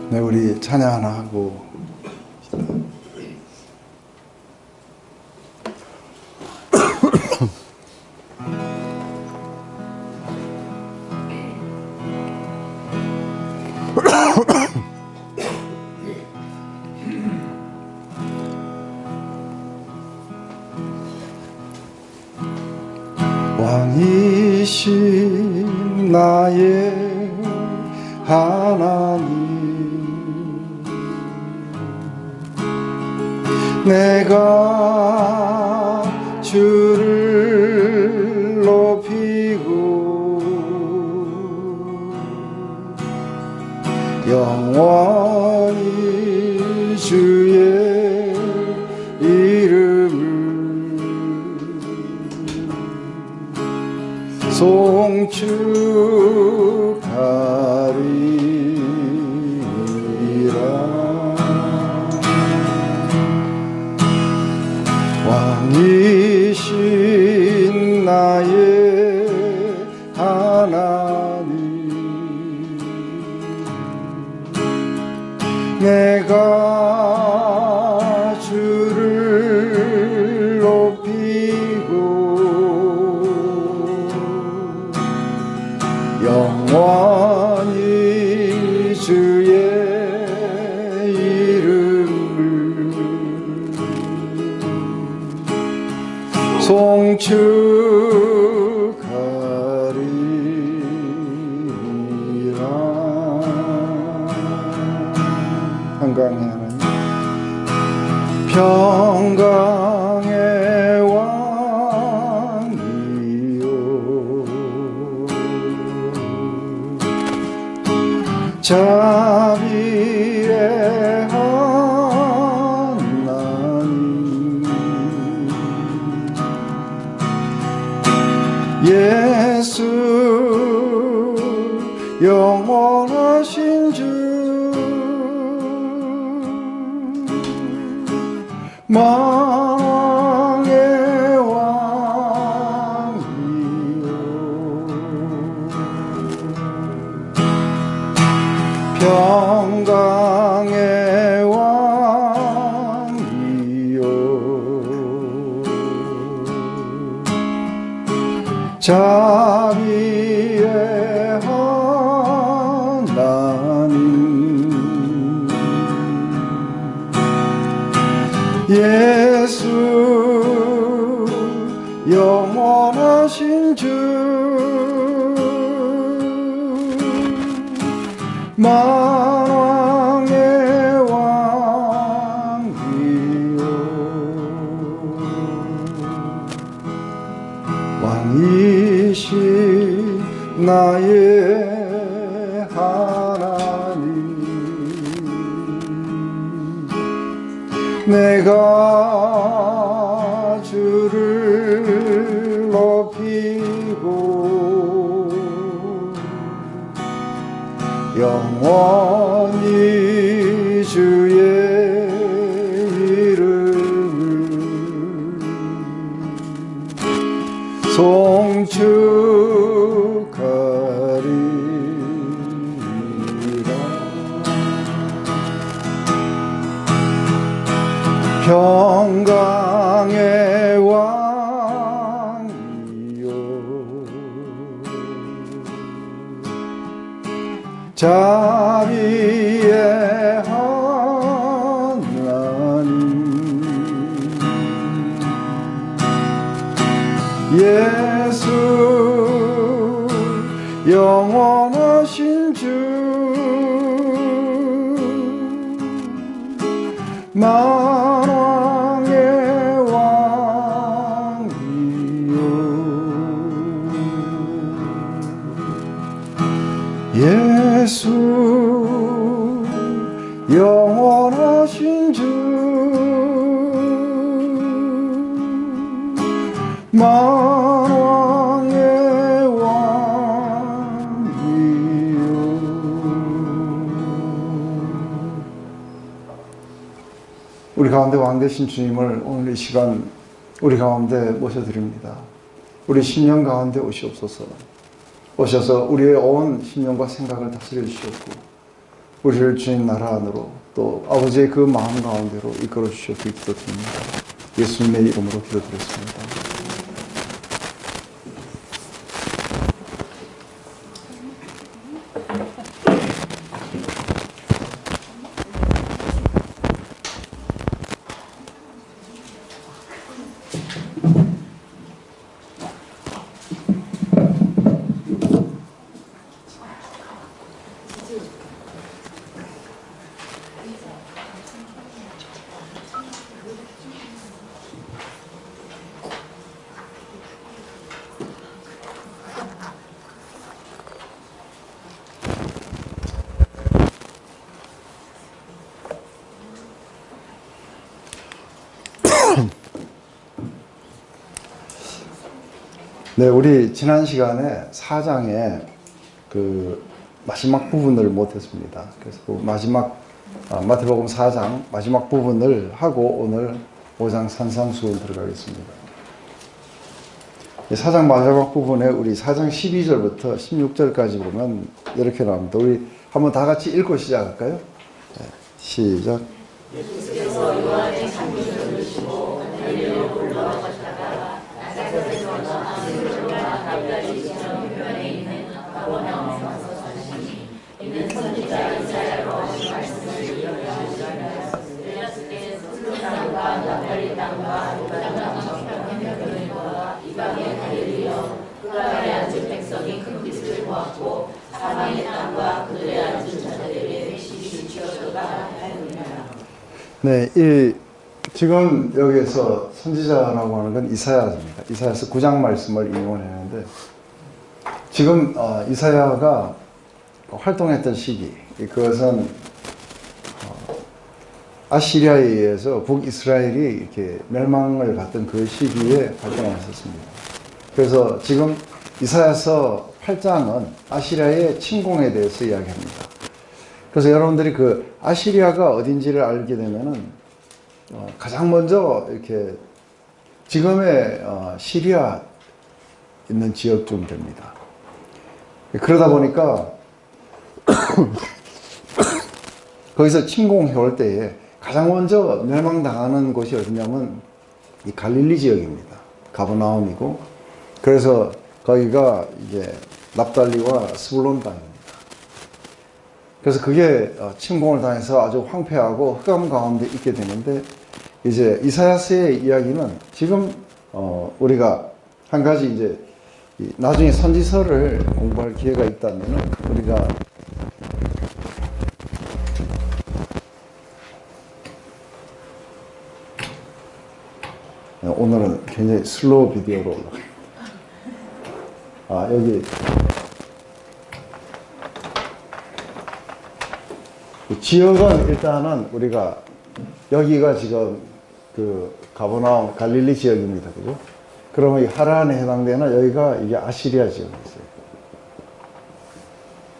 네, 우리 찬양 하나 하고 왕이신 나의 하나님, 내가 주를 높이고 영원히 주의 이름을 송축하리라. 왕이신 나의 하나님, 내가 주를 높이고 영원히 주의 이름을 송축하리라. 평강의 하나님, 평강의 왕이요 자비의 하나님, 예수 영원하신 주, 만왕의 왕이요 평강의 왕이요 자비의 하나님, 예수 영원하신 주, 만왕의 왕이요 왕이신 나의 하나님, 내가 주를 높이고 영원히 주의 이름을 송축하리라. 평강의 왕이요 자비의 하나님, 예수 영원하신 주, 만왕의 왕이요 예수 영원하신 주, 만왕의 왕이요. 우리 가운데 왕 되신 주님을 오늘 이 시간 우리 가운데 모셔드립니다. 우리 심령 가운데 오시옵소서. 오셔서 우리의 온 심령과 생각을 다스려 주시옵고 우리를 주님 나라 안으로 또 아버지의 그 마음 가운데로 이끌어 주시옵고 기도드립니다. 예수님의 이름으로 기도드렸습니다. 네, 우리 지난 시간에 4장의 그 마지막 부분을 못했습니다. 그래서 그 마지막 마태복음 4장 마지막 부분을 하고 오늘 5장 산상수훈 들어가겠습니다. 4장 마지막 부분에 우리 4장 12절부터 16절까지 보면 이렇게 나옵니다. 우리 한번 다 같이 읽고 시작할까요? 네, 시작. 예수께서 요한의 산지를 드시고 갈릴리로 올라가셨다가 나사렛에서 안드레와 갈릴리 지점 해변에 있는 가버나움에 와서 사시니 이는 선지자 이사야로 하신 말씀을 이루시리라. 그때 스불론 땅과 납달리 땅과 요단 땅과 해변과 이방의 갈릴리여 그 아래 앉은 백성이 큰 빛을 보았고 사방의 땅과 그들의 앉은 자들에게 빛이 비추어져가 하였느니라. 네, 지금 여기에서 선지자라고 하는 건 이사야입니다. 이사야서 9장 말씀을 인용했는데 지금 이사야가 활동했던 시기, 그것은 아시리아에 의해서 북이스라엘이 이렇게 멸망을 받던 그 시기에 활동을 했었습니다. 그래서 지금 이사야서 8장은 아시리아의 침공에 대해서 이야기합니다. 그래서 여러분들이 그 아시리아가 어딘지를 알게 되면은 가장 먼저 이렇게 지금의 시리아 있는 지역쯤 됩니다. 그러다 보니까 거기서 침공해 올 때에 가장 먼저 멸망당하는 곳이 어디냐면 이 갈릴리 지역입니다. 가버나움이고, 그래서 거기가 이제 납달리와 스불론 땅입니다. 그래서 그게 침공을 당해서 아주 황폐하고 흑암 가운데 있게 되는데, 이제 이사야서의 이야기는 지금 우리가 한 가지 이제 나중에 선지서를 공부할 기회가 있다면 우리가 오늘은 굉장히 슬로우 비디오로 올라갑니다. 여기 지역은 일단은 우리가 여기가 지금 그 가버나움 갈릴리 지역입니다. 그죠? 그러면 이 하란에 해당되는 여기가 이게 아시리아 지역이었어요.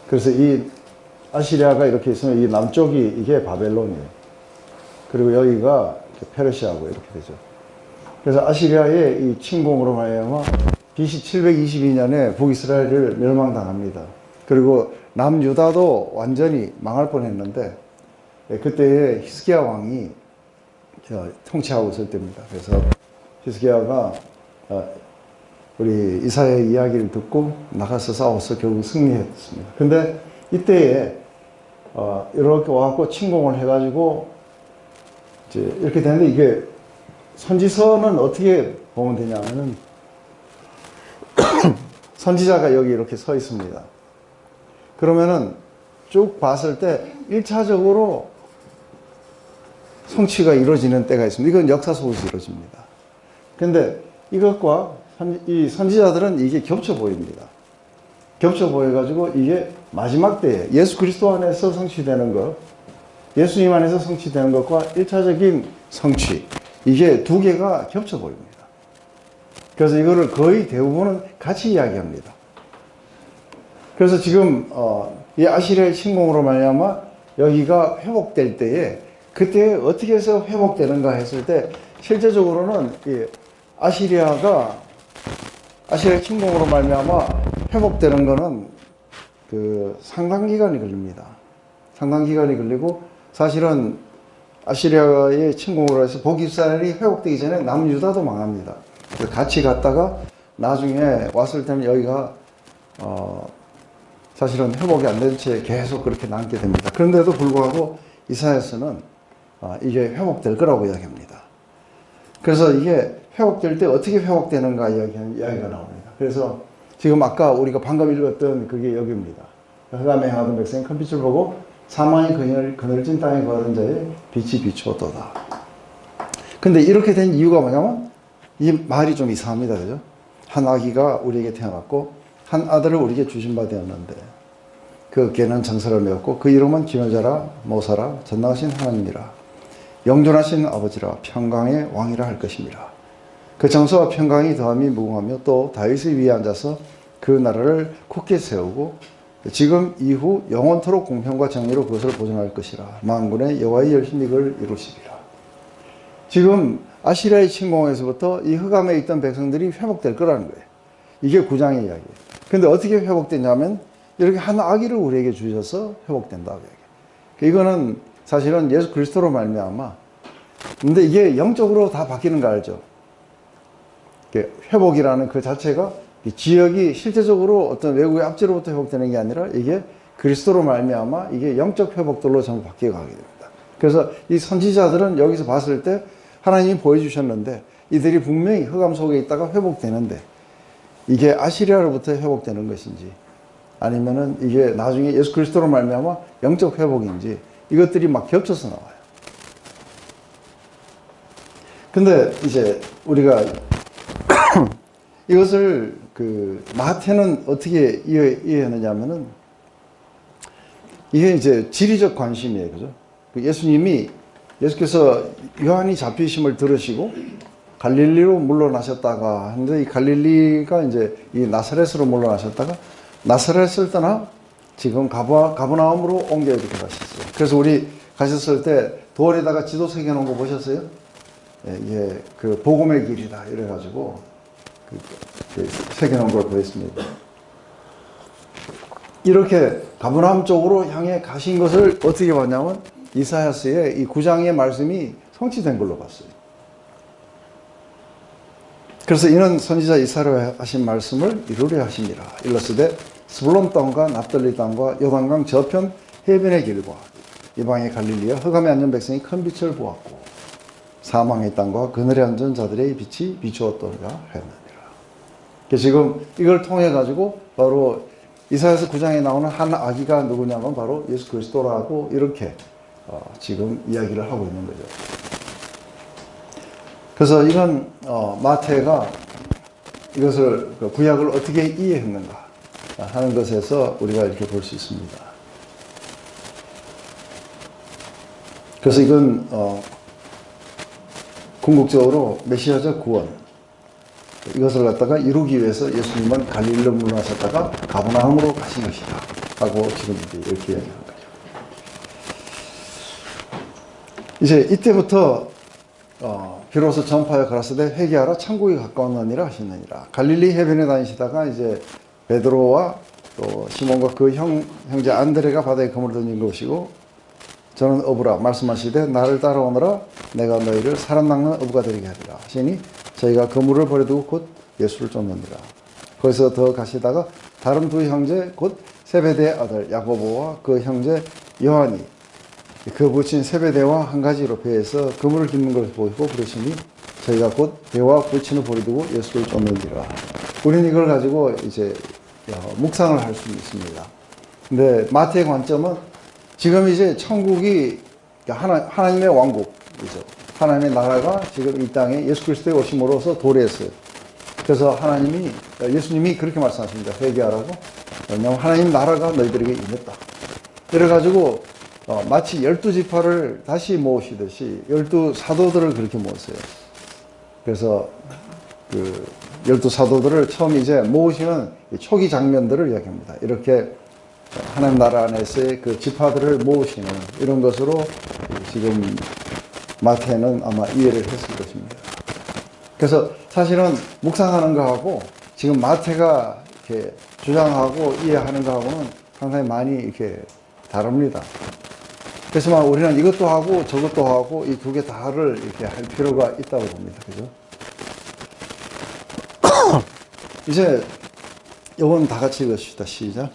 그래서 이 아시리아가 이렇게 있으면 이 남쪽이 이게 바벨론이에요. 그리고 여기가 페르시아고 이렇게 되죠. 그래서 아시리아의 이 침공으로 말미암아 BC 722년에 북이스라엘을 멸망당합니다. 그리고 남유다도 완전히 망할 뻔했는데 그때에 히스기야 왕이 통치하고 있을 때입니다. 그래서 히스기야가 우리 이사야의 이야기를 듣고 나가서 싸워서 결국 승리했습니다. 근데 이때에 이렇게 와갖고 침공을 해가지고 이제 이렇게 되는데, 이게 선지서는 어떻게 보면 되냐면은 선지자가 여기 이렇게 서 있습니다. 그러면은 쭉 봤을 때 1차적으로 성취가 이루어지는 때가 있습니다. 이건 역사 속에서 이루어집니다. 근데 이것과 이 선지자들은 이게 겹쳐 보입니다. 겹쳐 보여가지고 이게 마지막 때에 예수 그리스도 안에서 성취되는 것, 예수님 안에서 성취되는 것과 1차적인 성취, 이게 두 개가 겹쳐 보입니다. 그래서 이거를 거의 대부분은 같이 이야기합니다. 그래서 지금 이 아시리아의 침공으로 말미암아 여기가 회복될 때에 그때 어떻게 해서 회복되는가 했을 때 실제적으로는 이 아시리아 침공으로 말미암아 회복되는 거는 그 상당 기간이 걸립니다. 상당 기간이 걸리고 사실은 아시리아의 침공으로 해서 북이스라엘이 회복되기 전에 남유다도 망합니다. 같이 갔다가 나중에 왔을 때는 여기가 사실은 회복이 안 된 채 계속 그렇게 남게 됩니다. 그런데도 불구하고 이사야서는 이게 회복될 거라고 이야기합니다. 그래서 이게 회복될 때 어떻게 회복되는가 이야기가 나옵니다. 그래서 지금 아까 우리가 방금 읽었던 그게 여기입니다. 흑암에 행하던 백성이 큰 빛을 보고 사망의 그늘진 땅에 거하던 자의 빛이 비추었도다. 근데 이렇게 된 이유가 뭐냐면 이 말이 좀 이상합니다. 그죠? 한 아기가 우리에게 태어났고 한 아들을 우리에게 주신 바 되었는데 그 걔는 정사를 메웠고 그 이름은 기묘자라 모사라 전능하신 하나님이라 영존하신 아버지라 평강의 왕이라 할 것입니다. 그 정서와 평강이 더함이 무궁하며 또 다윗의 위에 앉아서 그 나라를 굳게 세우고 지금 이후 영원토록 공평과 정의로 그것을 보존할 것이라 만군의 여호와의 열심히 그걸 이루시리라. 지금 아시리아의 침공에서부터 이 흑암에 있던 백성들이 회복될 거라는 거예요. 이게 9장의 이야기예요. 근데 어떻게 회복되냐면 이렇게 한 아기를 우리에게 주셔서 회복된다고 얘기해요. 이거는 사실은 예수 그리스도로 말미암아. 근데 이게 영적으로 다 바뀌는 거 알죠? 회복이라는 그 자체가 지역이 실제적으로 어떤 외국의 압제로부터 회복되는 게 아니라 이게 그리스도로 말미암아 이게 영적 회복들로 전부 바뀌어 가게 됩니다. 그래서 이 선지자들은 여기서 봤을 때 하나님이 보여주셨는데 이들이 분명히 흑암 속에 있다가 회복되는데 이게 아시리아로부터 회복되는 것인지 아니면은 이게 나중에 예수 그리스도로 말미암아 영적 회복인지 이것들이 막 겹쳐서 나와요. 근데 이제 우리가 이것을 그 마태는 어떻게 이해하느냐면은 이게 이제 지리적 관심이에요. 그죠? 예수께서 요한이 잡히심을 들으시고 갈릴리로 물러나셨다가 하는데 이 갈릴리가 이제 이 나사렛으로 물러나셨다가 나사렛을 떠나 지금 가버나움으로 옮겨 이렇게 가셨어요. 그래서 우리 가셨을 때 돌에다가 지도 새겨놓은 거 보셨어요? 예, 그 복음의 길이다 이래가지고 그 새겨놓은 걸 보였습니다. 이렇게 가버나움 쪽으로 향해 가신 것을 어떻게 봤냐면 이사야서의 이 9장의 말씀이 성취된 걸로 봤어요. 그래서 이는 선지자 이사야로 하신 말씀을 이루려 하십니다. 일러스되 스불론 땅과 납달리 땅과 요단강 저편 해변의 길과 이방의 갈릴리와 흑암에 앉은 백성이 큰 빛을 보았고 사망의 땅과 그늘에 앉은 자들의 빛이 비추었더라 하였느니라. 지금 이걸 통해 가지고 바로 이사야서 9장에 나오는 한 아기가 누구냐면 바로 예수 그리스도라고 이렇게 지금 이야기를 하고 있는 거죠. 그래서 이건 마태가 이것을 구약을 어떻게 이해했는가 하는 것에서 우리가 이렇게 볼 수 있습니다. 그래서 이건 궁극적으로 메시아적 구원 이것을 갖다가 이루기 위해서 예수님은 갈릴리로 물러나셨다가 가버나움으로 가신 것이다 하고 지금 이렇게 이야기하는 거죠. 이제 이때부터 비로소 전파하여 가라사대 회개하라 천국이 가까웠느니라 하시느니라. 갈릴리 해변에 다니시다가 이제 베드로와 또 시몬과 그 형제 안드레가 바다에 그물을 던진 것이고 저는 어부라 말씀하시되 나를 따라오너라 내가 너희를 사람 낚는 어부가 되게 하리라 하시니 저희가 그물을 버려두고 곧 예수를 쫓느니라. 거기서 더 가시다가 다른 두 형제 곧 세베대의 아들 야고보와 그 형제 요한이 그 부친 세베대와 한 가지로 배에서 그물을 깁는 것을 보이고 부르시니 저희가 곧 배와 부친을 버려두고 예수를 쫓느니라. 우리는 이걸 가지고 이제 묵상을 할 수 있습니다. 근데 마태의 관점은 지금 이제 천국이 하나님의 왕국이죠. 하나님의 나라가 지금 이 땅에 예수 그리스도의 오심으로써 도래했어요. 그래서 예수님이 그렇게 말씀하십니다. 회개하라고. 왜냐하면 하나님 나라가 너희들에게 임했다. 이래가지고 마치 12지파를 다시 모으시듯이 12 사도들을 그렇게 모았어요. 그래서 열두 사도들을 처음 이제 모으시는 초기 장면들을 이야기합니다. 이렇게 하나님 나라 안에서의 그 지파들을 모으시는 이런 것으로 지금 마태는 아마 이해를 했을 것입니다. 그래서 사실은 묵상하는 거하고 지금 마태가 이렇게 주장하고 이해하는 거하고는 상당히 많이 이렇게 다릅니다. 그래서 우리는 이것도 하고 저것도 하고 이 두 개 다를 이렇게 할 필요가 있다고 봅니다. 그죠? 이제 이건 다 같이 읽읍시다. 시작.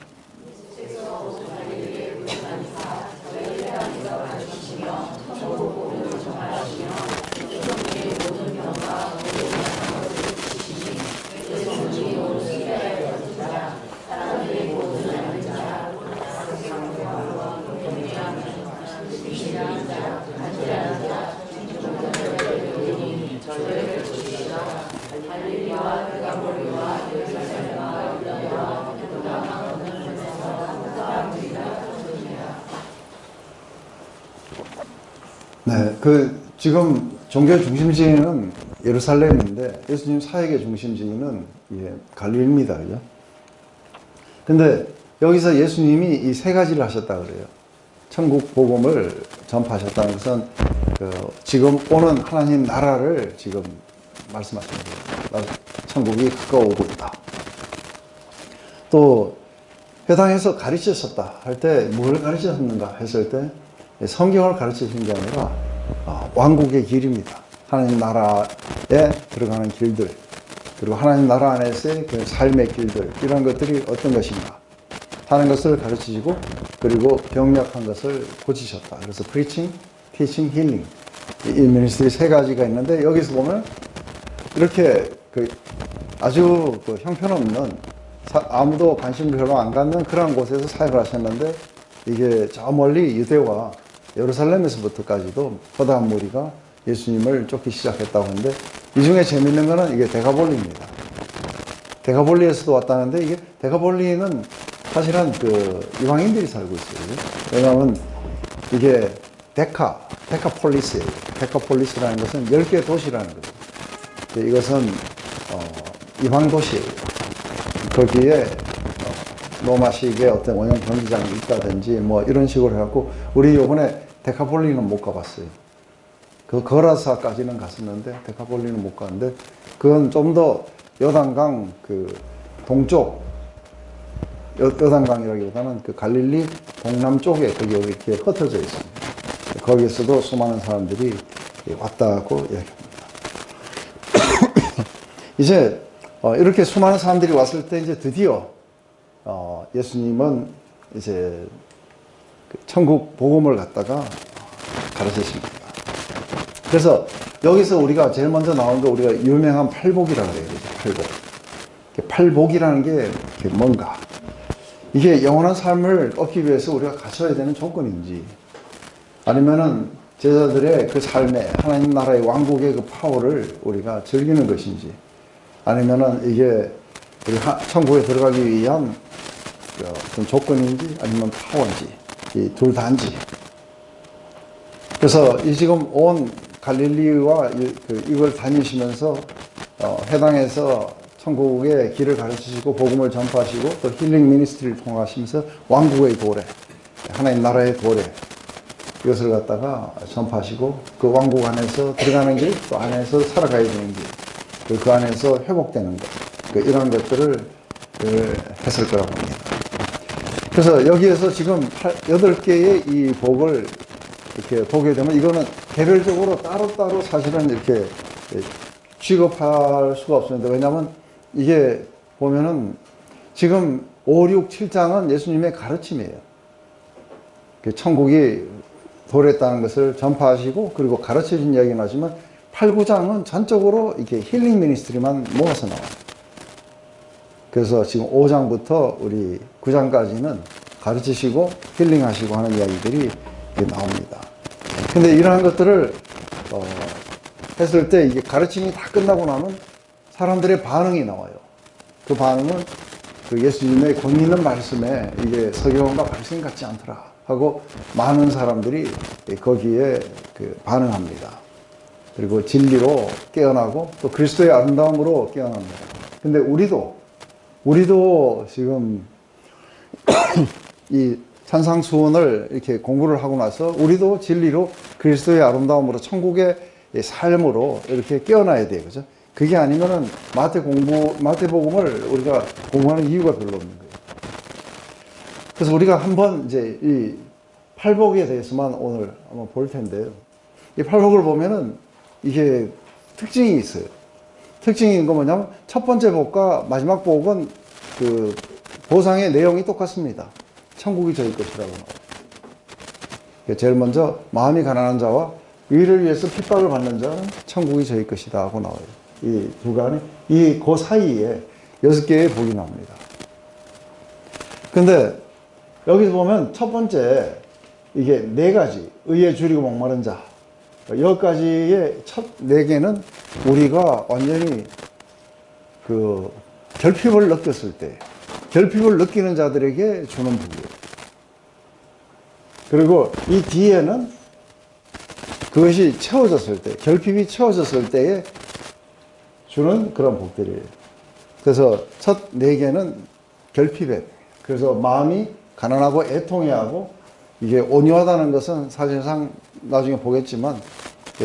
네, 지금 종교의 중심지는 예루살렘인데 예수님 사역의 중심지는 갈릴리입니다. 그죠? 근데 여기서 예수님이 이 세 가지를 하셨다 그래요. 천국 복음을 전파하셨다는 것은 지금 오는 하나님 나라를 지금 말씀하시는 거예요. 천국이 가까워오고 있다. 또 회당에서 가르치셨다 할 때 뭘 가르치셨는가 했을 때 성경을 가르치신 게 아니라 왕국의 길입니다. 하나님 나라에 들어가는 길들, 그리고 하나님 나라 안에서의 그 삶의 길들, 이런 것들이 어떤 것인가 하는 것을 가르치시고, 그리고 병약한 것을 고치셨다. 그래서 preaching, teaching, healing, 이 미니스트리 세 가지가 있는데, 여기서 보면 이렇게 아주 형편없는, 아무도 관심을 별로 안 갖는 그런 곳에서 사역을 하셨는데, 이게 저 멀리 유대와 예루살렘에서부터까지도 허다한 무리가 예수님을 쫓기 시작했다고 하는데, 이 중에 재밌는 거는 이게 데가볼리입니다. 데가볼리에서도 왔다는데, 이게 데가볼리는 사실은 이방인들이 살고 있어요. 왜냐하면 이게 데카폴리스예요. 데카폴리스라는 것은 10개 도시라는 거죠. 이것은 이방 도시예요. 거기에 로마식의 어떤 원형 경기장이 있다든지 뭐 이런 식으로 해갖고, 우리 요번에 데카폴리는 못 가봤어요. 거라사까지는 갔었는데 데카폴리는 못 갔는데, 그건 좀 더 요단강 동쪽, 요단강이라기보다는 갈릴리 동남쪽에 거기 이렇게 흩어져 있습니다. 거기에서도 수많은 사람들이 왔다고 이야기합니다. 이제 이렇게 수많은 사람들이 왔을 때 이제 드디어 예수님은 이제 천국 복음을 갖다가 가르치십니다. 그래서 여기서 우리가 제일 먼저 나온 거, 우리가 유명한 팔복이라고 해요. 팔복. 팔복이라는 게 뭔가? 이게 영원한 삶을 얻기 위해서 우리가 갖춰야 되는 조건인지, 아니면은 제자들의 그 삶에 하나님 나라의 왕국의 그 파워를 우리가 즐기는 것인지, 아니면은 이게 우리 천국에 들어가기 위한 어떤 조건인지, 아니면 파워인지, 이 둘 다인지. 그래서 이 지금 온 갈릴리와 이걸 다니시면서 해당에서 천국의 길을 가르치시고 복음을 전파하시고 또 힐링 미니스트리를 통하시면서 왕국의 도래, 하나님 나라의 도래, 이것을 갖다가 전파하시고, 그 왕국 안에서 들어가는 길, 또 안에서 살아가야 되는 길, 그 안에서 회복되는 것, 이런 것들을 했을 거라고 봅니다. 그래서 여기에서 지금 8개의 이 복을 이렇게 보게 되면, 이거는 개별적으로 따로따로 사실은 이렇게 취급할 수가 없습니다. 왜냐하면 이게 보면은 지금 5, 6, 7장은 예수님의 가르침이에요. 천국이 도래했다는 것을 전파하시고, 그리고 가르쳐준 이야기는 하지만 8, 9장은 전적으로 이렇게 힐링 미니스트리만 모아서 나와요. 그래서 지금 5장부터 우리 9장까지는 가르치시고 힐링하시고 하는 이야기들이 나옵니다. 근데 이러한 것들을 했을 때 이게 가르침이 다 끝나고 나면 사람들의 반응이 나와요. 그 반응은 예수님의 권위 있는 말씀에 이게 서경과 발생 같지 않더라 하고 많은 사람들이 거기에 반응합니다. 그리고 진리로 깨어나고 또 그리스도의 아름다움으로 깨어납니다. 근데 우리도 지금 이 산상수훈을 이렇게 공부를 하고 나서 우리도 진리로 그리스도의 아름다움으로 천국의 삶으로 이렇게 깨어나야 돼요. 그죠? 그게 아니면은 마태복음을 우리가 공부하는 이유가 별로 없는 거예요. 그래서 우리가 한번 이제 이 팔복에 대해서만 오늘 한번 볼 텐데요. 이 팔복을 보면은 이게 특징이 있어요. 특징인 거 뭐냐면 첫 번째 복과 마지막 복은 그 보상의 내용이 똑같습니다. 천국이 저희 것이라고 나와요. 제일 먼저 마음이 가난한 자와 의를 위해서 핍박을 받는 자는 천국이 저희 것이다 하고 나와요. 이 두 가지, 그 사이에 6개의 복이 나옵니다. 근데 여기서 보면 첫 번째 이게 4가지 의에 줄이고 목마른 자, 여기까지의 첫 4개는 우리가 완전히 그 결핍을 느꼈을 때, 결핍을 느끼는 자들에게 주는 복이에요. 그리고 이 뒤에는 그것이 채워졌을 때, 결핍이 채워졌을 때에 주는 그런 복들이에요. 그래서 첫 4개는 결핍에, 그래서 마음이 가난하고 애통해하고, 이게 온유하다는 것은 사실상 나중에 보겠지만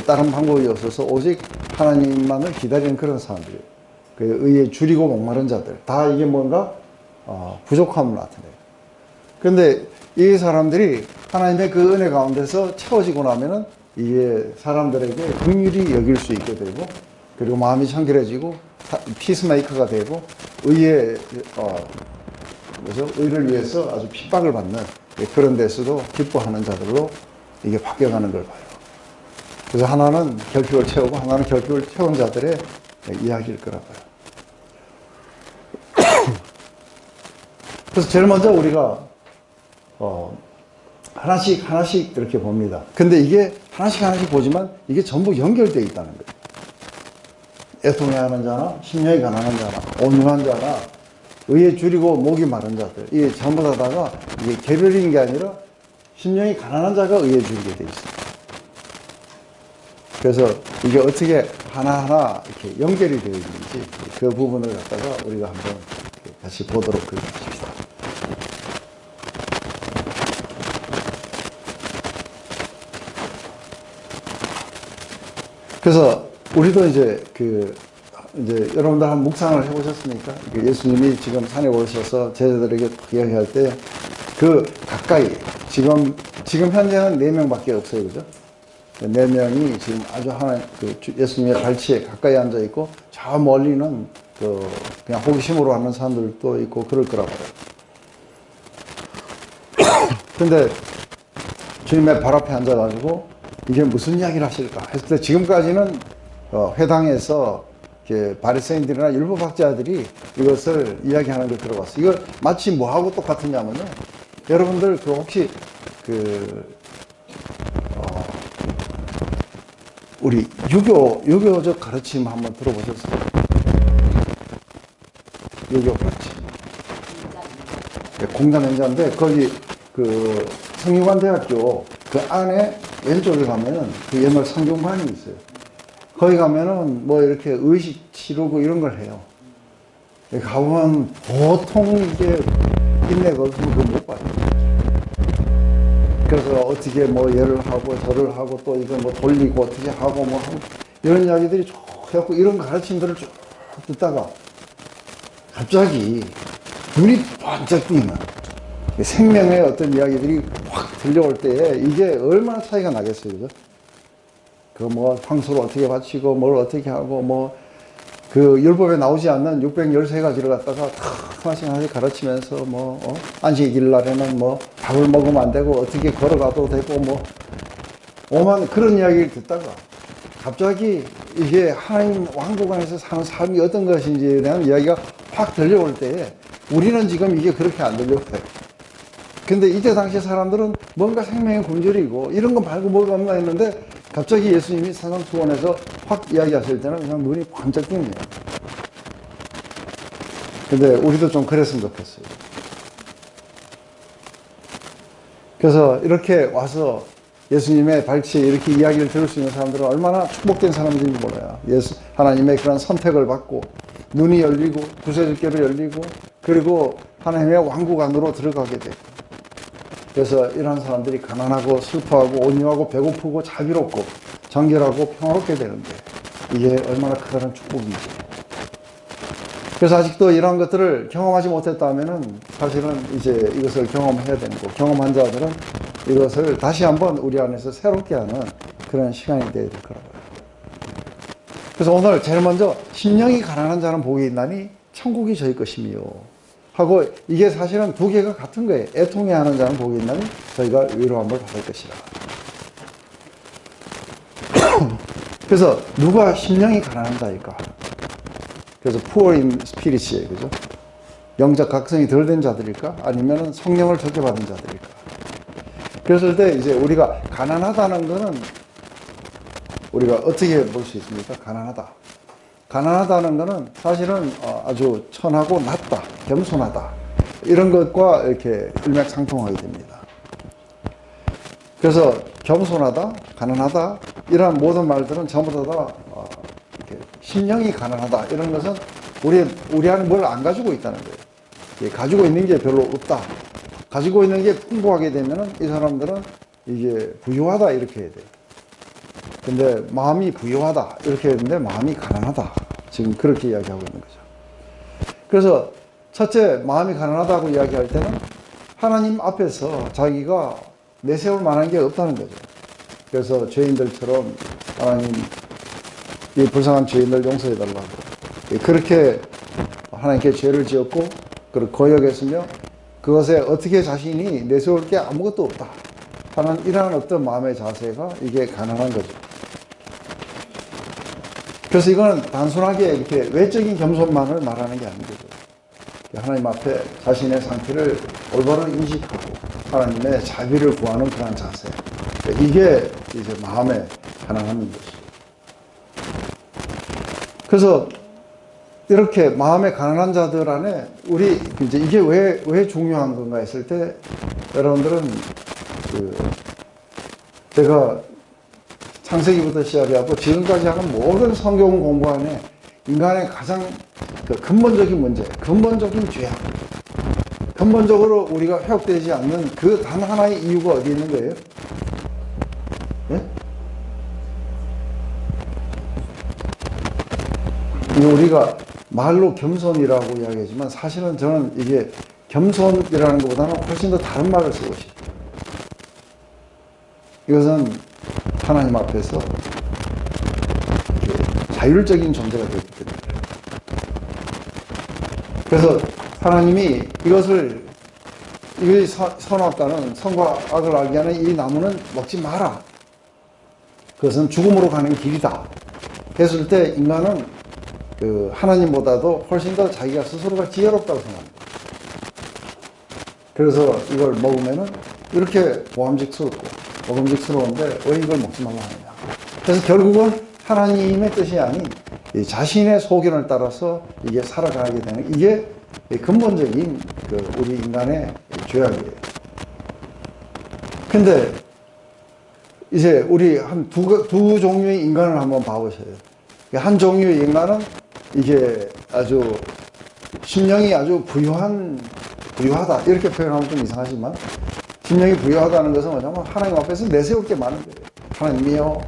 다른 방법이 없어서 오직 하나님만을 기다리는 그런 사람들이에요. 그 의에 줄이고 목마른 자들, 다 이게 뭔가 부족함을 나타내요. 근데 이 사람들이 하나님의 그 은혜 가운데서 채워지고 나면은 이게 사람들에게 긍휼히 여길 수 있게 되고, 그리고 마음이 청결해지고 피스메이커가 되고, 의의 의를 위해서 아주 핍박을 받는 그런 데서도 기뻐하는 자들로 이게 바뀌어가는 걸 봐요. 그래서 하나는 결핍을 채우고 하나는 결핍을 채운 자들의 이야기일 거라 봐요. 그래서 제일 먼저 우리가 하나씩 이렇게 봅니다. 근데 이게 하나씩 보지만 이게 전부 연결되어 있다는 거예요. 애통해하는 자나 심령이 가난한 자나 온유한 자나 의에 줄이고 목이 마른 자들, 이게 전부 다가 이게 개별인 게 아니라 심령이 가난한 자가 의에 줄이게 돼 있어요. 그래서 이게 어떻게 하나하나 이렇게 연결이 되어 있는지 그 부분을 갖다가 우리가 한번 다시 보도록 하십시다. 그래서 우리도 이제 여러분들 한 묵상을 해보셨습니까? 예수님이 지금 산에 오셔서 제자들에게 이야기할 때 그 가까이 지금 현재는 4명밖에 없어요, 그죠? 4명이 지금 아주 예수님의 발치에 가까이 앉아 있고, 저 멀리는 그냥 호기심으로 하는 사람들도 있고 그럴 거라고 해요. 근데 주님의 발 앞에 앉아가지고 이게 무슨 이야기를 하실까 했을 때, 지금까지는 회당에서 바리새인들이나 율법학자들이 이것을 이야기하는 걸 들어봤어요. 이거 마치 뭐하고 똑같으냐면요, 여러분들 혹시 우리 유교적 가르침 한번 들어보셨어요? 유교 가르침. 공자맹자인데 거기 성균관대학교 그 안에 왼쪽에 가면은 그 옛날 성균관이 있어요. 거기 가면은 뭐 이렇게 의식 치르고 이런 걸 해요. 가보면 보통 이게 인내가 없으면 그거 못 봐요. 그래서 어떻게 뭐 얘를 하고 저를 하고 또 이거 뭐 돌리고 어떻게 하고 뭐 이런 이야기들이 쭉 해갖고 이런 가르침들을 쭉 듣다가 갑자기 눈이 번쩍 뜨이는 생명의 어떤 이야기들이 확 들려올 때에 이게 얼마나 차이가 나겠어요, 그죠? 뭐 황소를 어떻게 바치고 뭘 어떻게 하고 율법에 나오지 않는 613가지를 갖다가 하나씩 가르치면서 안식일 날에는 밥을 먹으면 안 되고 어떻게 걸어가도 되고 오만 그런 이야기를 듣다가 갑자기 이게 하나님 왕국 안에서 사는 삶이 어떤 것인지에 대한 이야기가 확 들려올 때에 우리는 지금 이게 그렇게 안 들려와요. 근데 이때 당시 사람들은 뭔가 생명의 굶주리고 이런 거 말고 뭐가 없나 했는데 갑자기 예수님이 산상수훈에서 확 이야기하실 때는 그냥 눈이 번쩍 뜹니다. 근데 우리도 좀 그랬으면 좋겠어요. 그래서 이렇게 와서 예수님의 발치에 이렇게 이야기를 들을 수 있는 사람들은 얼마나 축복된 사람들인지 몰라요. 하나님의 그런 선택을 받고 눈이 열리고 구세주께로 열리고 그리고 하나님의 왕국 안으로 들어가게 되고 그래서 이런 사람들이 가난하고 슬퍼하고 온유하고 배고프고 자비롭고 정결하고 평화롭게 되는데 이게 얼마나 크다는 축복인지. 그래서 아직도 이런 것들을 경험하지 못했다면은 사실은 이제 이것을 경험해야 되는 거고 경험한 자들은 이것을 다시 한번 우리 안에서 새롭게 하는 그런 시간이 되어야 될 거라고요. 그래서 오늘 제일 먼저 심령이 가난한 자는 복이 있나니 천국이 저희 것이며 하고 이게 사실은 두 개가 같은 거예요. 애통해하는 자는 복이 있나니 저희가 위로함을 받을 것이라. 그래서 누가 심령이 가난한 자일까? 그래서 poor in spirit이에요. 그죠? 영적 각성이 덜 된 자들일까? 아니면 성령을 적게 받은 자들일까? 그랬을 때 이제 우리가 가난하다는 거는 우리가 어떻게 볼 수 있습니까? 가난하다. 가난하다는 거는 사실은 아주 천하고 낮다, 겸손하다. 이런 것과 이렇게 일맥상통하게 됩니다. 그래서 겸손하다, 가난하다, 이러한 모든 말들은 전부 다 이렇게 심령이 가난하다. 이런 것은 우리 안에 뭘 안 가지고 있다는 거예요. 가지고 있는 게 별로 없다. 가지고 있는 게 풍부하게 되면은 이 사람들은 이게 부유하다 이렇게 해야 돼요. 근데 마음이 부유하다 이렇게 했는데 마음이 가난하다. 지금 그렇게 이야기하고 있는 거죠. 그래서 첫째 마음이 가난하다고 이야기할 때는 하나님 앞에서 자기가 내세울 만한 게 없다는 거죠. 그래서 죄인들처럼 하나님 이 불쌍한 죄인들 용서해 달라고 그렇게 하나님께 죄를 지었고 그걸 거역했으며 그것에 어떻게 자신이 내세울 게 아무것도 없다 하는 이러한 어떤 마음의 자세가 이게 가능한 거죠. 그래서 이거는 단순하게 이렇게 외적인 겸손만을 말하는 게 아닌 거죠. 하나님 앞에 자신의 상태를 올바로 인식하고 하나님의 자비를 구하는 그런 자세. 이게 이제 마음의 가난함인 것이죠. 그래서 이렇게 마음에 가난한 자들 안에 우리 이제 이게 왜 중요한 건가 했을 때 여러분들은 제가 창세기부터 시작해서 지금까지 하는 모든 성경 공부 안에 인간의 가장 근본적인 문제, 근본적인 죄악, 근본적으로 우리가 회복되지 않는 그 단 하나의 이유가 어디 있는 거예요? 예? 우리가 말로 겸손이라고 이야기하지만 사실은 저는 이게 겸손이라는 것보다는 훨씬 더 다른 말을 쓰고 싶어요. 이것은 하나님 앞에서 자율적인 존재가 되기 때문에 그래서 하나님이 이것이 선악과는 선과 악을 알게 하는 이 나무는 먹지 마라. 그것은 죽음으로 가는 길이다. 했을 때 인간은 하나님보다도 훨씬 더 자기가 스스로가 지혜롭다고 생각합니다. 그래서 이걸 먹으면은 이렇게 보암직스럽고 먹음직스러운데 왜 이걸 먹지 말라 하느냐. 그래서 결국은 하나님의 뜻이 아닌 자신의 소견을 따라서 이게 살아가게 되는 이게 근본적인 우리 인간의 죄악이에요. 근데 이제 우리 한 두 종류의 인간을 한번 봐보셔요. 한 종류의 인간은 이게 아주 심령이 아주 부유하다 이렇게 표현하면 좀 이상하지만 심령이 부유하다는 것은 뭐냐면 하나님 앞에서 내세울 게 많은 거예요. 하나님이여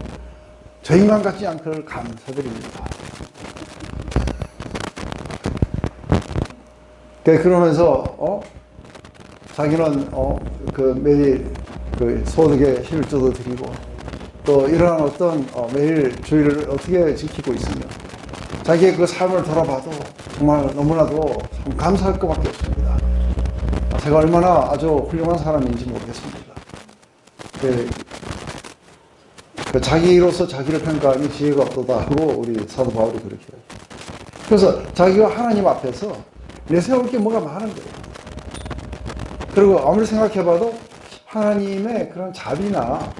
저 인간 같지 않기를 감사드립니다. 그러면서 자기는 매일 소득의 실주도 드리고 또 이러한 어떤 매일 주의를 어떻게 지키고 있으며 자기의 그 삶을 돌아봐도 정말 너무나도 참 감사할 것밖에 없습니다. 제가 얼마나 아주 훌륭한 사람인지 모르겠습니다. 자기로서 자기를 평가하니 지혜가 없도다 하고 우리 사도 바울이 그렇게 해요. 그래서 자기가 하나님 앞에서 내세울 게 뭐가 많은 거예요. 그리고 아무리 생각해봐도 하나님의 그런 자비나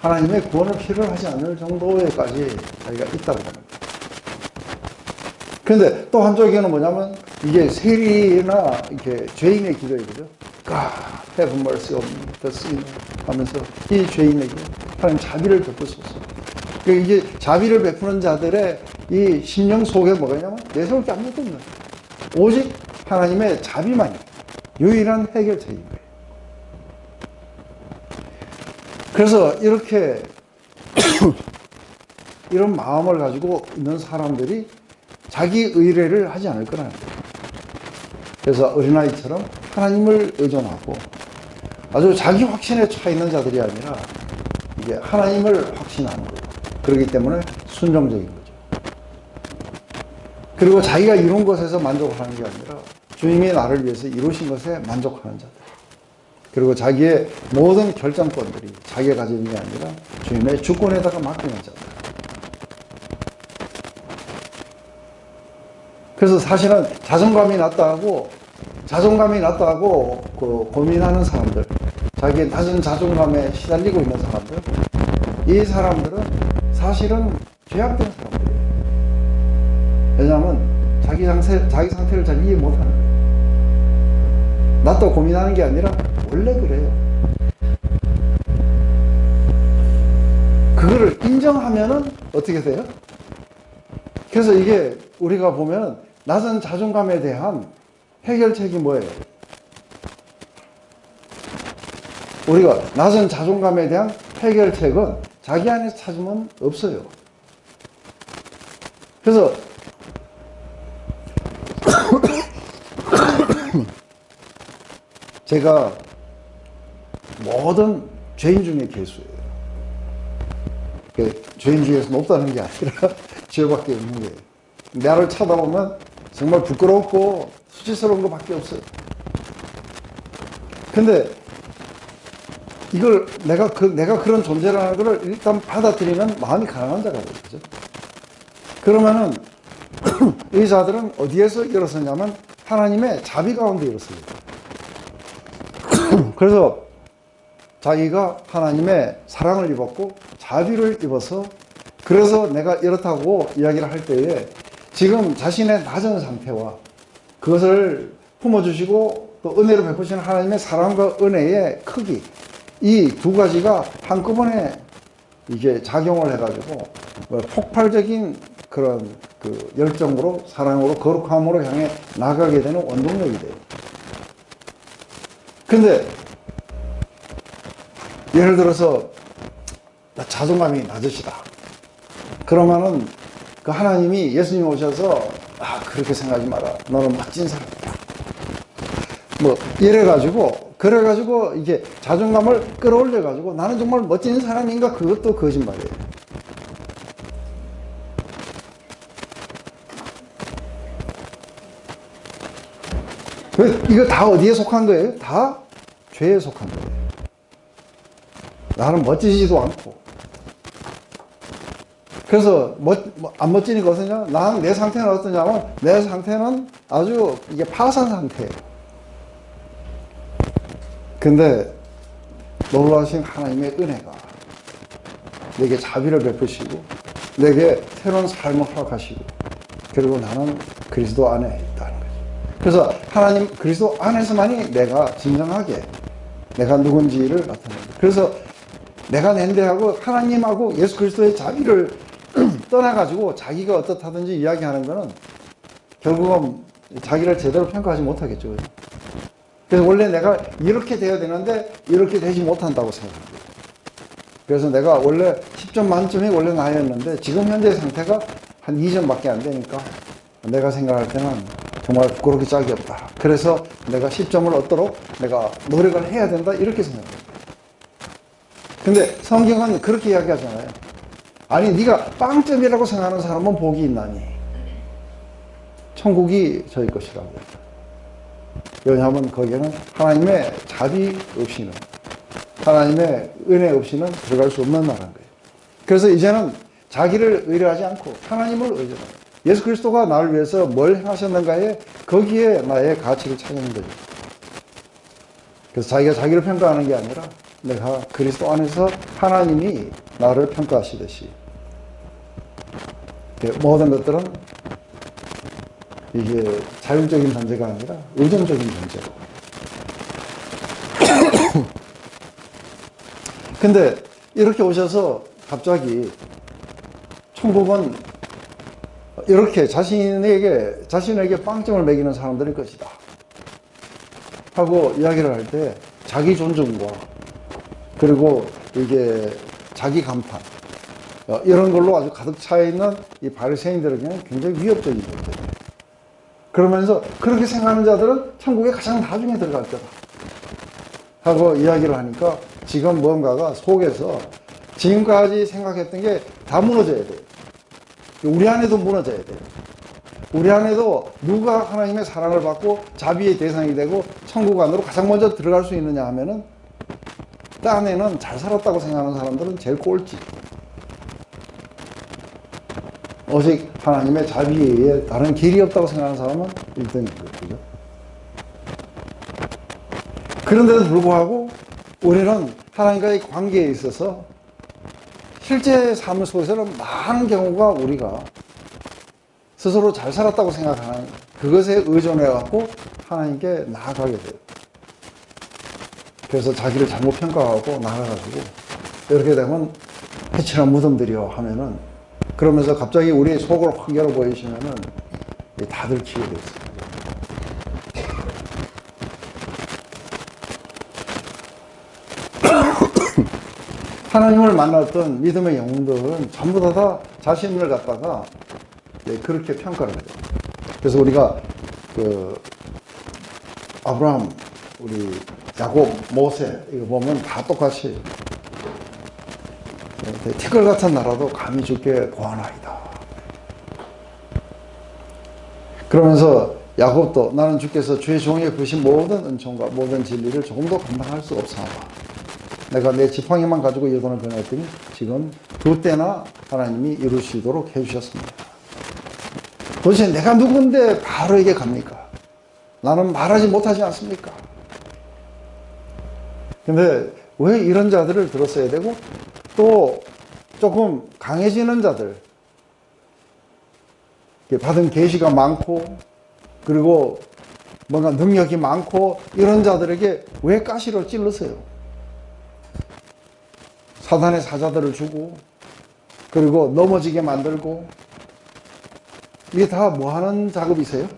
하나님의 구원을 필요로 하지 않을 정도에까지 자기가 있다고 합니다. 그런데 또 한쪽에는 뭐냐면 이게 세리나 이렇게 죄인의 기도예요. 그죠? God have mercy on me, the sinner 하면서 이 죄인에게 하나님 자비를 베푸소서. 이게 자비를 베푸는 자들의 이 심령 속에 뭐가 있냐면 내세울 게 아무것도 없는 거예요. 오직 하나님의 자비만이 유일한 해결책인 거예요. 그래서 이렇게 이런 마음을 가지고 있는 사람들이 자기 의뢰를 하지 않을 거라는 거예요. 그래서 어린아이처럼 하나님을 의존하고 아주 자기 확신에 차 있는 자들이 아니라 이게 하나님을 확신하는 거예요. 그렇기 때문에 순종적인 거죠. 그리고 자기가 이룬 것에서 만족을 하는 게 아니라 주님이 나를 위해서 이루신 것에 만족하는 자들. 그리고 자기의 모든 결정권들이 자기가 가지는 게 아니라 주님의 주권에다가 맡기는 자들. 그래서 사실은 자존감이 낮다고 고민하는 사람들, 자기의 낮은 자존감에 시달리고 있는 사람들, 이 사람들은 사실은 죄악된 사람들이에요. 왜냐하면 자기 상태를 잘 이해 못하는 거예요. 낮다고 고민하는 게 아니라 원래 그래요. 그거를 인정하면은 어떻게 돼요? 그래서 이게 우리가 보면 낮은 자존감에 대한 해결책이 뭐예요? 우리가 낮은 자존감에 대한 해결책은 자기 안에서 찾으면 없어요. 그래서 제가 모든 죄인 중에 괴수예요. 죄인 중에서 높다는 게 아니라 죄밖에 없는 거예요. 나를 쳐다보면 정말 부끄럽고 수치스러운 것밖에 없어요. 근데 이걸 내가 그런 존재라는 걸 일단 받아들이면 마음이 가난한 자가 되죠. 그러면은 이 자들은 어디에서 일어서냐면 하나님의 자비 가운데 일어섭니다. 그래서 자기가 하나님의 사랑을 입었고 자비를 입어서 그래서 내가 이렇다고 이야기를 할 때에 지금 자신의 낮은 상태와 그것을 품어주시고 또 은혜를 베푸시는 하나님의 사랑과 은혜의 크기, 이 두 가지가 한꺼번에 이게 작용을 해가지고 폭발적인 그런 그 열정으로 사랑으로 거룩함으로 향해 나가게 되는 원동력이 돼요. 근데 예를 들어서 나 자존감이 낮으시다. 그러면은 그 하나님이 예수님 오셔서 그렇게 생각하지 마라. 너는 멋진 사람이다. 뭐 이래가지고 그래가지고 이게 자존감을 끌어올려가지고 나는 정말 멋진 사람인가 그것도 거짓말이에요. 이거 다 어디에 속한 거예요? 다 죄에 속한 거예요. 나는 멋지지도 않고. 그래서 안 멋지니까 어떠냐? 내 상태는 어떠냐면 내 상태는 아주 이게 파산 상태예요. 근데 놀라우신 하나님의 은혜가 내게 자비를 베푸시고 내게 새로운 삶을 허락하시고 그리고 나는 그리스도 안에 있다는 거죠. 그래서 하나님 그리스도 안에서만이 내가 진정하게 내가 누군지를 나타냅니다. 그래서 내가 낸데하고 하나님하고 예수 그리스도의 자비를 떠나가지고 자기가 어떻다든지 이야기하는 거는 결국은 자기를 제대로 평가하지 못하겠죠. 그래서 원래 내가 이렇게 돼야 되는데 이렇게 되지 못한다고 생각합니다. 그래서 내가 원래 10점 만점이 원래 나였는데 지금 현재 상태가 한 2점밖에 안 되니까 내가 생각할 때는 정말 부끄럽게 짝이 없다. 그래서 내가 10점을 얻도록 내가 노력을 해야 된다. 이렇게 생각합니다. 근데 성경은 그렇게 이야기하잖아요. 아니 네가 빵점이라고 생각하는 사람은 복이 있나니 천국이 저희 것이라고. 왜냐하면 거기에는 하나님의 자비 없이는 하나님의 은혜 없이는 들어갈 수 없는 나라인 거예요. 그래서 이제는 자기를 의뢰하지 않고 하나님을 의존합니다. 예수 그리스도가 나를 위해서 뭘 행하셨는가에 거기에 나의 가치를 찾는 거죠. 그래서 자기가 자기를 평가하는 게 아니라 내가 그리스도 안에서 하나님이 나를 평가하시듯이 모든 것들은 이게 자율적인 존재가 아니라 의존적인 존재고. 근데 이렇게 오셔서 갑자기 천국은 이렇게 자신에게 빵점을 매기는 사람들일 것이다 하고 이야기를 할 때 자기 존중과 그리고 이게 자기 감탄 이런 걸로 아주 가득 차 있는 이 바리새인들에게는 굉장히 위협적인 존재. 그러면서 그렇게 생각하는 자들은 천국에 가장 나중에 들어갈 거다 하고 이야기를 하니까 지금 뭔가가 속에서 지금까지 생각했던 게 다 무너져야 돼요. 우리 안에도 무너져야 돼요. 우리 안에도 누가 하나님의 사랑을 받고 자비의 대상이 되고 천국 안으로 가장 먼저 들어갈 수 있느냐 하면은 딴에는 잘 살았다고 생각하는 사람들은 제일 꼴찌. 오직 하나님의 자비에 다른 길이 없다고 생각하는 사람은 1등인 거죠. 그런데도 불구하고 우리는 하나님과의 관계에 있어서 실제 삶 속에서는 많은 경우가 우리가 스스로 잘 살았다고 생각하는 그것에 의존해갖고 하나님께 나아가게 돼요. 그래서 자기를 잘못 평가하고 나아가지고 이렇게 되면 해치는 무덤들이요 하면은 그러면서 갑자기 우리의 속을 확 열어 보이시면은 다 들키게 됐어요. 하나님을 만났던 믿음의 영웅들은 전부 다 자신을 갖다가 그렇게 평가를 해요. 그래서 우리가 아브라함, 우리 야곱, 모세 이거 보면 다 똑같이 티끌 같은 나라도 감히 주께 구하나이다. 그러면서 야곱도 나는 주께서 주의 종에게 주신 모든 은총과 모든 진리를 조금도 감당할 수 없사오다. 내가 내 지팡이만 가지고 여돈을 변했더니 지금 두 때나 하나님이 이루시도록 해주셨습니다. 도대체 내가 누군데 바로에게 갑니까? 나는 말하지 못하지 않습니까? 근데 왜 이런 자들을 들었어야 되고 또 조금 강해지는 자들 받은 계시가 많고 그리고 뭔가 능력이 많고 이런 자들에게 왜 가시로 찔렀어요? 사단의 사자들을 주고 그리고 넘어지게 만들고 이게 다 뭐 하는 작업이세요?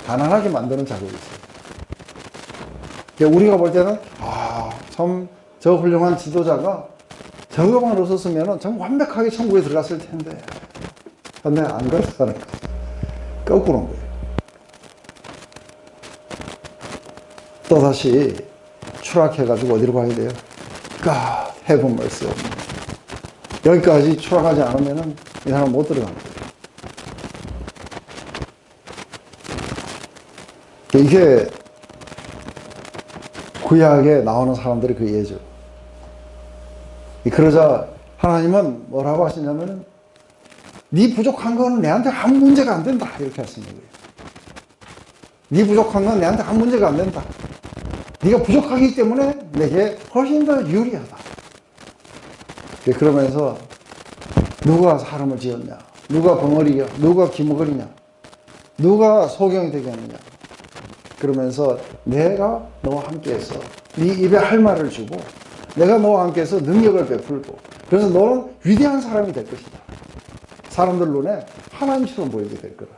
가난하게 만드는 작업이세요. 우리가 볼 때는 참 저 훌륭한 지도자가 저것만 없었으면 참 완벽하게 천국에 들어갔을 텐데 근데 안 그렇다는 거예요. 거꾸로인 거예요. 또다시 추락해가지고 어디로 가야 돼요? God, have mercy. 여기까지 추락하지 않으면 이 사람 못 들어가는 거예요. 이게 구약에 나오는 사람들의 그 예죠. 그러자 하나님은 뭐라고 하시냐면은 네 부족한 거는 내한테 아무 문제가 안 된다 이렇게 하시는 거예요. 네 부족한 건 내한테 아무 문제가 안 된다. 네가 부족하기 때문에 내게 훨씬 더 유리하다. 그러면서 누가 사람을 지었냐? 누가 벙어리냐? 누가 기머거리냐? 누가 소경이 되게 하느냐? 그러면서 내가 너와 함께해서 네 입에 할 말을 주고 내가 너와 함께해서 능력을 베풀고 그래서 너는 위대한 사람이 될 것이다. 사람들 눈에 하나님처럼 보이게 될 거라.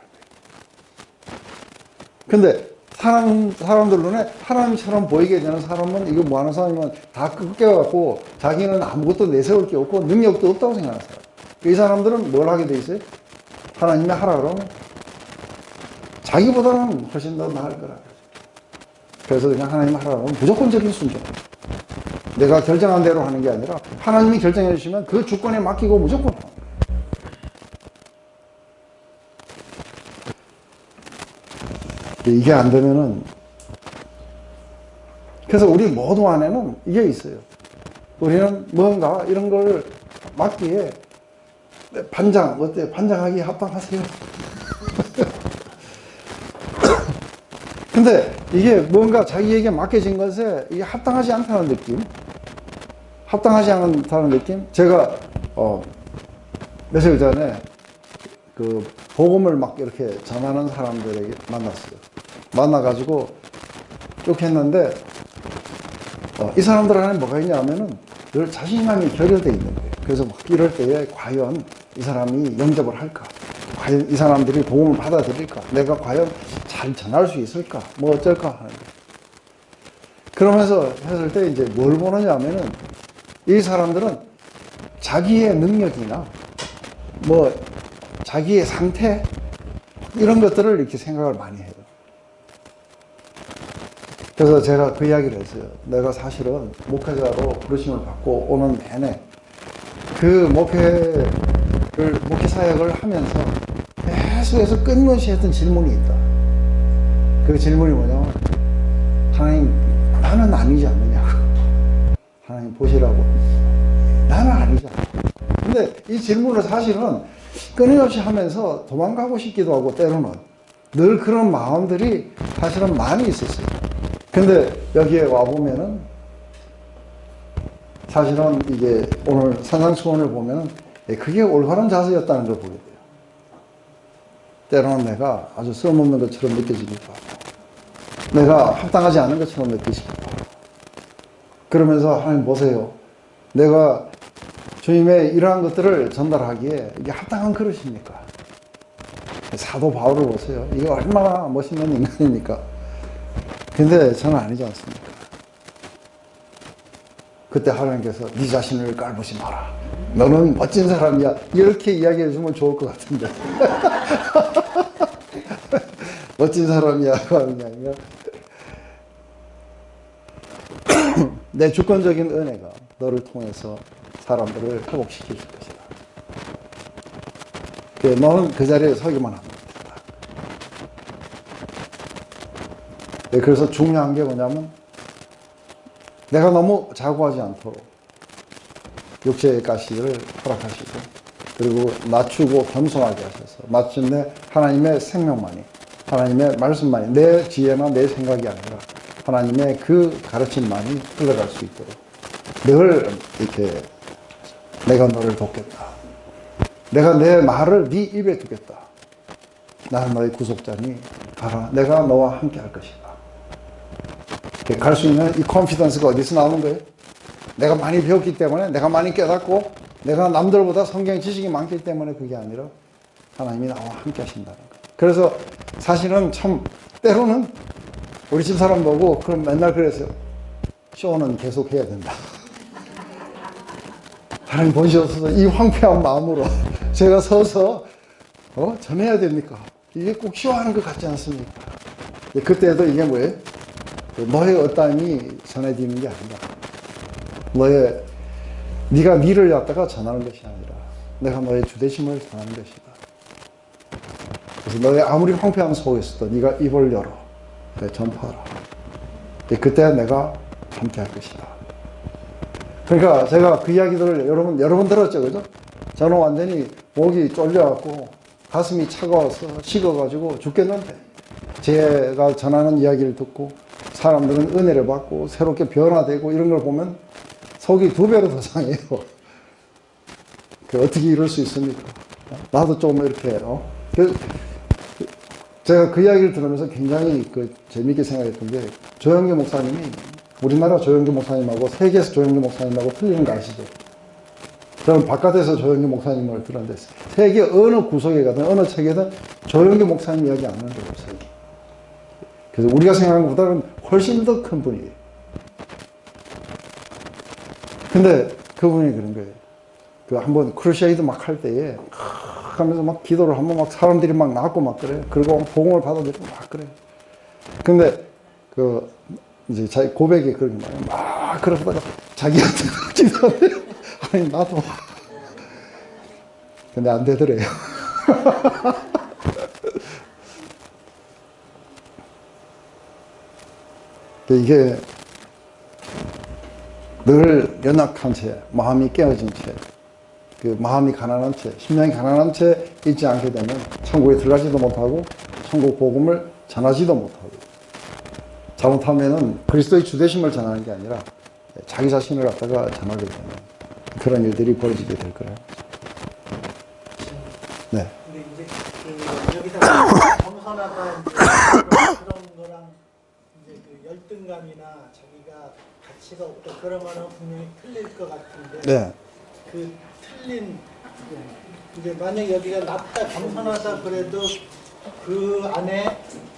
근데 사람들 눈에 하나님처럼 보이게 되는 사람은 이거 뭐 하는 사람이면 다 꺾여갖고 자기는 아무것도 내세울 게 없고 능력도 없다고 생각하는 사람. 이 사람들은 뭘 하게 돼 있어요? 하나님이 하라 그러면 자기보다는 훨씬 더 나을 거라. 그래서 그냥 하나님 하라 그러면 무조건적인 순종. 내가 결정한 대로 하는 게 아니라 하나님이 결정해 주시면 그 주권에 맡기고 무조건 하는 거예요. 이게 안 되면은 그래서 우리 모두 안에는 이게 있어요. 우리는 뭔가 이런 걸 맡기에 반장 어때? 반장하기 합당하세요? 근데 이게 뭔가 자기에게 맡겨진 것에 이게 합당하지 않다는 느낌, 합당하지 않다는 느낌. 제가 며칠 전에 그 복음을 막 이렇게 전하는 사람들에게 만났어요. 만나가지고 쭉 했는데 이 사람들 안에 뭐가 있냐 하면은 늘 자신감이 결여되어 있는 거예요. 그래서 막 이럴 때에 과연 이 사람이 영접을 할까? 과연 이 사람들이 복음을 받아들일까? 내가 과연 잘 전할 수 있을까? 뭐 어쩔까? 하는 거예요. 그러면서 했을 때 이제 뭘 보느냐 하면은 이 사람들은 자기의 능력이나 뭐 자기의 상태 이런 것들을 이렇게 생각을 많이 해요. 그래서 제가 그 이야기를 했어요. 내가 사실은 목회자로 부르심을 받고 오는 내내 그 목회 사역을 하면서 계속해서 끊임없이 했던 질문이 있다. 그 질문이 뭐냐면 하나님 나는 아니지 않느냐고. 하나님 보시라고. 나는 아니잖아. 근데 이 질문을 사실은 끊임없이 하면서 도망가고 싶기도 하고 때로는 늘 그런 마음들이 사실은 많이 있었어요. 근데 여기에 와보면은 사실은 이게 오늘 산상수훈을 보면은 그게 올바른 자세였다는 걸 보게 돼요. 때로는 내가 아주 쓸모없는 것처럼 느껴지기도 하고 내가 합당하지 않은 것처럼 느껴지기도 하고 그러면서 하나님 보세요. 내가 주님의 이러한 것들을 전달하기에 이게 합당한 그릇입니까? 사도 바울을 보세요. 이게 얼마나 멋있는 인간입니까? 근데 저는 아니지 않습니까? 그때 하나님께서 네 자신을 깔보지 마라. 너는 멋진 사람이야. 이렇게 이야기해 주면 좋을 것 같은데. 멋진 사람이야. 하는 게 아니라 내 주권적인 은혜가 너를 통해서 사람들을 회복시킬 것이다. 너는 그 자리에 서기만 하면 된다. 그래서 중요한 게 뭐냐면 내가 너무 자고하지 않도록 육체의 가시를 허락하시고 그리고 낮추고 겸손하게 하셔서 마침내 하나님의 생명만이 하나님의 말씀만이 내 지혜나 내 생각이 아니라 하나님의 그 가르침만이 흘러갈 수 있도록 늘 이렇게 내가 너를 돕겠다. 내가 내 말을 네 입에 두겠다. 나는 너의 구속자니 가라. 내가 너와 함께 할 것이다. 갈 수 있는 이 컨피던스가 어디서 나오는 거예요? 내가 많이 배웠기 때문에 내가 많이 깨닫고 내가 남들보다 성경 지식이 많기 때문에 그게 아니라 하나님이 나와 함께 하신다는 거예요. 그래서 사실은 참 때로는 우리 집사람 보고 그럼 맨날 그랬어요. 쇼는 계속 해야 된다. 하나님 보시옵소서 이 황폐한 마음으로 제가 서서 전해야 됩니까? 이게 꼭 쇼하는 것 같지 않습니까? 그때도 이게 뭐예요? 너의 어떠함이 전해지는 게 아니라 네가 니를 갖다가 전하는 것이 아니라 내가 너의 주되심을 전하는 것이다. 그래서 너의 아무리 황폐함 속에서도 네가 입을 열어 전파하라. 그때 내가 함께 할 것이다. 그러니까 제가 그 이야기들을 여러분 들었죠, 그죠? 저는 완전히 목이 쫄려갖고 가슴이 차가워서 식어가지고 죽겠는데 제가 전하는 이야기를 듣고 사람들은 은혜를 받고 새롭게 변화되고 이런 걸 보면 속이 2배로 더 상해요. 어떻게 이럴 수 있습니까? 나도 좀 이렇게 제가 그 이야기를 들으면서 굉장히 재미있게 생각했던 게 조영기 목사님이 우리나라 조영기 목사님하고 세계에서 조영기 목사님하고 틀리는 거 아시죠? 저는 바깥에서 조영기 목사님을 들었는데 세계 어느 구석에 가든 어느 책에든 조영기 목사님 이야기 안 하는 게 없어요. 그래서 우리가 생각하는 것보다는 훨씬 더 큰 분이에요. 근데 그분이 그런 거예요. 한번 크루세이드 막 할 때에 하면서 막 기도를 하면 막 사람들이 막 나왔고 막 그래요. 그리고 복음을 받아들이고 막 그래요. 근데 이제 자기 고백이 그런 게 막 그러다가 자기한테 기도하래요. 아니 나도 근데 안 되더래요. 이게 늘 연약한 채, 마음이 깨어진 채, 마음이 가난한 채, 심령이 가난한 채 있지 않게 되면 천국에 들어가지도 못하고 천국 복음을 전하지도 못하고 잘못하면은 그리스도의 주되심을 전하는 게 아니라 자기 자신을 갖다가 전하게 되는 그런 일들이 벌어지게 될 거예요. 네. 근데 이제 여기다 겸손하다 그런 거랑 이제 열등감이나 자기가 가치가 없다 그러면은 분명히 틀릴 것 같은데. 네. 틀린 이제 만약 여기가 낫다 겸손하다 그래도 그 안에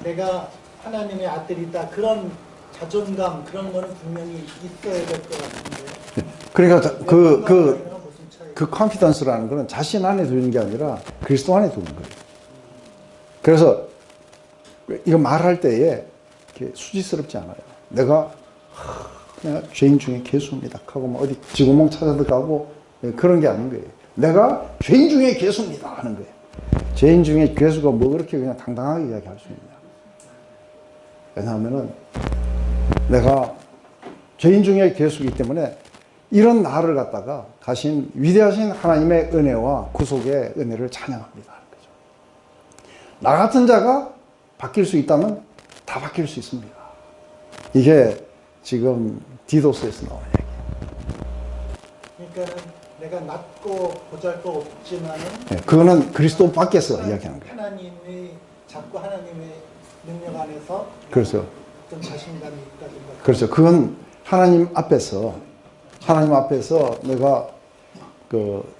내가 하나님의 아들이다 그런 자존감 그런 거는 분명히 있어야 될 것 같은데. 그러니까 무슨 차이? 그 컨피던스라는 거는 자신 안에 두는 게 아니라 그리스도 안에 두는 거예요. 그래서 이거 말할 때에 이렇게 수지스럽지 않아요. 내가 죄인 중에 괴수입니다 하고 뭐 어디 지구멍 찾아 들어가고 그런 게 아닌 거예요. 내가 죄인 중에 괴수입니다 하는 거예요. 죄인 중에 괴수가 뭐 그렇게 그냥 당당하게 이야기할 수 있냐. 왜냐하면은 내가 죄인 중에 괴수이기 때문에 이런 나를 갖다가 가신 위대하신 하나님의 은혜와 구속의 은혜를 찬양합니다 하는 거죠. 나 같은 자가 바뀔 수 있다면 다 바뀔 수 있습니다. 이게 지금 디도스에서 나온 얘기예요. 그러니까 내가 낮고 보잘것없지만은 그거는 그리스도 밖에서 이야기하는 거예요. 하나님이 자꾸 하나님의 능력 안에서 그렇죠. 어떤 자신감이 있다든가. 그렇죠. 그건 하나님 앞에서 내가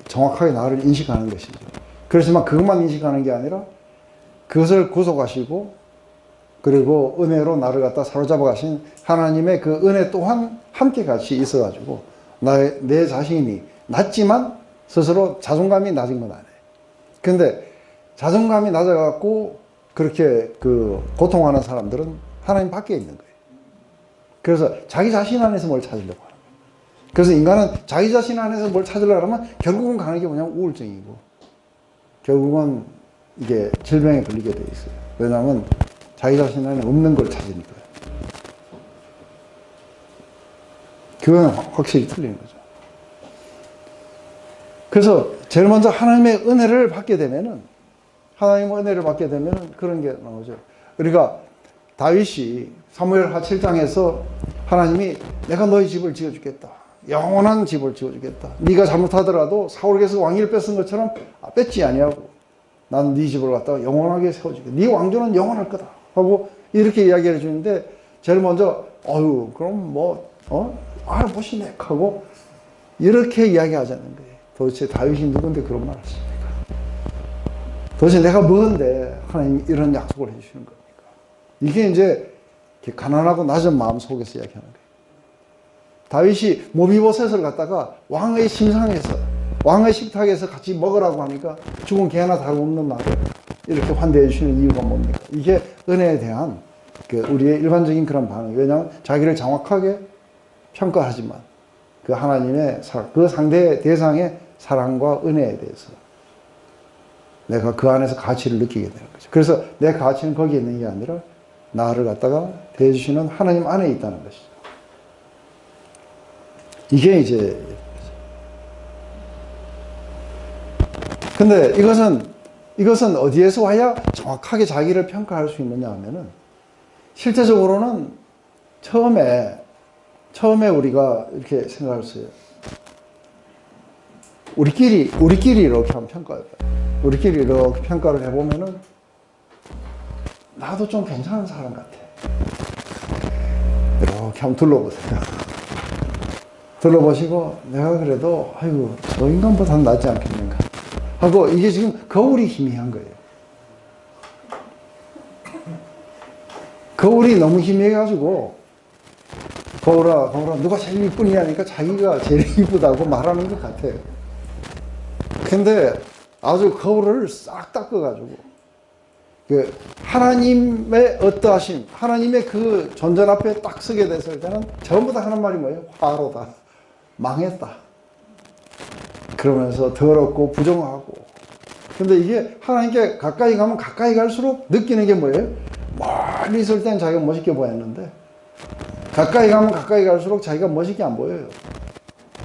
정확하게 나를 인식하는 것이죠. 그렇지만 그것만 인식하는 게 아니라 그것을 구속하시고 그리고 은혜로 나를 갖다 사로잡아 가신 하나님의 그 은혜 또한 함께 같이 있어가지고 내 자신이 낮지만 스스로 자존감이 낮은 건 아니에요. 근데 자존감이 낮아갖고 그렇게 고통하는 사람들은 하나님 밖에 있는 거예요. 그래서 자기 자신 안에서 뭘 찾으려고 하는 거예요. 그래서 인간은 자기 자신 안에서 뭘 찾으려고 하면 결국은 가는 게 뭐냐면 우울증이고 결국은 이게 질병에 걸리게 돼 있어요. 왜냐하면 자기 자신 안에 없는 걸 찾으니까요. 그건 확실히 틀린 거죠. 그래서 제일 먼저 하나님의 은혜를 받게 되면은 그런 게 나오죠. 그러니까 다윗이 사무엘하 7장에서 하나님이 내가 너희 집을 지어주겠다. 영원한 집을 지어주겠다. 네가 잘못하더라도 사울에게서 왕위를 뺏은 것처럼 뺏지 아니하고 나는 네 집을 갖다가 영원하게 세워주겠다. 네 왕조는 영원할 거다. 하고 이렇게 이야기를 해주는데 제일 먼저 그럼 알아보시네 하고 이렇게 이야기하자는 거예요. 도대체 다윗이 누군데 그런 말을 하십니까? 도대체 내가 뭔데 하나님 이런 약속을 해주시는 겁니까? 이게 이제 가난하고 낮은 마음 속에서 이야기하는 거예요. 다윗이 모비보셋을 갖다가 왕의 심상에서 왕의 식탁에서 같이 먹으라고 하니까 죽은 개 하나 다름없는 나를 이렇게 환대해 주시는 이유가 뭡니까? 이게 은혜에 대한 우리의 일반적인 그런 반응. 왜냐하면 자기를 정확하게 평가하지만 그 하나님의 그 상대 대상의 사랑과 은혜에 대해서 내가 그 안에서 가치를 느끼게 되는 거죠. 그래서 내 가치는 거기에 있는 게 아니라 나를 갖다가 대해주시는 하나님 안에 있다는 것이죠. 이게 이제 근데 이것은 어디에서 와야 정확하게 자기를 평가할 수 있느냐 하면은 실제적으로는 처음에 우리가 이렇게 생각할 수 있어요. 우리끼리 이렇게 한번 평가해봐요. 우리끼리 이렇게 평가를 해보면은 나도 좀 괜찮은 사람 같아. 이렇게 한번 둘러보세요. 둘러보시고 내가 그래도 저 인간보다는 낫지 않겠는가 하고 이게 지금 거울이 희미한 거예요. 거울이 너무 희미해가지고 거울아 누가 제일 이쁘냐니까 자기가 제일 이쁘다고 말하는 것 같아요. 근데 아주 거울을 싹 닦아가지고 하나님의 어떠하심, 하나님의 그 존전 앞에 딱 서게 됐을 때는 전부 다 하는 말이 뭐예요? 화로다. 망했다. 그러면서 더럽고 부정하고. 근데 이게 하나님께 가까이 가면 가까이 갈수록 느끼는 게 뭐예요? 멀리 있을 땐 자기가 멋있게 보였는데 가까이 가면 가까이 갈수록 자기가 멋있게 안 보여요.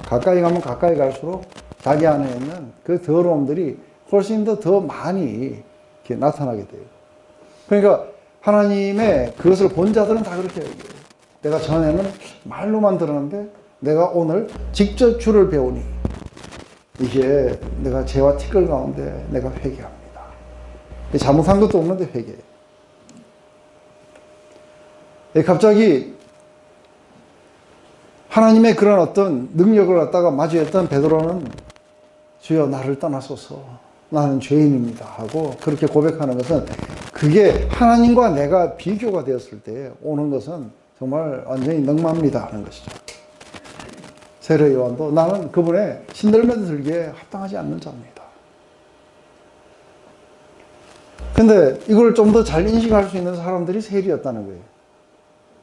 가까이 가면 가까이 갈수록 자기 안에 있는 그 더러움들이 훨씬 더 많이 이렇게 나타나게 돼요. 그러니까 하나님의 그것을 본 자들은 다 그렇게 얘기해요. 내가 전에는 말로만 들었는데 내가 오늘 직접 주를 배우니 이게 내가 죄와 티끌 가운데 내가 회개합니다. 잘못한 것도 없는데 회개해요. 갑자기 하나님의 그런 어떤 능력을 갖다가 마주했던 베드로는 주여 나를 떠나소서 나는 죄인입니다 하고 그렇게 고백하는 것은 그게 하나님과 내가 비교가 되었을 때 오는 것은 정말 완전히 넉마입니다 하는 것이죠. 세례 요한도 나는 그분의 신들매 들기에 합당하지 않는 자입니다. 근데 이걸 좀 더 잘 인식할 수 있는 사람들이 세리였다는 거예요.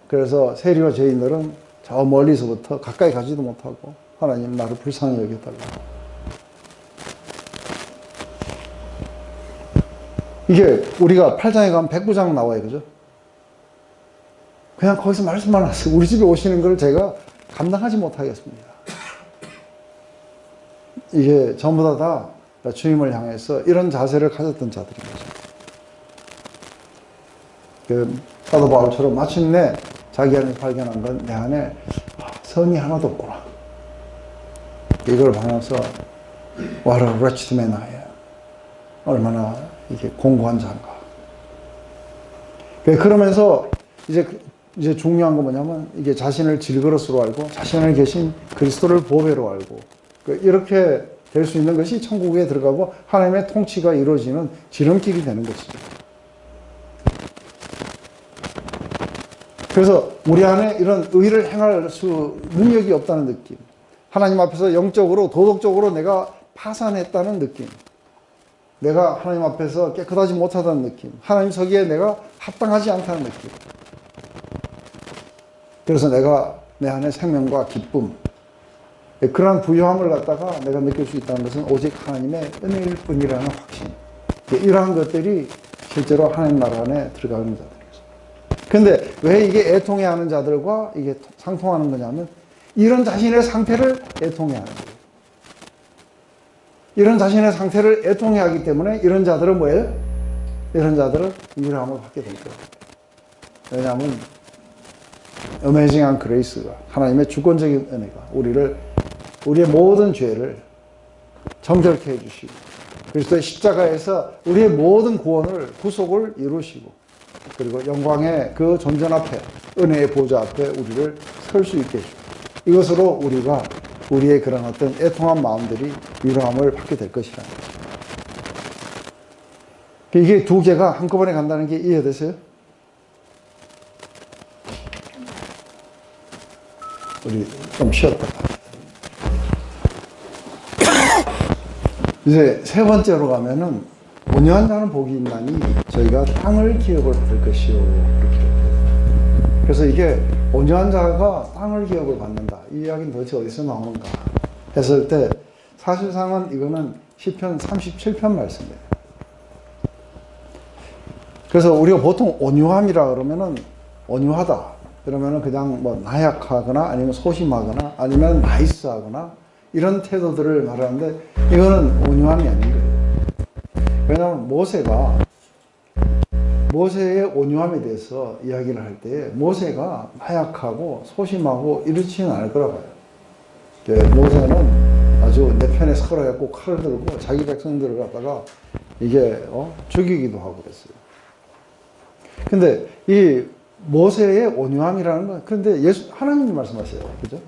그래서 세리와 죄인들은 저 멀리서부터 가까이 가지도 못하고 하나님 나를 불쌍히 여겨달라고. 이게 우리가 8장에 가면 백부장 나와요. 그죠? 그냥 거기서 말씀만 하세요. 우리 집에 오시는 걸 제가 감당하지 못하겠습니다. 이게 전부 다 주님을 향해서 이런 자세를 가졌던 자들인 거죠. 그 사도 바울처럼 마침내 자기 안에서 발견한 건 내 안에 성이 하나도 없구나. 이걸 보면서 What a wretched man I am. 얼마나 이게 공고한 자인가. 그러면서 이제 중요한 건 뭐냐면 이게 자신을 질그릇으로 알고 자신 안에 계신 그리스도를 보배로 알고 이렇게 될 수 있는 것이 천국에 들어가고 하나님의 통치가 이루어지는 지름길이 되는 것이죠. 그래서 우리 안에 이런 의를 행할 수 능력이 없다는 느낌, 하나님 앞에서 영적으로 도덕적으로 내가 파산했다는 느낌, 내가 하나님 앞에서 깨끗하지 못하다는 느낌, 하나님 서기에 내가 합당하지 않다는 느낌. 그래서 내가 내 안에 생명과 기쁨, 그러한 부유함을 갖다가 내가 느낄 수 있다는 것은 오직 하나님의 은혜일 뿐이라는 확신. 이러한 것들이 실제로 하나님 나라 안에 들어가는 자들이죠. 근데 왜 이게 애통해 하는 자들과 이게 상통하는 거냐면 이런 자신의 상태를 애통해 하는 거예요. 이런 자신의 상태를 애통해 하기 때문에 이런 자들은 뭐예요? 이런 자들은 유람을 받게 될 거예요. 왜냐하면 어메이징한 그레이스가 하나님의 주권적인 은혜가 우리의 모든 죄를 정결케 해주시고 그리스도의 십자가에서 우리의 모든 구원을 구속을 이루시고 그리고 영광의 그 존전 앞에 은혜의 보좌 앞에 우리를 설 수 있게 해주고 이것으로 우리가 우리의 그런 어떤 애통한 마음들이 위로함을 받게 될 것이라는 거죠. 이게 두 개가 한꺼번에 간다는 게 이해되세요? 우리 좀 쉬었다가 이제 세 번째로 가면은 온유한 자는 복이 있나니 저희가 땅을 기업을 받을 것이요 그렇게 돼요. 그래서 이게 온유한 자가 땅을 기업을 받는다. 이 이야기는 도대체 어디서 나오는가 했을 때 사실상은 이거는 시편 37편 말씀이에요. 그래서 우리가 보통 온유함이라 그러면은 온유하다 그러면은 그냥 뭐 나약하거나 아니면 소심하거나 아니면 나이스하거나 이런 태도들을 말하는데 이거는 온유함이 아닌 거예요. 왜냐하면 모세의 온유함에 대해서 이야기를 할 때 모세가 나약하고 소심하고 이렇지는 않을 거라고 봐요. 모세는 아주 내 편에 서라갖고 칼을 들고 자기 백성들을 갖다가 이게 죽이기도 하고 그랬어요. 근데 이 모세의 온유함이라는 건 그런데 하나님이 말씀하세요. 그죠?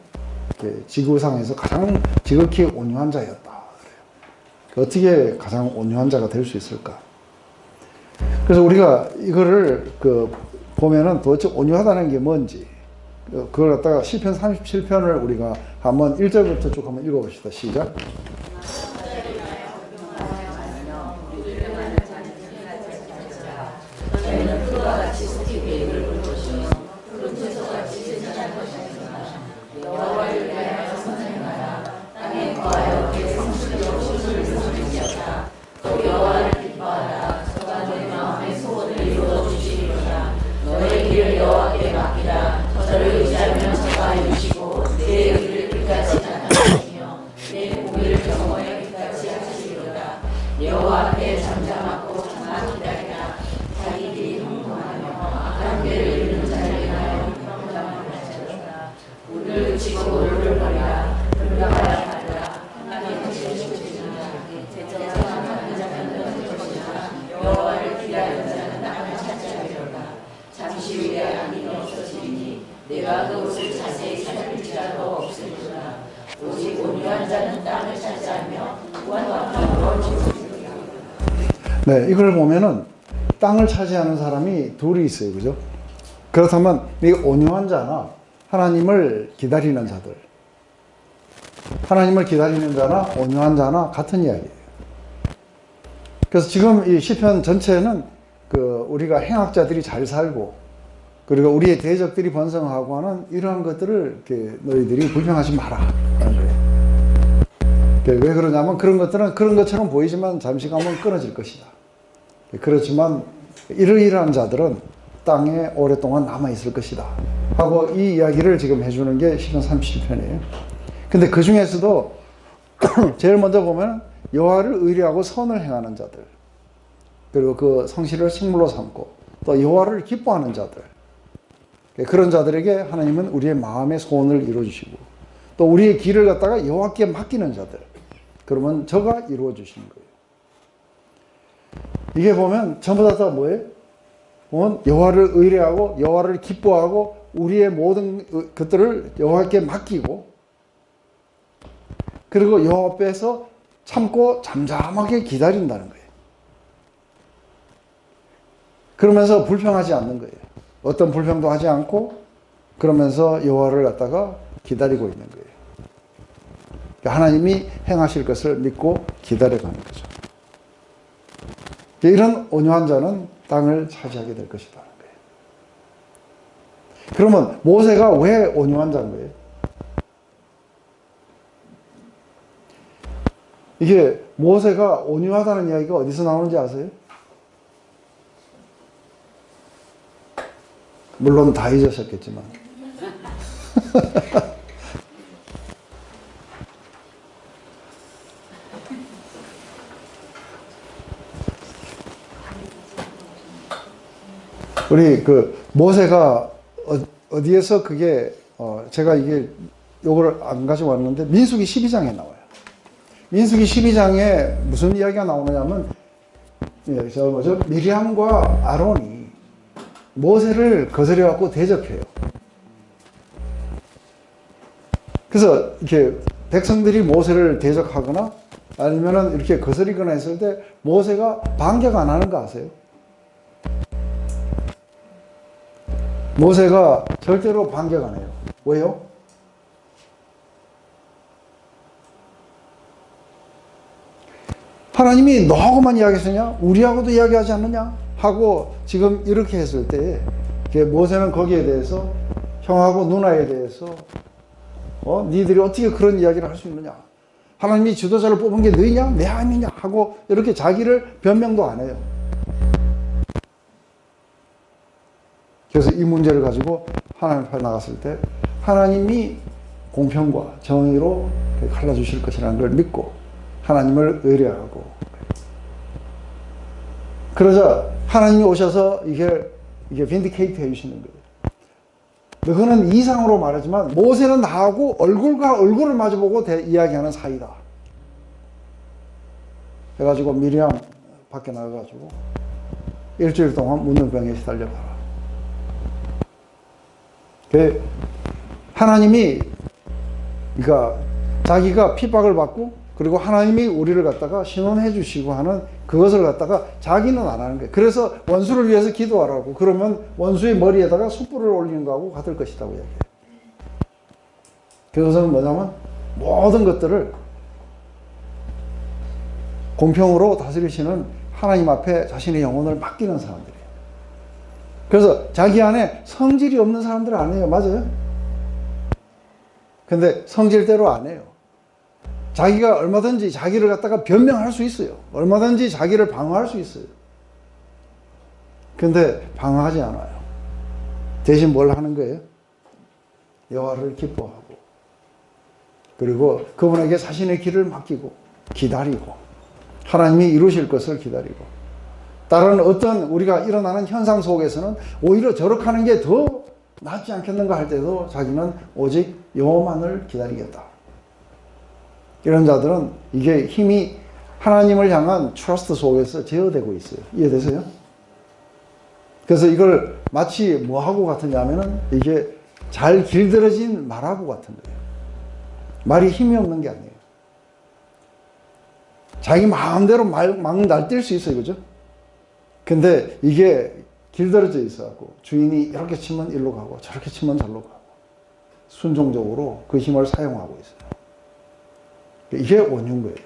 지구상에서 가장 지극히 온유한 자였다. 그래요. 어떻게 가장 온유한 자가 될 수 있을까? 그래서 우리가 이거를 보면은 도대체 온유하다는 게 뭔지 그걸 갖다가 시편 37편을 우리가 한번 1절부터 쭉 한번 읽어봅시다. 시작. 네, 이걸 보면은 땅을 차지하는 사람이 둘이 있어요. 그죠? 그렇다면 이 온유한 자나 하나님을 기다리는 자들, 하나님을 기다리는 자나 온유한 자나 같은 이야기예요. 그래서 지금 이 시편 전체는 우리가 행악자들이 잘 살고, 그리고 우리의 대적들이 번성하고 하는 이러한 것들을 이렇게 너희들이 불평하지 마라 하는 거예요. 왜 그러냐면 그런 것들은 그런 것처럼 보이지만 잠시 가면 끊어질 것이다. 그렇지만 이러이러한 자들은 땅에 오랫동안 남아있을 것이다 하고 이 이야기를 지금 해주는 게 시편 37편이에요. 근데 그 중에서도 제일 먼저 보면 여호와를 의뢰하고 선을 행하는 자들, 그리고 그 성실을 식물로 삼고 또 여호와를 기뻐하는 자들, 그런 자들에게 하나님은 우리의 마음의 소원을 이루어주시고 또 우리의 길을 갖다가 여호와께 맡기는 자들, 그러면 저가 이루어주시는 거예요. 이게 보면 전부 다 뭐예요? 보면 여호와를 의뢰하고 여호와를 기뻐하고 우리의 모든 것들을 여호와께 맡기고, 그리고 여호와 앞에서 참고 잠잠하게 기다린다는 거예요. 그러면서 불평하지 않는 거예요. 어떤 불평도 하지 않고 그러면서 여호와를 갖다가 기다리고 있는 거예요. 하나님이 행하실 것을 믿고 기다려가는 거죠. 이런 온유한 자는 땅을 차지하게 될 것이라는 거예요. 그러면 모세가 왜 온유한 자인 거예요? 이게 모세가 온유하다는 이야기가 어디서 나오는지 아세요? 물론 다 잊으셨겠지만 우리 모세가 어디에서 그게 제가 이게 요거를 안 가지고 왔는데 민수기 12장에 나와요. 민수기 12장에 무슨 이야기가 나오느냐면 미리암과 아론이 모세를 거스려 갖고 대적해요. 그래서 이렇게 백성들이 모세를 대적하거나 아니면은 이렇게 거스리거나 했을 때 모세가 반격 안 하는 거 아세요? 모세가 절대로 반격 안 해요. 왜요? 하나님이 너하고만 이야기했느냐? 우리하고도 이야기하지 않느냐? 하고 지금 이렇게 했을 때 모세는 거기에 대해서 형하고 누나에 대해서 니들이 어떻게 그런 이야기를 할 수 있느냐? 하나님이 지도자를 뽑은 게 너희냐? 내 아니냐? 하고 이렇게 자기를 변명도 안 해요. 그래서 이 문제를 가지고 하나님 앞에 나갔을 때 하나님이 공평과 정의로 갈라주실 것이라는 걸 믿고 하나님을 의뢰하고, 그러자 하나님이 오셔서 이게 빈디케이트 해주시는 거예요. 너는 이상으로 말하지만 모세는 나하고 얼굴과 얼굴을 마주보고 이야기하는 사이다. 해가지고 미리암 밖에 나가가지고 일주일 동안 문둥병에 시달려봐라. 하나님이 그러니까 자기가 핍박을 받고 그리고 하나님이 우리를 갖다가 신원해 주시고 하는 그것을 갖다가 자기는 안 하는 거예요. 그래서 원수를 위해서 기도하라고 그러면 원수의 머리에다가 숯불을 올리는 거하고 같을 것이라고 얘기해요. 그것은 뭐냐면 모든 것들을 공평으로 다스리시는 하나님 앞에 자신의 영혼을 맡기는 사람들이에요. 그래서 자기 안에 성질이 없는 사람들은 아니에요. 맞아요? 근데 성질대로 안 해요. 자기가 얼마든지 자기를 갖다가 변명할 수 있어요. 얼마든지 자기를 방어할 수 있어요. 근데 방어하지 않아요. 대신 뭘 하는 거예요? 여호와를 기뻐하고 그리고 그분에게 자신의 길을 맡기고 기다리고 하나님이 이루실 것을 기다리고, 다른 어떤 우리가 일어나는 현상 속에서는 오히려 저렇게 하는 게 더 낫지 않겠는가 할 때도 자기는 오직 여호와만을 기다리겠다. 이런 자들은 이게 힘이 하나님을 향한 트러스트 속에서 제어되고 있어요. 이해되세요? 그래서 이걸 마치 뭐하고 같으냐면은 이게 잘 길들여진 말하고 같은 거예요. 말이 힘이 없는 게 아니에요. 자기 마음대로 막 날뛸 수 있어요. 그죠? 근데 이게 길들여져 있어갖고 주인이 이렇게 치면 일로 가고 저렇게 치면 저로 가고 순종적으로 그 힘을 사용하고 있어요. 이게 온유인 거예요.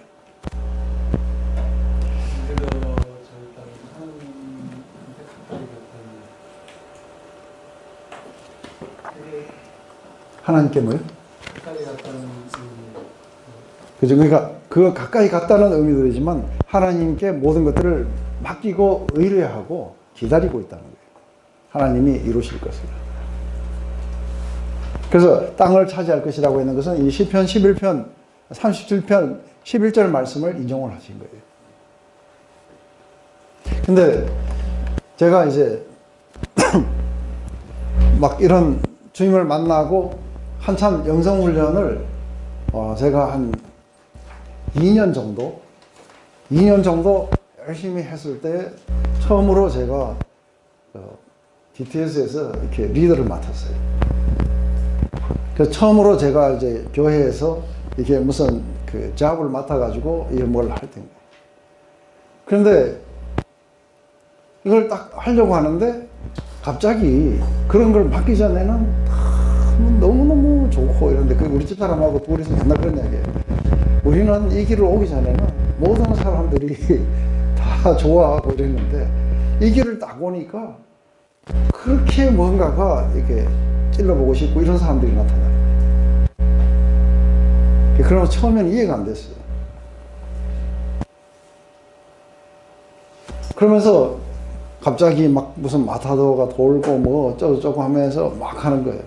하나님께 뭐요? 가까이 갔다는 그죠? 그러니까 그 가까이 갔다는 의미들이지만 하나님께 모든 것들을 맡기고 의뢰하고 기다리고 있다는 거예요. 하나님이 이루실 것을. 그래서 땅을 차지할 것이라고 했는 것은 이 시편 11편 37편 11절 말씀을 인용을 하신 거예요. 근데 제가 이제 막 이런 주님을 만나고 한참 영성훈련을 제가 한 2년 정도 열심히 했을 때 처음으로 제가 DTS에서 이렇게 리더를 맡았어요. 그래서 처음으로 제가 이제 교회에서 이게 무슨 그 잡을 맡아가지고 이게 뭘 할 때인 거예요. 그런데 이걸 딱 하려고 하는데 갑자기 그런 걸 맡기 전에는 너무너무 좋고 이런데 그 우리 집사람하고 둘이서 맨날 그런 얘기예요. 우리는 이 길을 오기 전에는 모든 사람들이 다 좋아하고 이랬는데 이 길을 딱 오니까 그렇게 뭔가가 이렇게 찔러보고 싶고 이런 사람들이 나타나요. 그러면 처음에는 이해가 안 됐어요. 그러면서 갑자기 막 무슨 마타도가 돌고 뭐 어쩌고저쩌고 하면서 막 하는 거예요.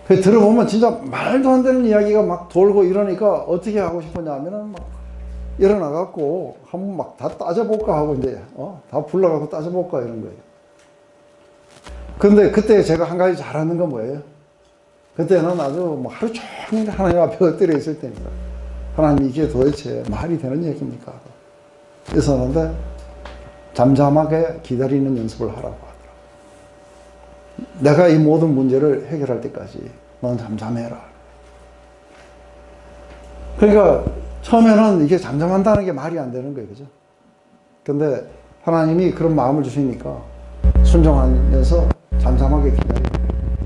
들어보면 진짜 말도 안 되는 이야기가 막 돌고 이러니까 어떻게 하고 싶었냐 하면은 막 일어나갖고 한번 막 다 따져볼까 하고 이제 다 불러갖고 따져볼까 이런 거예요. 근데 그때 제가 한 가지 잘하는 건 뭐예요? 그때는 아주 뭐 하루 종일 하나님 앞에 엎드려 있을 때니까 하나님 이게 도대체 말이 되는 얘기입니까? 그랬었는데 잠잠하게 기다리는 연습을 하라고 하더라고요. 내가 이 모든 문제를 해결할 때까지 넌 잠잠해라. 그러니까 처음에는 이게 잠잠한다는 게 말이 안 되는 거예요. 그죠? 근데 하나님이 그런 마음을 주시니까 순종하면서 잠잠하게 기다리고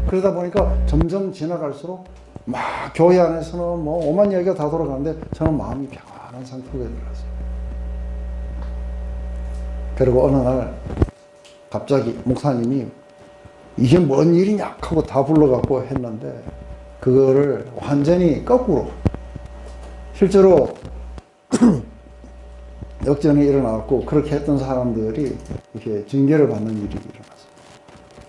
그러다 보니까 점점 지나갈수록 막 교회 안에서는 뭐 오만 이야기가 다 돌아가는데 저는 마음이 평안한 상태로 들어갔어요. 그리고 어느 날 갑자기 목사님이 이게 뭔 일이냐 하고 다 불러갖고 했는데 그거를 완전히 거꾸로 실제로 역전이 일어나고 그렇게 했던 사람들이 이렇게 징계를 받는 일이 일어났어요.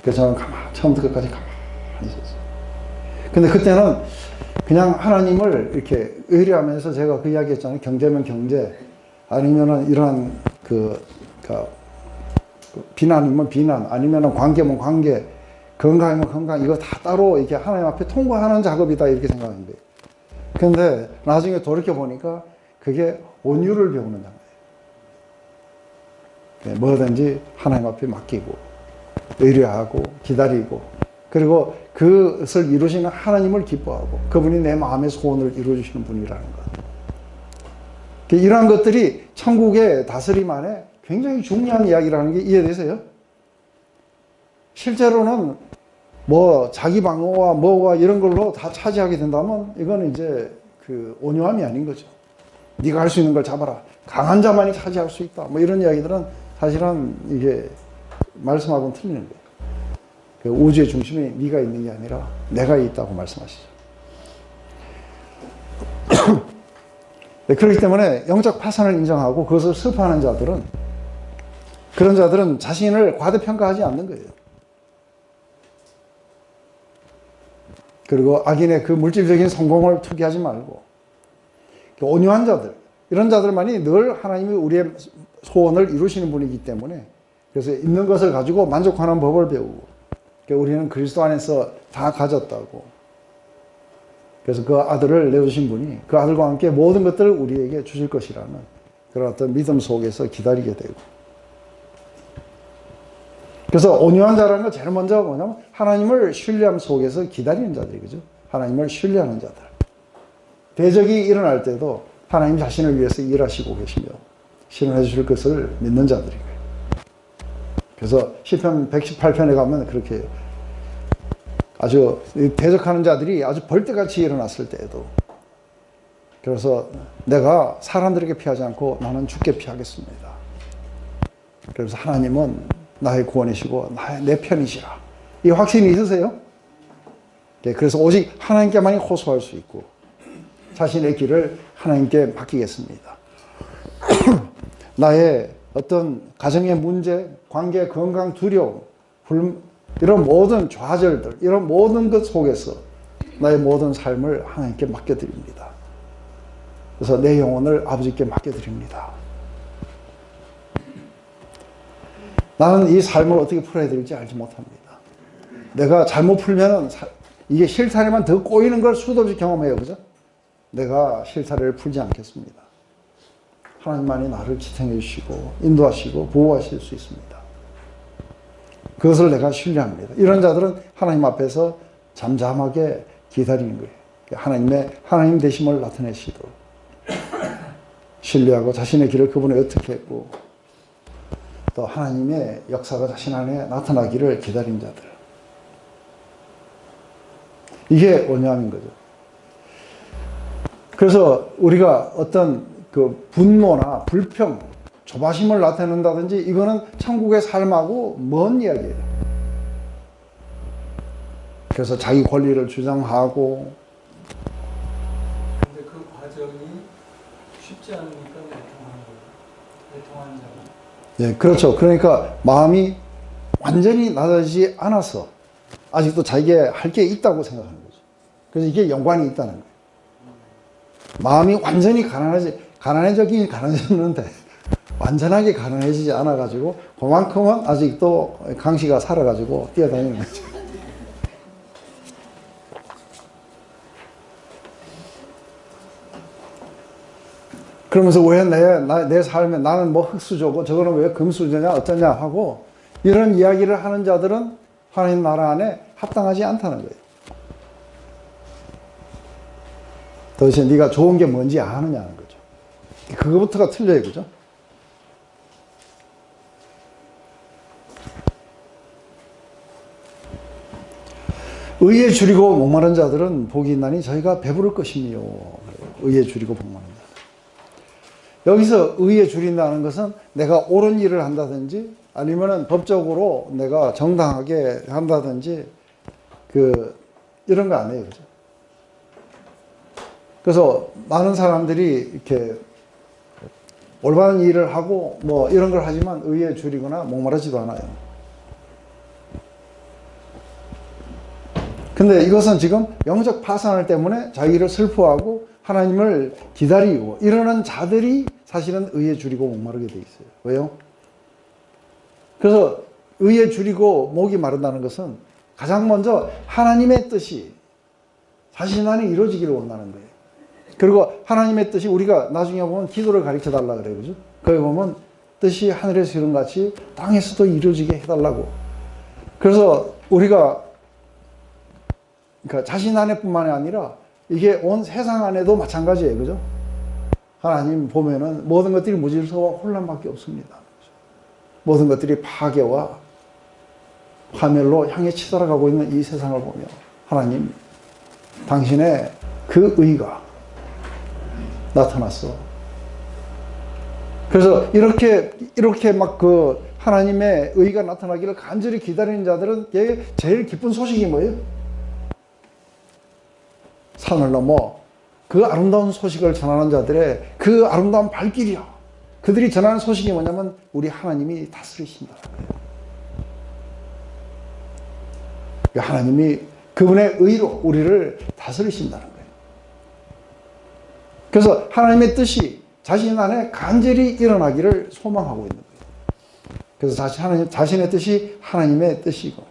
그래서 저는 처음부터 끝까지 가만히 있었어요. 근데 그때는 그냥 하나님을 이렇게 의뢰하면서 제가 그 이야기 했잖아요. 경제면 경제, 아니면은 이러한 비난이면 비난, 아니면은 관계면 관계, 건강이면 건강, 이거 다 따로 이렇게 하나님 앞에 통과하는 작업이다 이렇게 생각하는 거예요. 근데 나중에 돌이켜보니까 그게 온유를 배우는 장면이에요. 뭐든지 하나님 앞에 맡기고 의뢰하고 기다리고 그리고 그것을 이루시는 하나님을 기뻐하고 그분이 내 마음의 소원을 이루어주시는 분이라는 것. 이러한 것들이 천국의 다스림 안에 굉장히 중요한 이야기라는 게 이해되세요? 실제로는 뭐 자기 방어와 뭐와 이런 걸로 다 차지하게 된다면 이거는 이제 그 온유함이 아닌 거죠. 네가 할 수 있는 걸 잡아라. 강한 자만이 차지할 수 있다. 뭐 이런 이야기들은 사실은 이게 말씀하고는 틀리는 거예요. 그 우주의 중심에 네가 있는 게 아니라 내가 있다고 말씀하시죠. 네, 그렇기 때문에 영적 파산을 인정하고 그것을 습파하는 자들은 그런 자들은 자신을 과대평가하지 않는 거예요. 그리고 악인의 그 물질적인 성공을 투기하지 말고 온유한 자들, 이런 자들만이 늘 하나님이 우리의 소원을 이루시는 분이기 때문에 그래서 있는 것을 가지고 만족하는 법을 배우고 우리는 그리스도 안에서 다 가졌다고 그래서 그 아들을 내주신 분이 그 아들과 함께 모든 것들을 우리에게 주실 것이라는 그런 어떤 믿음 속에서 기다리게 되고 그래서 온유한 자라는 건 제일 먼저 뭐냐면 하나님을 신뢰함 속에서 기다리는 자들이 그죠? 하나님을 신뢰하는 자들. 대적이 일어날 때도 하나님 자신을 위해서 일하시고 계시며 실현해 주실 것을 믿는 자들이고요. 그래서 시편 118편에 가면 그렇게 해요. 아주 대적하는 자들이 아주 벌떼같이 일어났을 때에도, 그래서 내가 사람들에게 피하지 않고 나는 주께 피하겠습니다. 그래서 하나님은 나의 구원이시고 내 편이시라. 이 확신이 있으세요? 그래서 오직 하나님께만이 호소할 수 있고 자신의 길을 하나님께 맡기겠습니다. 나의 어떤 가정의 문제, 관계, 건강, 두려움, 이런 모든 좌절들, 이런 모든 것 속에서 나의 모든 삶을 하나님께 맡겨드립니다. 그래서 내 영혼을 아버지께 맡겨드립니다. 나는 이 삶을 어떻게 풀어야 될지 알지 못합니다. 내가 잘못 풀면은 이게 실타래만 더 꼬이는 걸 수도 없이 경험해요. 그죠? 내가 실타래를 풀지 않겠습니다. 하나님만이 나를 지탱해 주시고 인도하시고 보호하실 수 있습니다. 그것을 내가 신뢰합니다. 이런 자들은 하나님 앞에서 잠잠하게 기다리는 거예요. 하나님 되심을 나타내시도록 신뢰하고 자신의 길을 그분이 어떻게 했고 또 하나님의 역사가 자신 안에 나타나기를 기다린 자들. 이게 온유함인 거죠. 그래서 우리가 어떤 그 분노나 불평, 조바심을 나타낸다든지 이거는 천국의 삶하고 먼 이야기예요. 그래서 자기 권리를 주장하고. 근데 그 과정이 쉽지 않으니까 내통한 자가. 예, 그렇죠. 그러니까 마음이 완전히 낮아지지 않아서 아직도 자기가 할 게 있다고 생각하는 거죠. 그래서 이게 연관이 있다는 거예요. 마음이 완전히 가난해지긴 가난해졌는데 완전하게 가난해지지 않아가지고 그만큼은 아직도 강씨가 살아가지고 뛰어다니는 거죠. 그러면서 왜 내 삶에 나는 뭐 흙수저고 저거는 왜 금수저냐 어쩌냐 하고 이런 이야기를 하는 자들은 하나님 나라 안에 합당하지 않다는 거예요. 도대체 네가 좋은 게 뭔지 아느냐는 거죠. 그거부터가 틀려요. 그죠? 의에 줄이고 목마른 자들은 복이 있나니 저희가 배부를 것이니요. 의에 줄이고 목마른 자들. 여기서 의에 줄인다는 것은 내가 옳은 일을 한다든지 아니면은 법적으로 내가 정당하게 한다든지 이런 거 아니에요. 그죠? 그래서 많은 사람들이 이렇게 올바른 일을 하고 뭐 이런 걸 하지만 의에 줄이거나 목마르지도 않아요. 근데 이것은 지금 영적 파산을 때문에 자기를 슬퍼하고 하나님을 기다리고 이러는 자들이 사실은 의에 줄이고 목마르게 돼 있어요. 왜요? 그래서 의에 줄이고 목이 마른다는 것은 가장 먼저 하나님의 뜻이 자신 안에 이루어지기를 원하는 거예요. 그리고 하나님의 뜻이 우리가 나중에 보면 기도를 가르쳐 달라 그래요. 그죠? 거기 보면 뜻이 하늘에서 이룬 같이 땅에서도 이루어지게 해달라고. 그래서 우리가 그러니까 자신 안에뿐만이 아니라 이게 온 세상 안에도 마찬가지예요. 그죠? 하나님 보면은 모든 것들이 무질서와 혼란밖에 없습니다. 모든 것들이 파괴와 파멸로 향해 치달아가고 있는 이 세상을 보며 하나님 당신의 그 의가 나타났어. 그래서 이렇게 막 그 하나님의 의가 나타나기를 간절히 기다리는 자들은 제일 기쁜 소식이 뭐예요? 산을 넘어 그 아름다운 소식을 전하는 자들의 그 아름다운 발길이야. 그들이 전하는 소식이 뭐냐면 우리 하나님이 다스리신다는 거예요. 하나님이 그분의 의로 우리를 다스리신다는 거예요. 그래서 하나님의 뜻이 자신 안에 간절히 일어나기를 소망하고 있는 거예요. 그래서 자신의 뜻이 하나님의 뜻이고.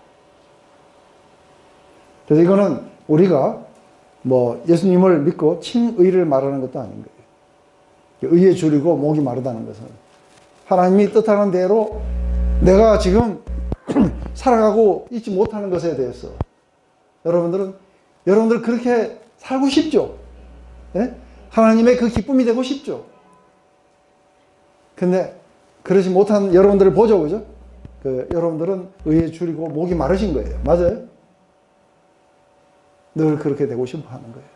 그래서 이거는 우리가 뭐 예수님을 믿고 친의를 말하는 것도 아닌 거예요. 의에 줄이고 목이 마르다는 것은 하나님이 뜻하는 대로 내가 지금 살아가고 있지 못하는 것에 대해서 여러분들 그렇게 살고 싶죠? 네? 하나님의 그 기쁨이 되고 싶죠? 근데 그러지 못한 여러분들을 보죠, 그죠? 여러분들은 의에 줄이고 목이 마르신 거예요. 맞아요? 늘 그렇게 되고 싶어 하는 거예요.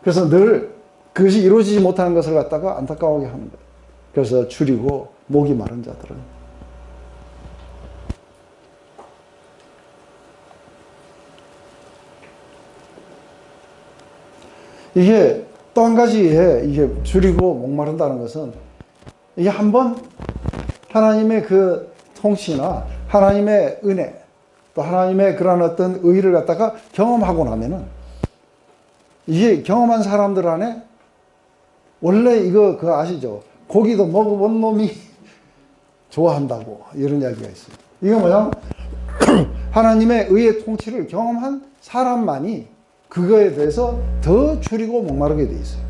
그래서 늘 그것이 이루어지지 못하는 것을 갖다가 안타까워하게 하는 거예요. 그래서 줄이고 목이 마른 자들은 이게 또 한 가지의 이게 줄이고 목마른다는 것은 이게 한번 하나님의 그 통치나 하나님의 은혜 또 하나님의 그런 어떤 의를 갖다가 경험하고 나면은 이게 경험한 사람들 안에 원래 이거 그거 아시죠? 고기도 먹어본 놈이 좋아한다고 이런 이야기가 있어요. 이게 뭐냐면 하나님의 의의 통치를 경험한 사람만이 그거에 대해서 더 줄이고 목마르게 돼 있어요.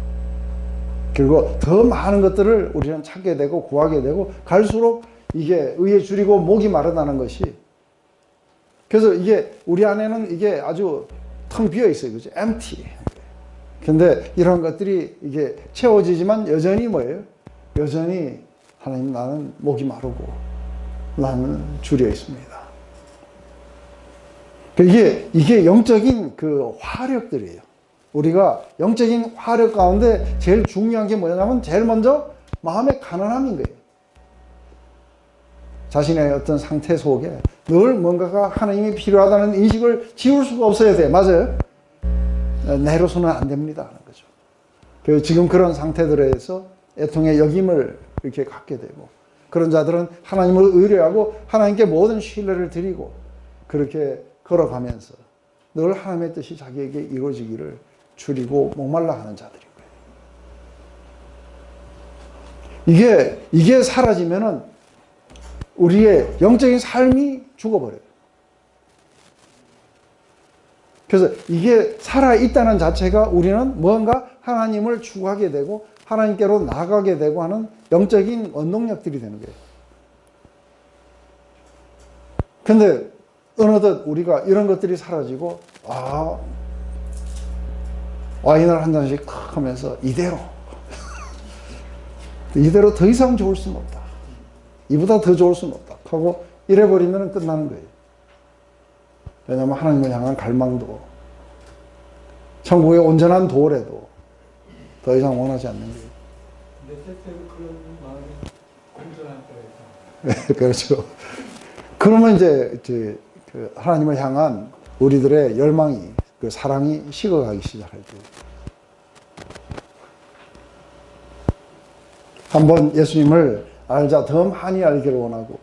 그리고 더 많은 것들을 우리는 찾게 되고 구하게 되고 갈수록 이게 의에 줄이고 목이 마르다는 것이 그래서 이게 우리 안에는 이게 아주 텅 비어 있어요. 그죠? empty. 근데 이런 것들이 이게 채워지지만 여전히 뭐예요? 여전히 하나님 나는 목이 마르고 나는 줄여 있습니다. 이게 영적인 그 화력들이에요. 우리가 영적인 화력 가운데 제일 중요한 게 뭐냐면 제일 먼저 마음의 가난함인 거예요. 자신의 어떤 상태 속에 늘 뭔가가 하나님이 필요하다는 인식을 지울 수가 없어야 돼. 맞아요? 내로서는 안 됩니다. 하는 거죠. 그래서 지금 그런 상태들에서 애통의 역임을 이렇게 갖게 되고 그런 자들은 하나님을 의뢰하고 하나님께 모든 신뢰를 드리고 그렇게 걸어가면서 늘 하나님의 뜻이 자기에게 이루어지기를 줄이고 목말라 하는 자들인 거예요. 이게 사라지면은 우리의 영적인 삶이 죽어버려요. 그래서 이게 살아있다는 자체가 우리는 뭔가 하나님을 추구하게 되고 하나님께로 나아가게 되고 하는 영적인 원동력들이 되는 거예요. 근데 어느덧 우리가 이런 것들이 사라지고 와인을 한 잔씩 탁 하면서 이대로 더 이상 좋을 수는 없다. 이보다 더 좋을 수는 없다 하고 이래버리면 끝나는 거예요. 왜냐하면 하나님을 향한 갈망도 천국의 온전한 도래도 더 이상 원하지 않는 거예요. 내 때때로 그런 마음이 공존할 때가 있다. 그렇죠. 그러면 이제 그 하나님을 향한 우리들의 열망이 그 사랑이 식어가기 시작할 거예요. 한번 예수님을 알자 더 많이 알기를 원하고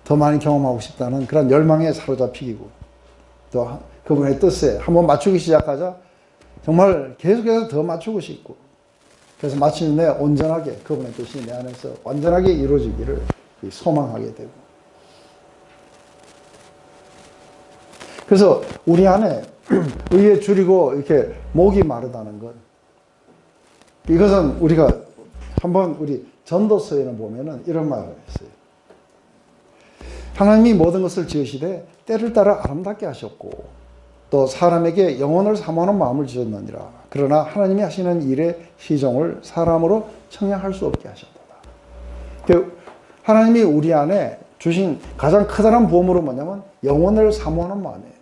더 많이 경험하고 싶다는 그런 열망에 사로잡히고 또 그분의 뜻에 한번 맞추기 시작하자 정말 계속해서 더 맞추고 싶고 그래서 마침내 온전하게 그분의 뜻이 내 안에서 완전하게 이루어지기를 소망하게 되고 그래서 우리 안에 의에 줄이고 이렇게 목이 마르다는 것 이것은 우리가 한번 우리 전도서에는 보면은 이런 말을 했어요. 하나님이 모든 것을 지으시되 때를 따라 아름답게 하셨고 또 사람에게 영혼을 사모하는 마음을 주셨느니라. 그러나 하나님이 하시는 일의 시종을 사람으로 청량할 수 없게 하셨도다. 하나님이 우리 안에 주신 가장 커다란 보물은 뭐냐면 영혼을 사모하는 마음이에요.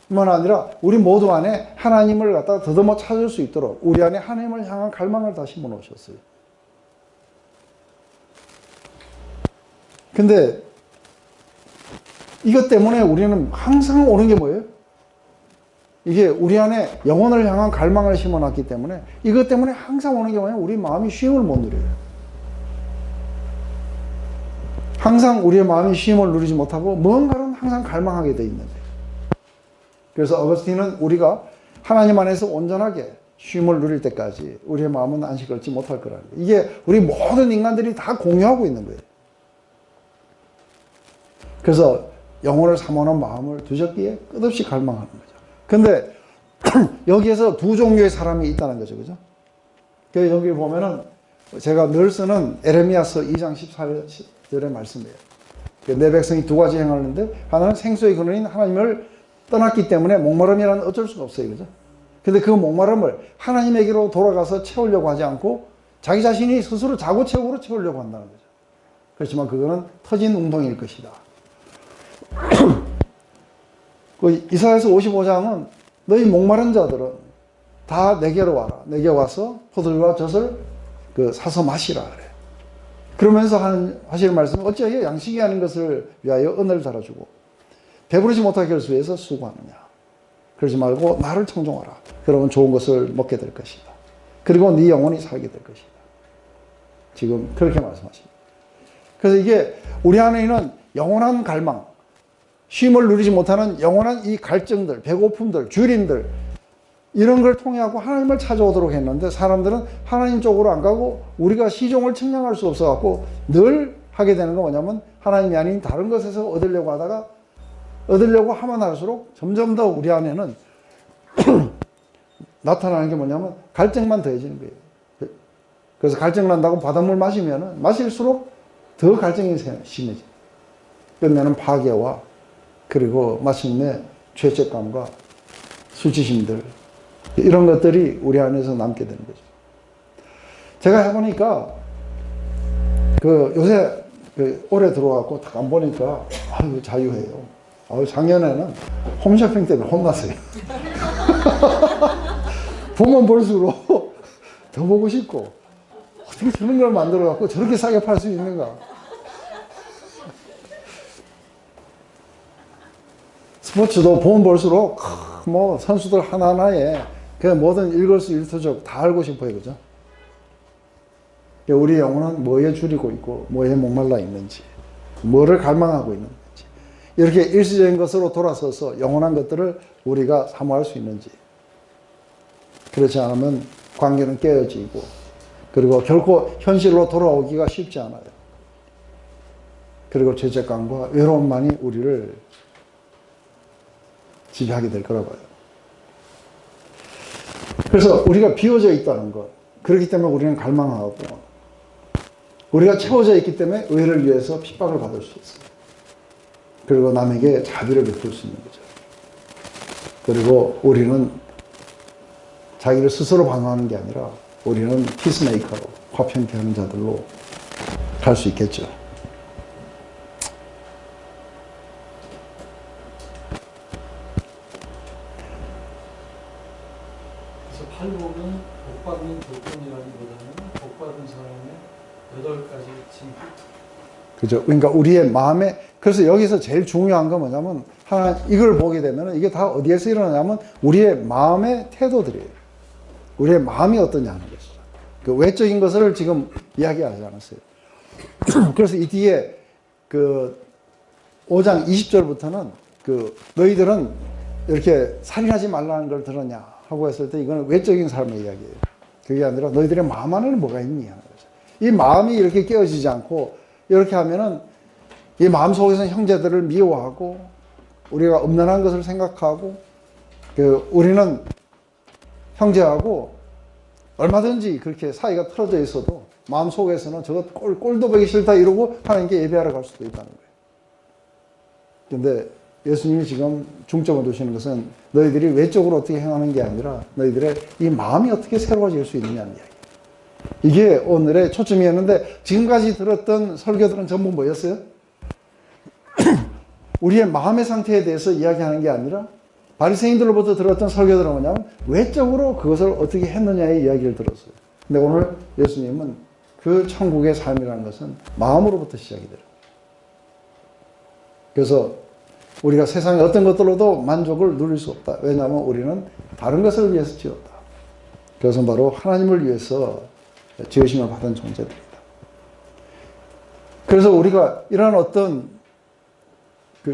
뿐만 아니라 우리 모두 안에 하나님을 갖다가 더듬어 찾을 수 있도록 우리 안에 하나님을 향한 갈망을 다 심어놓으셨어요. 근데 이것 때문에 우리는 항상 오는 게 뭐예요? 이게 우리 안에 영혼을 향한 갈망을 심어놨기 때문에 이것 때문에 항상 오는 게 뭐냐면 우리 마음이 쉼을 못 누려요. 항상 우리의 마음이 쉼을 누리지 못하고 뭔가는 항상 갈망하게 돼 있는데 그래서 어거스틴은 우리가 하나님 안에서 온전하게 쉼을 누릴 때까지 우리의 마음은 안식을 얻지 못할 거라는 거예요. 이게 우리 모든 인간들이 다 공유하고 있는 거예요. 그래서 영혼을 사모하는 마음을 두렵기에 끝없이 갈망하는 거죠. 근데 여기에서 두 종류의 사람이 있다는 거죠. 그죠? 그래서 여기 보면은 제가 늘 쓰는 에레미야서 2장 14절의 말씀이에요. 내 백성이 두 가지 행하는데 하나는 생수의 근원인 하나님을 떠났기 때문에 목마름이라는 어쩔 수가 없어요. 그죠? 근데 그 목마름을 하나님에게로 돌아가서 채우려고 하지 않고 자기 자신이 스스로 자고 채우고 채우려고 한다는 거죠. 그렇지만 그거는 터진 웅덩이일 것이다. 그 이사야서 55장은 너희 목마른 자들은 다 내게로 와라. 내게 와서 포도주와 젖을 사서 마시라 그래. 그러면서 하시는 말씀은 어찌하여 양식이 아닌 것을 위하여 은혜를 달아주고 배부르지 못하게 하기 위해서 수고하느냐. 그러지 말고 나를 청종하라. 그러면 좋은 것을 먹게 될 것이다. 그리고 네 영혼이 살게 될 것이다. 지금 그렇게 말씀하십니다. 그래서 이게 우리 안에 있는 영원한 갈망, 쉼을 누리지 못하는 영원한 이 갈증들, 배고픔들, 주림들 이런 걸 통해하고 하나님을 찾아오도록 했는데 사람들은 하나님 쪽으로 안 가고 우리가 시종을 측량할 수 없어갖고 늘 하게 되는 건 뭐냐면 하나님이 아닌 다른 것에서 얻으려고 하다가 얻으려고 하면 할수록 점점 더 우리 안에는 나타나는 게 뭐냐면 갈증만 더해지는 거예요. 그래서 갈증 난다고 바닷물 마시면은 마실수록 더 갈증이 심해져. 끝내는 파괴와 그리고 마침내 죄책감과 수치심들 이런 것들이 우리 안에서 남게 되는 거죠. 제가 해보니까 요새 올해 들어와갖고 딱 안 보니까 아유 자유해요. 작년에는 홈쇼핑 때문에 혼났어요. 보면 볼수록 더 보고 싶고 어떻게 저런 걸 만들어갖고 저렇게 싸게 팔 수 있는가. 스포츠도 보면 볼수록 뭐 선수들 하나하나에 그 모든 일거수일투족 다 알고 싶어요. 그죠? 우리 영혼은 뭐에 줄이고 있고 뭐에 목말라 있는지 뭐를 갈망하고 있는지 이렇게 일시적인 것으로 돌아서서 영원한 것들을 우리가 사모할 수 있는지 그렇지 않으면 관계는 깨어지고 그리고 결코 현실로 돌아오기가 쉽지 않아요. 그리고 죄책감과 외로움만이 우리를 지배하게 될 거라고 봐요. 그래서 우리가 비워져 있다는 것, 그렇기 때문에 우리는 갈망하고 우리가 채워져 있기 때문에 의를 위해서 핍박을 받을 수 있어요. 그리고 남에게 자비를 베풀 수 있는 거죠. 그리고 우리는 자기를 스스로 방어하는 게 아니라 우리는 피스메이커로 화평케 하는 자들로 갈 수 있겠죠. 그래서 팔복은 복받는 조건이라기보다는 복받은 사람의 8가지 징후. 그죠? 그러니까 우리의 마음에, 그래서 여기서 제일 중요한 건 뭐냐면, 이걸 보게 되면 이게 다 어디에서 일어나냐면 우리의 마음의 태도들이에요. 우리의 마음이 어떠냐 하는 것이죠. 그 외적인 것을 지금 이야기하지 않았어요. 그래서 이 뒤에 5장 20절부터는 너희들은 이렇게 살인하지 말라는 걸 들었냐 하고 했을 때 이거는 외적인 삶의 이야기예요. 그게 아니라 너희들의 마음 안에는 뭐가 있니 하는 거죠. 이 마음이 이렇게 깨어지지 않고 이렇게 하면은 이 마음 속에서는 형제들을 미워하고 우리가 음란한 것을 생각하고 우리는 형제하고 얼마든지 그렇게 사이가 틀어져 있어도 마음 속에서는 저것 꼴도 보기 싫다 이러고 하나님께 예배하러 갈 수도 있다는 거예요. 그런데 예수님이 지금 중점을 두시는 것은 너희들이 외적으로 어떻게 행하는 게 아니라 너희들의 이 마음이 어떻게 새로워질 수 있느냐는 이야기. 이게 오늘의 초점이었는데 지금까지 들었던 설교들은 전부 뭐였어요? 우리의 마음의 상태에 대해서 이야기하는 게 아니라 바리새인들로부터 들었던 설교들은 뭐냐면 외적으로 그것을 어떻게 했느냐의 이야기를 들었어요. 근데 오늘 예수님은 그 천국의 삶이라는 것은 마음으로부터 시작이 돼요. 그래서 우리가 세상의 어떤 것들로도 만족을 누릴 수 없다. 왜냐하면 우리는 다른 것을 위해서 지었다. 그것은 바로 하나님을 위해서 지으심을 받은 존재들이다. 그래서 우리가 이런 어떤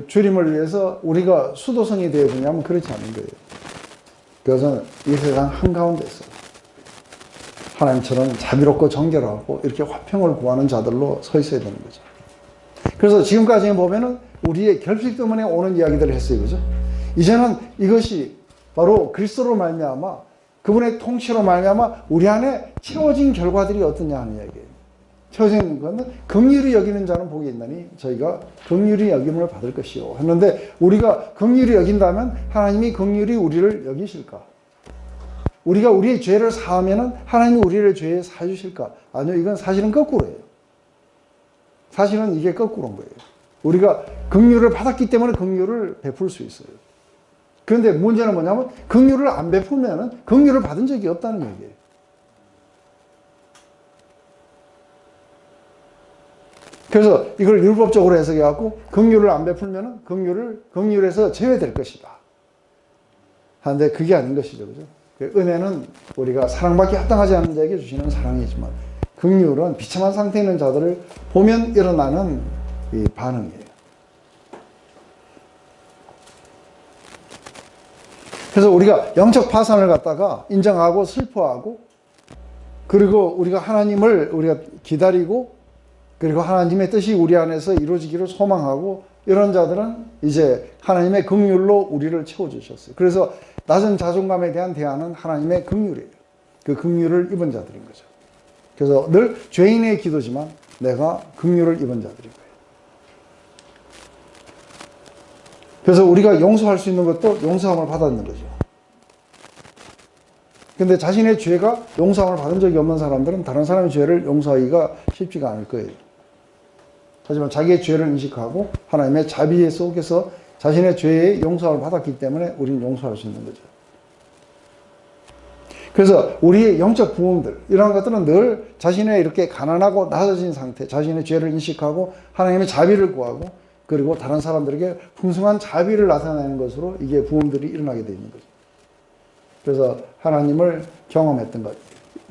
주림을 위해서 우리가 수도성이 되어지냐면 그렇지 않은 거예요. 그것은 이 세상 한가운데서 하나님처럼 자비롭고 정결하고 이렇게 화평을 구하는 자들로 서 있어야 되는 거죠. 그래서 지금까지 보면은 우리의 결핍 때문에 오는 이야기들을 했어요. 그죠? 이제는 이것이 바로 그리스도로 말미암아 그분의 통치로 말미암아 우리 안에 채워진 결과들이 어떠냐 하는 이야기예요. 채워진 것은 긍휼히 여기는 자는 복이 있나니 저희가 긍휼히 여김을 받을 것이요 했는데 우리가 긍휼히 여긴다면 하나님이 긍휼히 우리를 여기실까? 우리가 우리의 죄를 사하면은 하나님이 우리를 죄에 사해 주실까? 아니요, 이건 사실은 거꾸로예요. 사실은 이게 거꾸로인 거예요. 우리가 긍휼을 받았기 때문에 긍휼을 베풀 수 있어요. 그런데 문제는 뭐냐면 긍휼을 안 베풀면은 긍휼을 받은 적이 없다는 얘기예요. 그래서 이걸 율법적으로 해석해 갖고 긍휼을 안 베풀면은 긍휼에서 제외될 것이다. 하는데 그게 아닌 것이죠, 그죠? 은혜는 우리가 사랑받기 합당하지 않은 자에게 주시는 사랑이지만 긍휼은 비참한 상태에 있는 자들을 보면 일어나는 이 반응이에요. 그래서 우리가 영적 파산을 갖다가 인정하고 슬퍼하고 그리고 우리가 하나님을 우리가 기다리고 그리고 하나님의 뜻이 우리 안에서 이루어지기를 소망하고 이런 자들은 이제 하나님의 긍휼로 우리를 채워주셨어요. 그래서 낮은 자존감에 대한 대안은 하나님의 긍휼이에요. 그 긍휼을 입은 자들인 거죠. 그래서 늘 죄인의 기도지만 내가 긍휼을 입은 자들인 거예요. 그래서 우리가 용서할 수 있는 것도 용서함을 받았는 거죠. 근데 자신의 죄가 용서함을 받은 적이 없는 사람들은 다른 사람의 죄를 용서하기가 쉽지가 않을 거예요. 하지만 자기의 죄를 인식하고 하나님의 자비 속에서 자신의 죄의 용서함을 받았기 때문에 우리는 용서할 수 있는 거죠. 그래서 우리의 영적 부흥들, 이러한 것들은 늘 자신의 이렇게 가난하고 낮아진 상태, 자신의 죄를 인식하고 하나님의 자비를 구하고 그리고 다른 사람들에게 풍성한 자비를 나타내는 것으로 이게 부흥들이 일어나게 되어 있는 거죠. 그래서 하나님을 경험했던 것,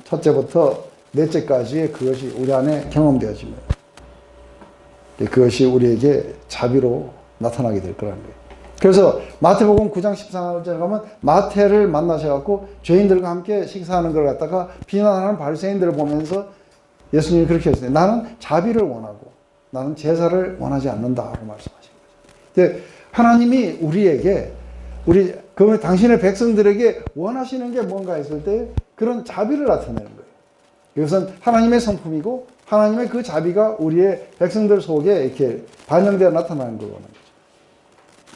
첫째부터 넷째까지의 그것이 우리 안에 경험되어지면 그것이 우리에게 자비로 나타나게 될 거라는 거예요. 그래서 마태복음 9장 14절에 가면 마태를 만나셔갖고 죄인들과 함께 식사하는 걸 갖다가 비난하는 바리새인들을 보면서 예수님이 그렇게 했어요. 나는 자비를 원하고 나는 제사를 원하지 않는다고 말씀하신 거죠. 근데 하나님이 우리에게 그러면 당신의 백성들에게 원하시는 게 뭔가 했을 때 그런 자비를 나타내는 거예요. 이것은 하나님의 성품이고 하나님의 그 자비가 우리의 백성들 속에 이렇게 반영되어 나타나는 걸 원하는 거죠.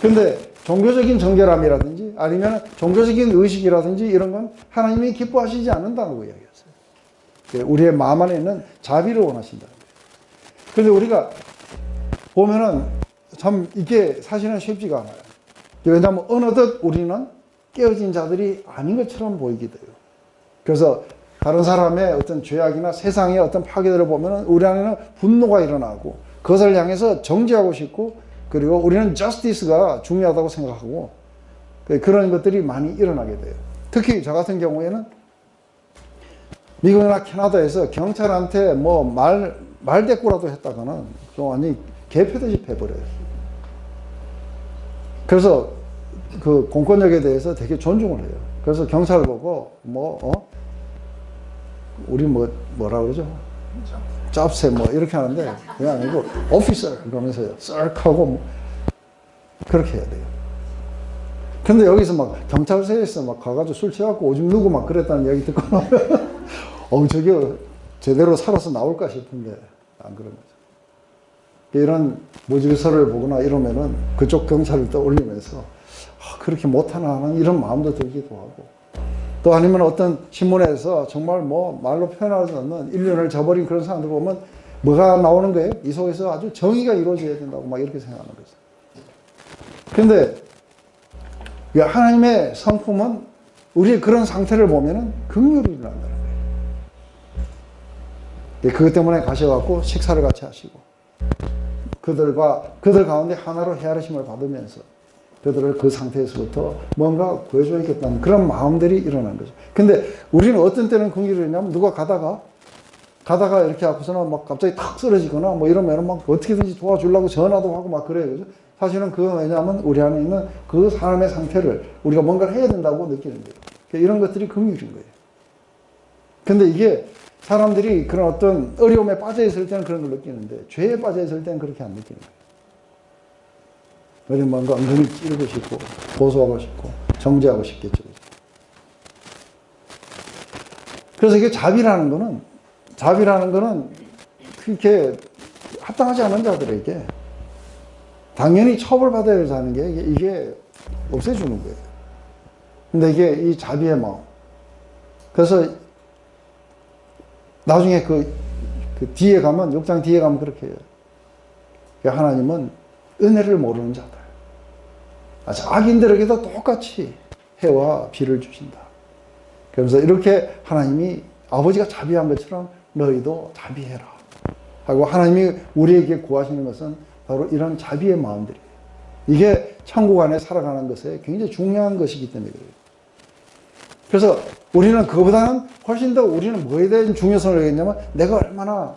근데 종교적인 정결함이라든지 아니면 종교적인 의식이라든지 이런 건 하나님이 기뻐하시지 않는다고 이야기했어요. 우리의 마음 안에 있는 자비를 원하신다는 거예요. 그런데 우리가 보면은 참 이게 사실은 쉽지가 않아요. 왜냐하면 어느덧 우리는 깨어진 자들이 아닌 것처럼 보이게 돼요. 그래서 다른 사람의 어떤 죄악이나 세상의 어떤 파괴들을 보면 우리 안에는 분노가 일어나고 그것을 향해서 정죄하고 싶고 그리고 우리는 저스티스가 중요하다고 생각하고 그런 것들이 많이 일어나게 돼요. 특히 저 같은 경우에는 미국이나 캐나다에서 경찰한테 뭐 말대꾸라도 했다가는 좀 완전히 개패듯이 패버려요. 그래서 그 공권력에 대해서 되게 존중을 해요. 그래서 경찰 보고 우리 뭐라 그러죠? 짭새 이렇게 하는데 그게 아니고 오피서 그러면서요. 썰 하고 그렇게 해야 돼요. 근데 여기서 막 경찰서에서 막 가가지고 술 취해갖고 오줌 누고 막 그랬다는 이야기 듣고 저게 제대로 살아서 나올까 싶은데 안 그런 거죠. 이런 모질서를 보거나 이러면은 그쪽 경찰을 떠올리면서 그렇게 못하나 하는 이런 마음도 들기도 하고 또 아니면 어떤 신문에서 정말 말로 표현하지 않는 인륜을 저버린 그런 사람들 보면 뭐가 나오는 거예요? 이 속에서 아주 정의가 이루어져야 된다고 막 이렇게 생각하는 거죠. 그런데 하나님의 성품은 우리의 그런 상태를 보면은 긍휼이 일어난다는 거예요. 그것 때문에 가셔갖고 식사를 같이 하시고 그들 가운데 하나로 헤아리심을 받으면서 그들을 그 상태에서부터 뭔가 구해줘야겠다는 그런 마음들이 일어난 거죠. 근데 우리는 어떤 때는 긍휼이 있냐면 누가 가다가 이렇게 하고서는 막 갑자기 탁 쓰러지거나 이러면은 막 어떻게든지 도와주려고 전화도 하고 막 그래요. 그죠? 사실은 그건 왜냐하면 우리 안에 있는 그 사람의 상태를 우리가 뭔가를 해야 된다고 느끼는 거예요. 이런 것들이 긍휼인 거예요. 근데 이게 사람들이 그런 어떤 어려움에 빠져 있을 때는 그런 걸 느끼는데 죄에 빠져 있을 때는 그렇게 안 느끼는 거예요. 우리는 뭔가 은근히 찌르고 싶고 고소하고 싶고 정죄하고 싶겠죠. 그래서 이게 자비라는 거는 그렇게 합당하지 않은 자들에게 당연히 처벌받아야 하는 게 이게 없애주는 거예요. 근데 이게 이 자비의 마음. 그래서 나중에 그 뒤에 가면 6장 뒤에 가면 그렇게 해요. 하나님은 은혜를 모르는 자들, 악인들에게도 똑같이 해와 비를 주신다. 그러면서 이렇게 하나님이 아버지가 자비한 것처럼 너희도 자비해라 하고 하나님이 우리에게 구하시는 것은 바로 이런 자비의 마음들이에요. 이게 천국 안에 살아가는 것에 굉장히 중요한 것이기 때문에 그래요. 그래서 우리는 그거보다는 훨씬 더 우리는 뭐에 대한 중요성을 여기냐면 내가 얼마나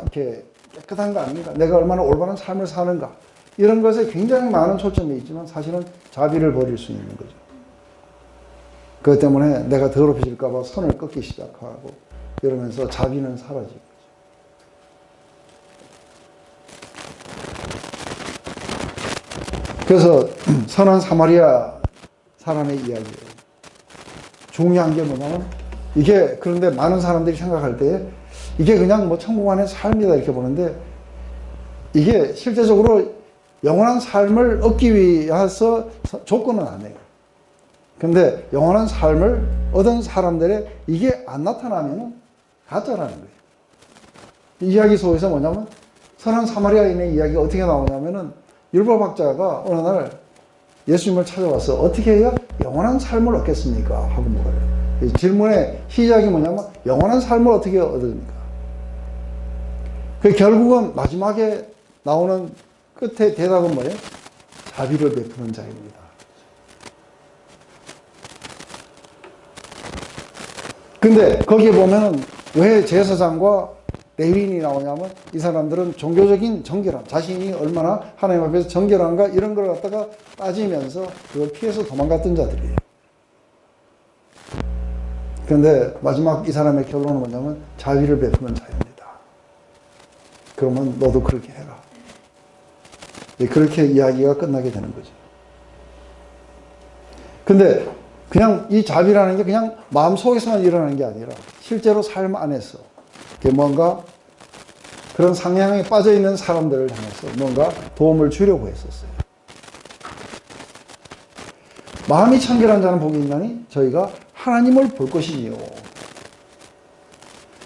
이렇게 깨끗한가 아닌가, 내가 얼마나 올바른 삶을 사는가, 이런 것에 굉장히 많은 초점이 있지만 사실은 자비를 버릴 수 있는 거죠. 그것 때문에 내가 더럽혀질까봐 선을 끊기 시작하고 이러면서 자비는 사라지고. 그래서 선한 사마리아 사람의 이야기예요. 중요한 게 뭐냐면 이게, 그런데 많은 사람들이 생각할 때 이게 그냥 뭐 천국 안의 삶이다 이렇게 보는데, 이게 실제적으로 영원한 삶을 얻기 위해서 조건은 아니에요. 근데 영원한 삶을 얻은 사람들의 이게 안 나타나면 가짜라는 거예요. 이 이야기 속에서 뭐냐면 선한 사마리아인의 이야기가 어떻게 나오냐면은 율법학자가 어느 날 예수님을 찾아와서 어떻게 해야 영원한 삶을 얻겠습니까? 하고 물어요. 이 질문의 시작이 뭐냐면 영원한 삶을 어떻게 얻습니까? 그 결국은 마지막에 나오는 끝에 대답은 뭐예요? 자비를 베푸는 자입니다. 근데 거기에 보면은 왜 제사장과 레위인이 나오냐면 이 사람들은 종교적인 정결함, 자신이 얼마나 하나님 앞에서 정결한가 이런 걸 갖다가 따지면서 그걸 피해서 도망갔던 자들이에요. 그런데 마지막 이 사람의 결론은 뭐냐면 자비를 베푸는 자입니다. 그러면 너도 그렇게 해라. 그렇게 이야기가 끝나게 되는 거죠. 근데 그냥 이 자비라는 게 그냥 마음속에서만 일어나는 게 아니라 실제로 삶 안에서 뭔가 그런 상향에 빠져 있는 사람들을 향해서 뭔가 도움을 주려고 했었어요. 마음이 청결한 자는 복이 있나니 저희가 하나님을 볼 것이니요.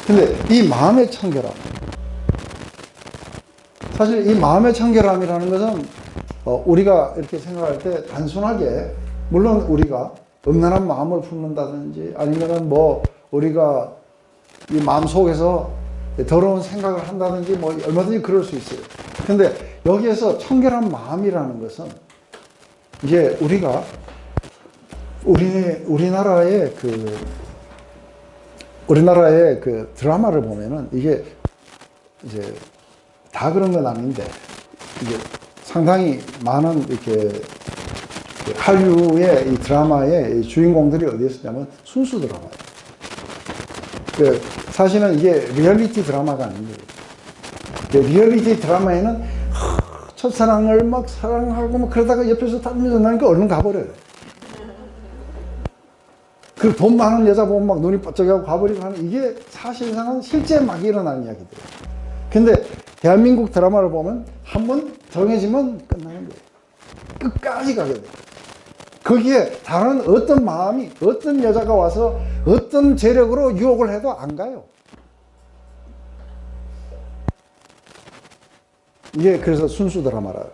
근데 이 마음의 청결함, 사실 이 마음의 청결함이라는 것은 우리가 이렇게 생각할 때 단순하게, 물론 우리가 음란한 마음을 품는다든지 아니면은 뭐 우리가 이 마음 속에서 더러운 생각을 한다든지 뭐 얼마든지 그럴 수 있어요. 근데 여기에서 청결한 마음이라는 것은 이게 우리가 우리나라의 그 드라마를 보면은 이게 이제 다 그런 건 아닌데 이게 상당히 많은 이렇게 한류의 이 드라마의 주인공들이 어디에 쓰냐면 순수 드라마예요. 사실은 이게 리얼리티 드라마가 아니에요. 리얼리티 드라마에는 첫사랑을 막 사랑하고 막 그러다가 옆에서 땀면서 나니까 얼른 가버려요. 그 돈 많은 여자 보면 막 눈이 번쩍하고 가버리고 하는, 이게 사실상은 실제 막 일어나는 이야기들이에요. 근데 대한민국 드라마를 보면 한 번 정해지면 끝나는 거예요. 끝까지 가게 돼요. 거기에 다른 어떤 마음이, 어떤 여자가 와서 어떤 재력으로 유혹을 해도 안 가요. 이게 그래서 순수 드라마라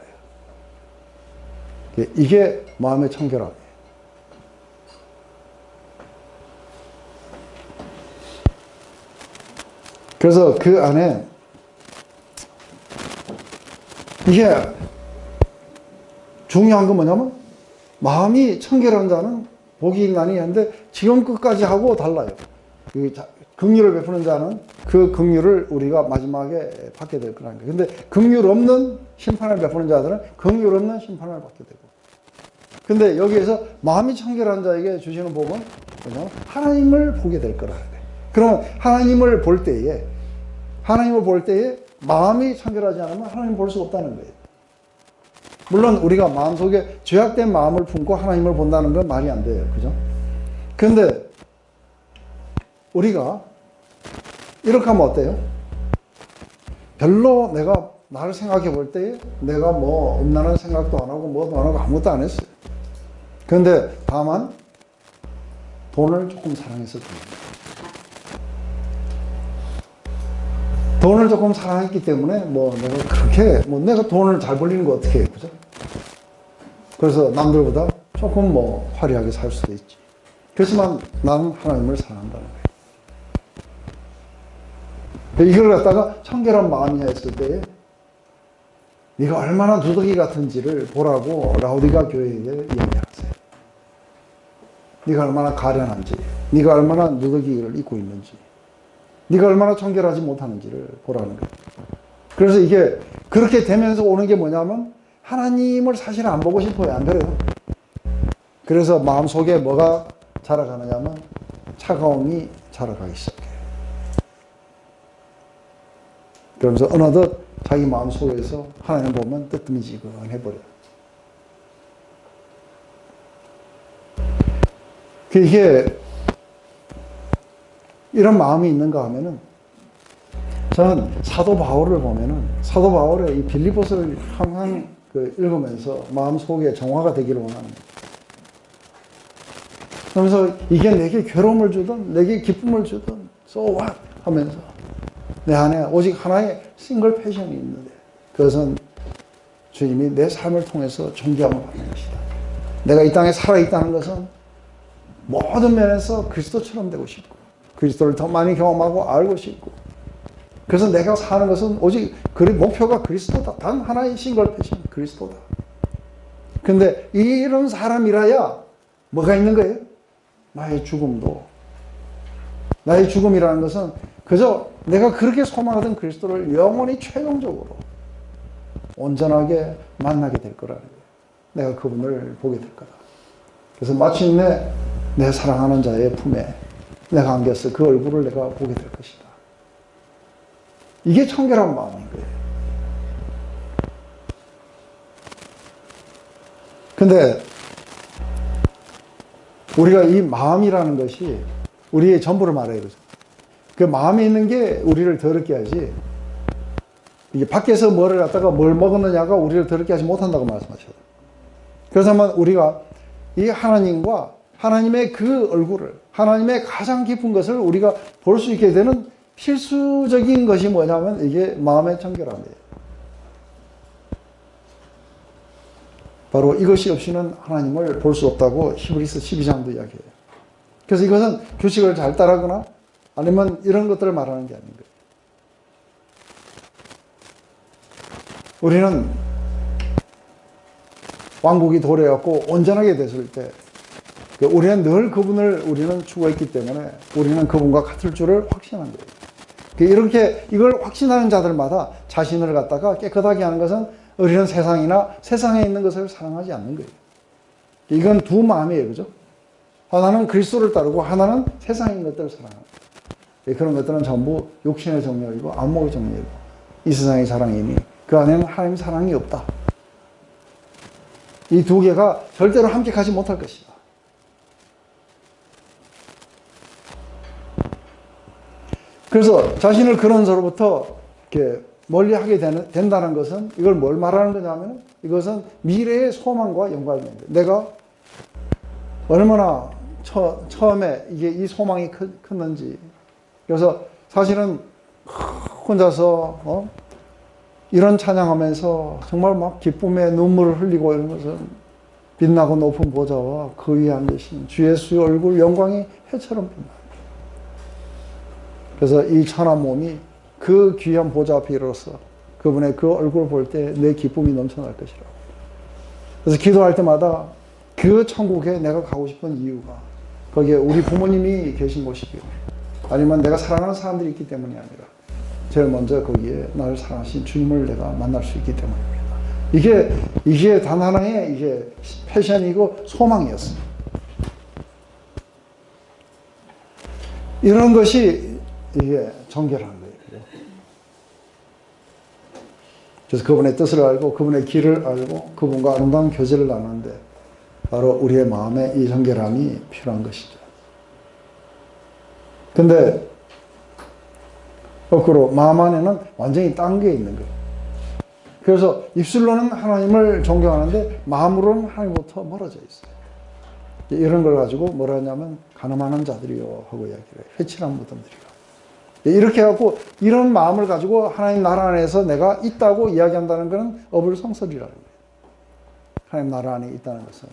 그래요. 이게 마음의 청결함이에요. 그래서 그 안에 이게 중요한 건 뭐냐면 마음이 청결한 자는 복이 있나니 하는데 지금 끝까지 하고 달라요. 긍휼을 베푸는 자는 그 긍휼을 우리가 마지막에 받게 될 거라는 거예요. 근데 긍휼 없는 심판을 베푸는 자들은 긍휼 없는 심판을 받게 되고. 근데 여기에서 마음이 청결한 자에게 주시는 복은 뭐냐면 하나님을 보게 될 거라는 거예요. 그러면 하나님을 볼 때에 마음이 청결하지 않으면 하나님 볼 수 없다는 거예요. 물론 우리가 마음속에 죄악된 마음을 품고 하나님을 본다는 건 말이 안 돼요. 그죠? 근데 우리가 이렇게 하면 어때요? 별로 내가 나를 생각해 볼 때에 내가 뭐 음란한 생각도 안 하고 뭐도 안 하고 아무것도 안 했어요. 근데 다만 돈을 조금 사랑했을 뿐입니다. 돈을 조금 사랑했기 때문에 뭐 내가 그렇게 뭐 내가 돈을 잘 벌리는 거 어떻게 해, 그죠? 그래서 남들보다 조금 뭐 화려하게 살 수도 있지. 그렇지만 나는 하나님을 사랑한다는 거예요. 이걸 갖다가 청결한 마음이냐 했을 때에 네가 얼마나 누더기 같은지를 보라고 라우디가 교회에 얘기하세요. 네가 얼마나 가련한지, 네가 얼마나 누더기를 입고 있는지, 네가 얼마나 청결하지 못하는지를 보라는 거예요. 그래서 이게 그렇게 되면서 오는 게 뭐냐면 하나님을 사실 안 보고 싶어요. 안 그래요? 그래서 마음속에 뭐가 자라가느냐면 차가움이 자라가기 시작해요. 그러면서 어느덧 자기 마음속에서 하나님 보면 뜨뜻미지근해버려요. 이게 이런 마음이 있는가 하면은 저는 사도 바울을 보면은 사도 바울의 이 빌립보서를 항상 읽으면서 마음속에 정화가 되기를 원합니다. 그러면서 이게 내게 괴로움을 주든 내게 기쁨을 주든 so what 하면서 내 안에 오직 하나의 싱글 패션이 있는데 그것은 주님이 내 삶을 통해서 존귀함을 받는 것이다. 내가 이 땅에 살아있다는 것은 모든 면에서 그리스도처럼 되고 싶고 그리스도를 더 많이 경험하고 알고 싶고 그래서 내가 사는 것은 오직 목표가 그리스도다. 단 하나의 싱글 패션 그리스도다. 근데 이런 사람이라야 뭐가 있는 거예요? 나의 죽음도. 나의 죽음이라는 것은 그저 내가 그렇게 소망하던 그리스도를 영원히 최종적으로 온전하게 만나게 될 거라는 거예요. 내가 그분을 보게 될 거다. 그래서 마침내 내 사랑하는 자의 품에 내가 안겼을 그 얼굴을 내가 보게 될 것이다. 이게 청결한 마음인 거예요. 근데 우리가 이 마음이라는 것이 우리의 전부를 말해요. 그죠? 그 마음에 있는 게 우리를 더럽게 하지 이게 밖에서 뭐를 갖다가 뭘 먹었느냐가 우리를 더럽게 하지 못한다고 말씀하셔요. 그래서 우리가 이 하나님과 하나님의 그 얼굴을 하나님의 가장 깊은 것을 우리가 볼 수 있게 되는 필수적인 것이 뭐냐면 이게 마음의 청결함이에요. 바로 이것이 없이는 하나님을 볼 수 없다고 히브리서 12장도 이야기해요. 그래서 이것은 규칙을 잘 따르거나 아니면 이런 것들을 말하는 게 아닌 거예요. 우리는 왕국이 도래했고 온전하게 됐을 때 우리는 늘 그분을 우리는 추구했기 때문에 우리는 그분과 같을 줄을 확신한 거예요. 이렇게 이걸 확신하는 자들마다 자신을 갖다가 깨끗하게 하는 것은 우리는 세상이나 세상에 있는 것을 사랑하지 않는 거예요. 이건 두 마음이에요. 그죠? 하나는 그리스도를 따르고 하나는 세상에 있는 것들을 사랑하는 거예요. 그런 것들은 전부 육신의 정욕이고 안목의 정욕이고 이 세상의 사랑이니 그 안에는 하나님의 사랑이 없다. 이 두 개가 절대로 함께 가지 못할 것이다. 그래서 자신을 그런 서로부터 이렇게 멀리 하게 된다는 것은 이걸 뭘 말하는 거냐면 이것은 미래의 소망과 연관이 됩니다. 내가 얼마나 처음에 이 소망이 컸는지. 그래서 사실은 혼자서 이런 찬양하면서 정말 막 기쁨의 눈물을 흘리고 이런 것은 빛나고 높은 보좌와 그 위에 앉으신 주 예수의 얼굴 영광이 해처럼 빛나. 그래서 이 천한 몸이 그 귀한 보좌 앞에 이르러서 그분의 그 얼굴을 볼 때 내 기쁨이 넘쳐날 것이라고. 그래서 기도할 때마다 그 천국에 내가 가고 싶은 이유가 거기에 우리 부모님이 계신 곳이고요. 아니면 내가 사랑하는 사람들이 있기 때문이 아니라 제일 먼저 거기에 나를 사랑하신 주님을 내가 만날 수 있기 때문입니다. 이게 단 하나의 이게 패션이고 소망이었어요. 이런 것이 이게 정결한 거예요. 그래서 그분의 뜻을 알고 그분의 길을 알고 그분과 아름다운 교제를 나누는데 바로 우리의 마음에 이 정결함이 필요한 것이죠. 근데 거꾸로 마음 안에는 완전히 딴 게 있는 거예요. 그래서 입술로는 하나님을 존경하는데 마음으로는 하나님부터 멀어져 있어요. 이런 걸 가지고 뭐라 하냐면 가늠하는 자들이요 하고 이야기를 해요. 회칠한 무덤들이요. 이렇게 해갖고 이런 마음을 가지고 하나님 나라 안에서 내가 있다고 이야기한다는 것은 어불성설이라는 거예요. 하나님 나라 안에 있다는 것은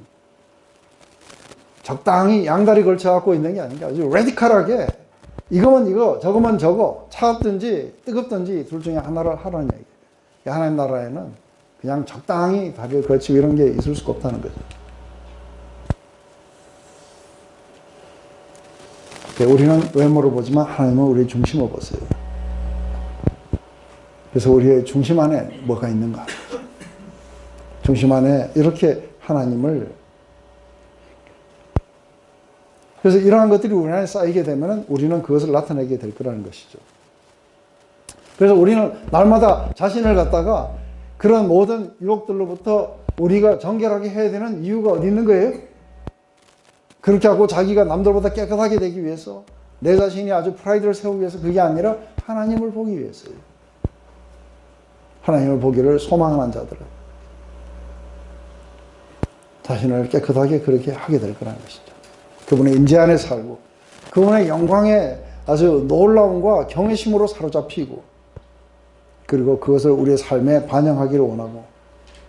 적당히 양다리 걸쳐갖고 있는 게 아니라 아주 레디컬하게 이거면 이거 저거면 저거 차갑든지 뜨겁든지 둘 중에 하나를 하라는 얘기예요. 하나님 나라에는 그냥 적당히 다리를 걸치고 이런 게 있을 수가 없다는 거죠. 우리는 외모를 보지만 하나님은 우리의 중심을 보세요. 그래서 우리의 중심 안에 뭐가 있는가? 중심 안에 이렇게 하나님을, 그래서 이러한 것들이 우리 안에 쌓이게 되면 우리는 그것을 나타내게 될 거라는 것이죠. 그래서 우리는 날마다 자신을 갖다가 그런 모든 유혹들로부터 우리가 정결하게 해야 되는 이유가 어디 있는 거예요? 그렇게 하고 자기가 남들보다 깨끗하게 되기 위해서, 내 자신이 아주 프라이드를 세우기 위해서, 그게 아니라 하나님을 보기 위해서요. 하나님을 보기를 소망하는 자들은 자신을 깨끗하게 그렇게 하게 될 거라는 것이죠. 그분의 임재 안에 살고 그분의 영광에 아주 놀라움과 경외심으로 사로잡히고, 그리고 그것을 우리의 삶에 반영하기를 원하고,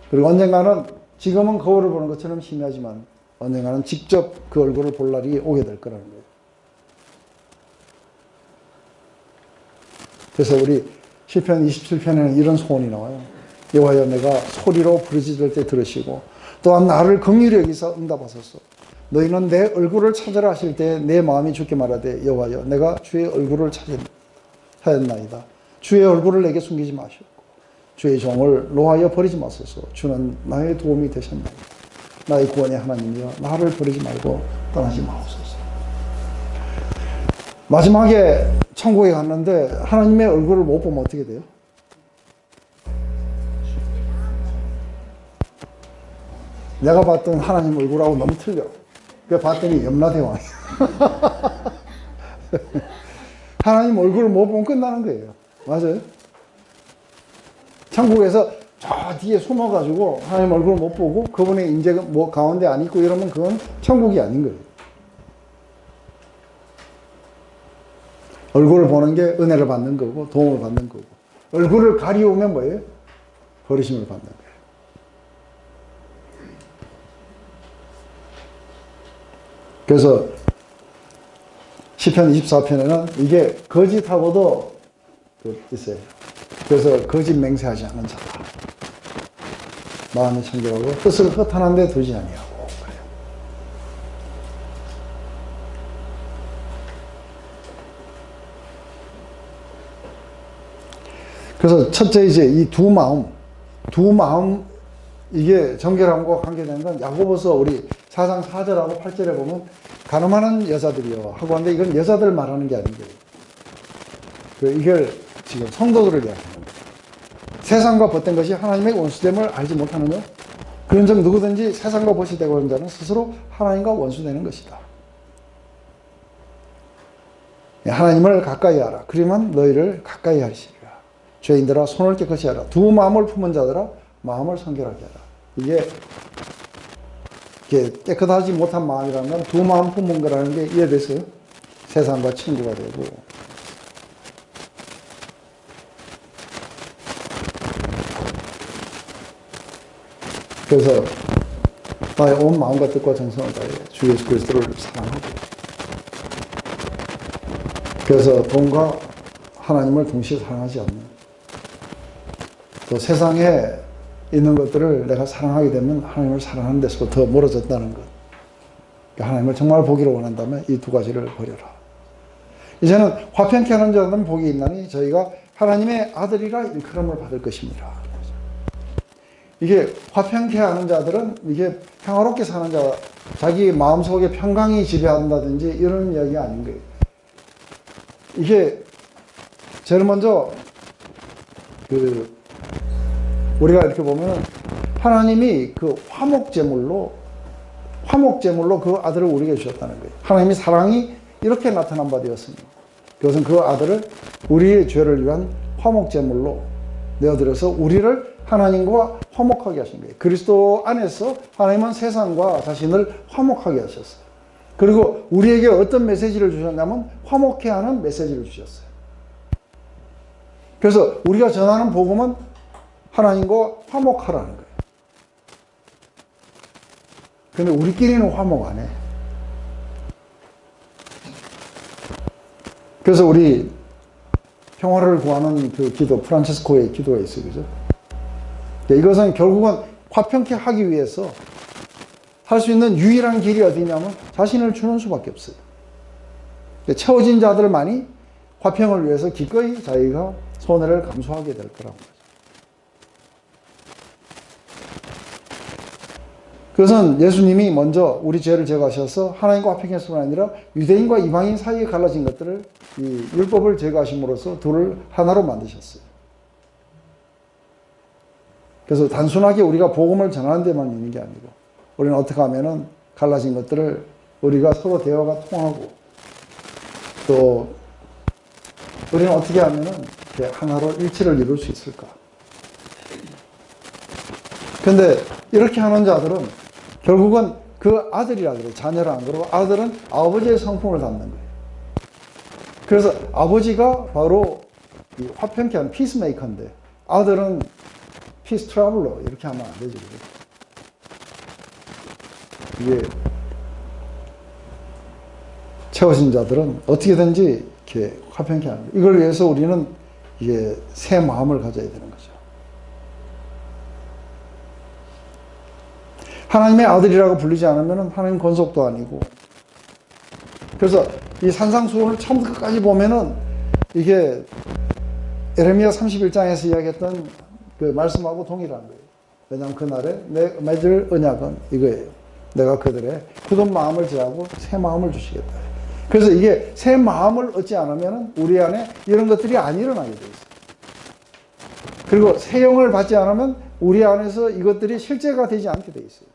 그리고 언젠가는 지금은 거울을 보는 것처럼 희미하지만 언젠가는 직접 그 얼굴을 볼 날이 오게 될 거라는 거예요. 그래서 우리 시편 27편에는 이런 소원이 나와요. 여호와여, 내가 소리로 부르짖을 때 들으시고 또한 나를 긍휼히 여기서 응답하소서. 너희는 내 얼굴을 찾으라 하실 때 내 마음이 주께 말하되, 여호와여, 내가 주의 얼굴을 찾았나이다. 주의 얼굴을 내게 숨기지 마시고 주의 종을 노하여 버리지 마소서. 주는 나의 도움이 되셨나이다. 나의 구원의 하나님이여, 나를 버리지 말고 떠나지 마옵소서. 마지막에 천국에 갔는데 하나님의 얼굴을 못 보면 어떻게 돼요? 내가 봤던 하나님 얼굴하고 너무 틀려. 그래서 봤더니 염라대왕이야. 하나님 얼굴을 못 보면 끝나는 거예요. 맞아요? 천국에서 저 뒤에 숨어가지고 하나님 얼굴을 못 보고 그분의 인재가 뭐 가운데 안 있고 이러면 그건 천국이 아닌 거예요. 얼굴을 보는 게 은혜를 받는 거고 도움을 받는 거고, 얼굴을 가리우면 뭐예요? 버리심을 받는 거예요. 그래서 시편 24편에는 이게 거짓하고도 있어요. 그래서 거짓 맹세하지 않는 자다. 마음이 청결하고 뜻을 허탄한 데 두지 아니하고. 그래서 첫째 이제 이 두 마음 이게 정결함과 관계되는 건 야고보서 우리 4장 4절하고 8절에 보면 가늠하는 여자들이요 하고 하는데, 이건 여자들 말하는 게 아닌 거예요. 이걸 지금 성도들을 이야기하는 거예요. 세상과 벗된 것이 하나님의 원수됨을 알지 못하느냐? 그런즉 누구든지 세상과 벗이 되고 하는 자는 스스로 하나님과 원수되는 것이다. 하나님을 가까이 하라. 그러면 너희를 가까이 하시리라. 죄인들아, 손을 깨끗이 하라. 두 마음을 품은 자들아, 마음을 성결하게 하라. 이게 깨끗하지 못한 마음이라는 건 두 마음 품은 거라는 게 이해됐어요? 세상과 친구가 되고. 그래서 나의 온 마음과 뜻과 정성을 다해 주 예수 그리스도를 사랑하고, 그래서 돈과 하나님을 동시에 사랑하지 않는, 또 세상에 있는 것들을 내가 사랑하게 되면 하나님을 사랑하는 데서부터 멀어졌다는 것. 하나님을 정말 보기를 원한다면 이 두 가지를 버려라. 이제는 화평케 하는 자는 복이 있나니 저희가 하나님의 아들이라 일컬음을 받을 것입니다. 이게 화평케 하는 자들은 이게 평화롭게 사는 자, 자기 마음속에 평강이 지배한다든지 이런 이야기가 아닌 거예요. 이게 제일 먼저 우리가 이렇게 보면 하나님이 그 화목제물로 그 아들을 우리에게 주셨다는 거예요. 하나님의 사랑이 이렇게 나타난 바 되었습니다. 그것은 그 아들을 우리의 죄를 위한 화목제물로 내어드려서 우리를 하나님과 화목하게 하신 거예요. 그리스도 안에서 하나님은 세상과 자신을 화목하게 하셨어요. 그리고 우리에게 어떤 메시지를 주셨냐면 화목해 하는 메시지를 주셨어요. 그래서 우리가 전하는 복음은 하나님과 화목하라는 거예요. 근데 우리끼리는 화목 안 해. 그래서 우리 평화를 구하는 그 기도, 프란체스코의 기도가 있어요. 그죠? 이것은 결국은 화평케 하기 위해서 할 수 있는 유일한 길이 어디냐면 자신을 주는 수밖에 없어요. 채워진 자들만이 화평을 위해서 기꺼이 자기가 손해를 감수하게 될 거라고. 그것은 예수님이 먼저 우리 죄를 제거하셔서 하나님과 화평했을 뿐 아니라 유대인과 이방인 사이에 갈라진 것들을 이 율법을 제거하심으로써 둘을 하나로 만드셨어요. 그래서 단순하게 우리가 복음을 전하는 데만 있는 게 아니고 우리는 어떻게 하면은 갈라진 것들을 우리가 서로 대화가 통하고 또 우리는 어떻게 하면은 이렇게 하나로 일치를 이룰 수 있을까? 근데 이렇게 하는 자들은 결국은 그 아들이라 그래요. 자녀를 안 그러고 아들은 아버지의 성품을 담는 거예요. 그래서 아버지가 바로 이 화평케 하는 피스메이커인데 아들은 피스 트러블러 이렇게 하면 안 되죠. 이게 채워진 자들은 어떻게든지 이렇게 화평케 하는 거예요. 이걸 위해서 우리는 이게 새 마음을 가져야 되는 거죠. 하나님의 아들이라고 불리지 않으면 하나님 권속도 아니고. 그래서 이 산상수훈을 처음부터 끝까지 보면은 이게 에레미야 31장에서 이야기했던 그 말씀하고 동일한 거예요. 왜냐하면 그날에 내 맺을 언약은 이거예요. 내가 그들의 굳은 마음을 제하고 새 마음을 주시겠다. 그래서 이게 새 마음을 얻지 않으면 우리 안에 이런 것들이 안 일어나게 돼 있어요. 그리고 새 영을 받지 않으면 우리 안에서 이것들이 실제가 되지 않게 돼 있어요.